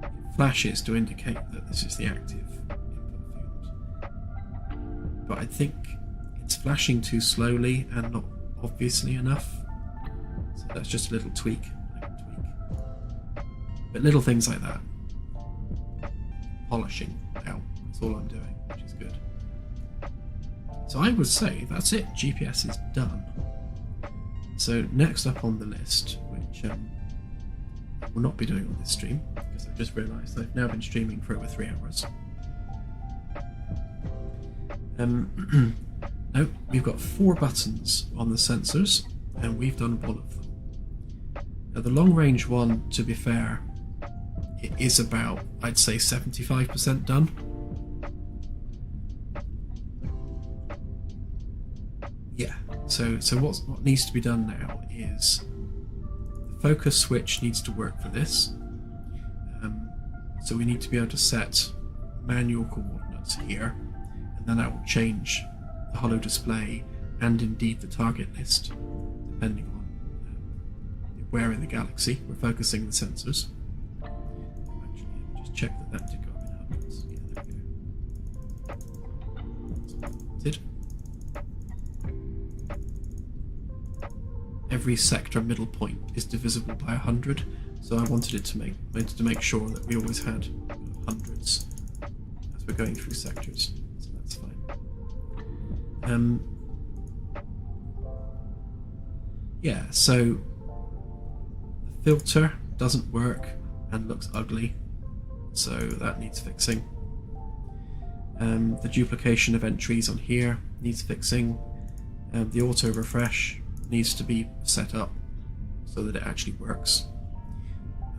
S1: it flashes to indicate that this is the active input field. But I think it's flashing too slowly and not obviously enough. So that's just a little tweak. But little things like that. Polishing now. That's all I'm doing, which is good. So I would say that's it. GPS is done. So next up on the list, which will not be doing on this stream, because I've just realised I've now been streaming for over 3 hours. No, we've got 4 buttons on the sensors, and we've done one of them. Now the long range one, to be fair, it is about, I'd say, 75% done. Yeah, so what needs to be done now is the focus switch needs to work for this. So we need to be able to set manual coordinates here, and then that will change the holo display and indeed the target list, depending on where in the galaxy we're focusing the sensors. Actually, let me just check that did go up in hundreds. Yeah, there we go. Did. Every sector middle point is divisible by 100, so I wanted to make sure that we always had hundreds as we're going through sectors, so that's fine. Yeah, so the filter doesn't work and looks ugly, so that needs fixing. The duplication of entries on here needs fixing. The auto refresh needs to be set up so that it actually works. What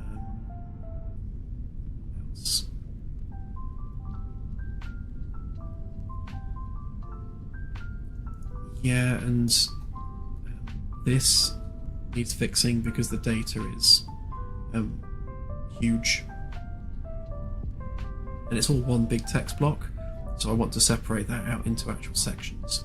S1: else? Yeah, and this needs fixing because the data is huge, and it's all one big text block, so I want to separate that out into actual sections.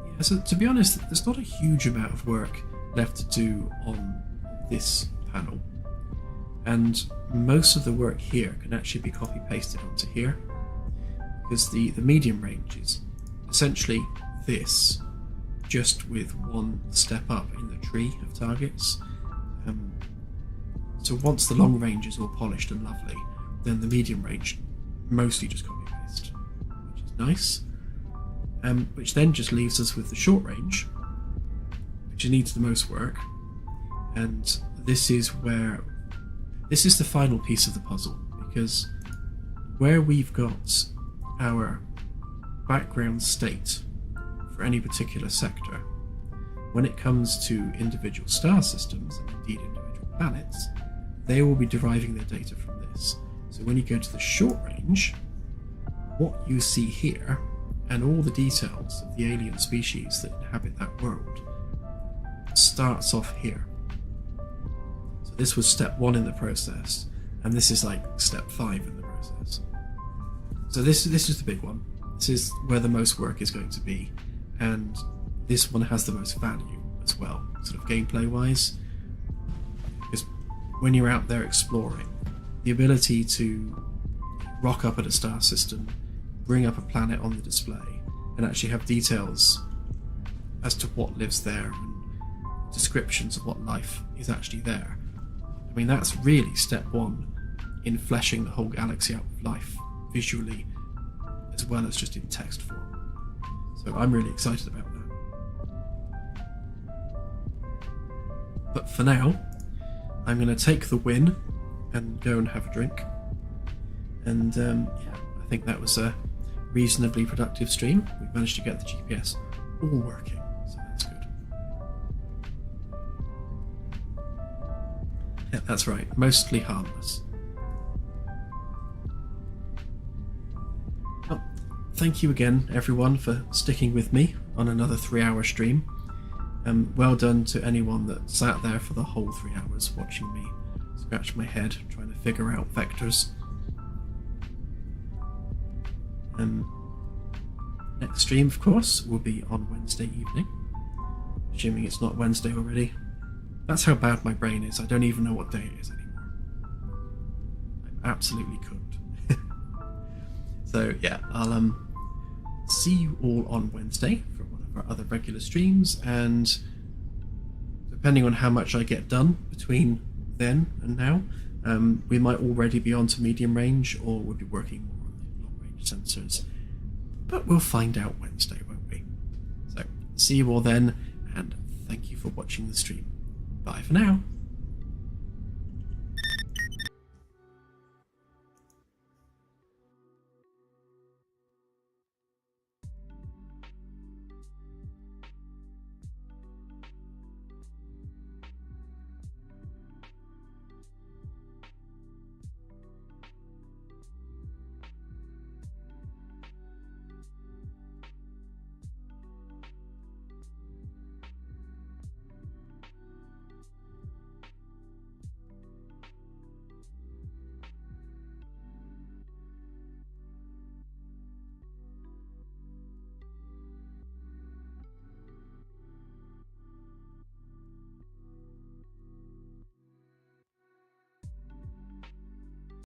S1: Yeah, so to be honest, there's not a huge amount of work left to do on this panel, and most of the work here can actually be copy pasted onto here, because the medium range is essentially this, just with one step up in the tree of targets. So once the long range is all polished and lovely, then the medium range mostly just copy paste, which is nice. Which then just leaves us with the short range, which needs the most work, and this is the final piece of the puzzle, because where we've got our background state for any particular sector, when it comes to individual star systems and indeed individual planets, they will be deriving their data from this. So when you go to the short range, what you see here and all the details of the alien species that inhabit that world starts off here. So this was step 1 in the process, and this is like step 5 in the process. So this is the big one. This is where the most work is going to be, and this one has the most value as well, sort of gameplay wise, because when you're out there exploring, the ability to rock up at a star system, bring up a planet on the display, and actually have details as to what lives there and descriptions of what life is actually there. I mean, that's really step 1 in fleshing the whole galaxy out with life visually as well as just in text form. So I'm really excited about that. But for now, I'm going to take the win and go and have a drink. And yeah, I think that was a reasonably productive stream. We've managed to get the GPS all working, so that's good. Yeah, that's right, mostly harmless. Well, thank you again, everyone, for sticking with me on another 3-hour stream. Well done to anyone that sat there for the whole 3 hours watching me scratch my head trying to figure out vectors. Next stream, of course, will be on Wednesday evening, assuming it's not Wednesday already. That's how bad my brain is. I don't even know what day it is anymore. I'm absolutely cooked. So yeah, I'll see you all on Wednesday for one of our other regular streams, and depending on how much I get done between then and now, we might already be on to medium range, or we'll be working more on the long range sensors. But we'll find out Wednesday, won't we? So, see you all then, and thank you for watching the stream. Bye for now.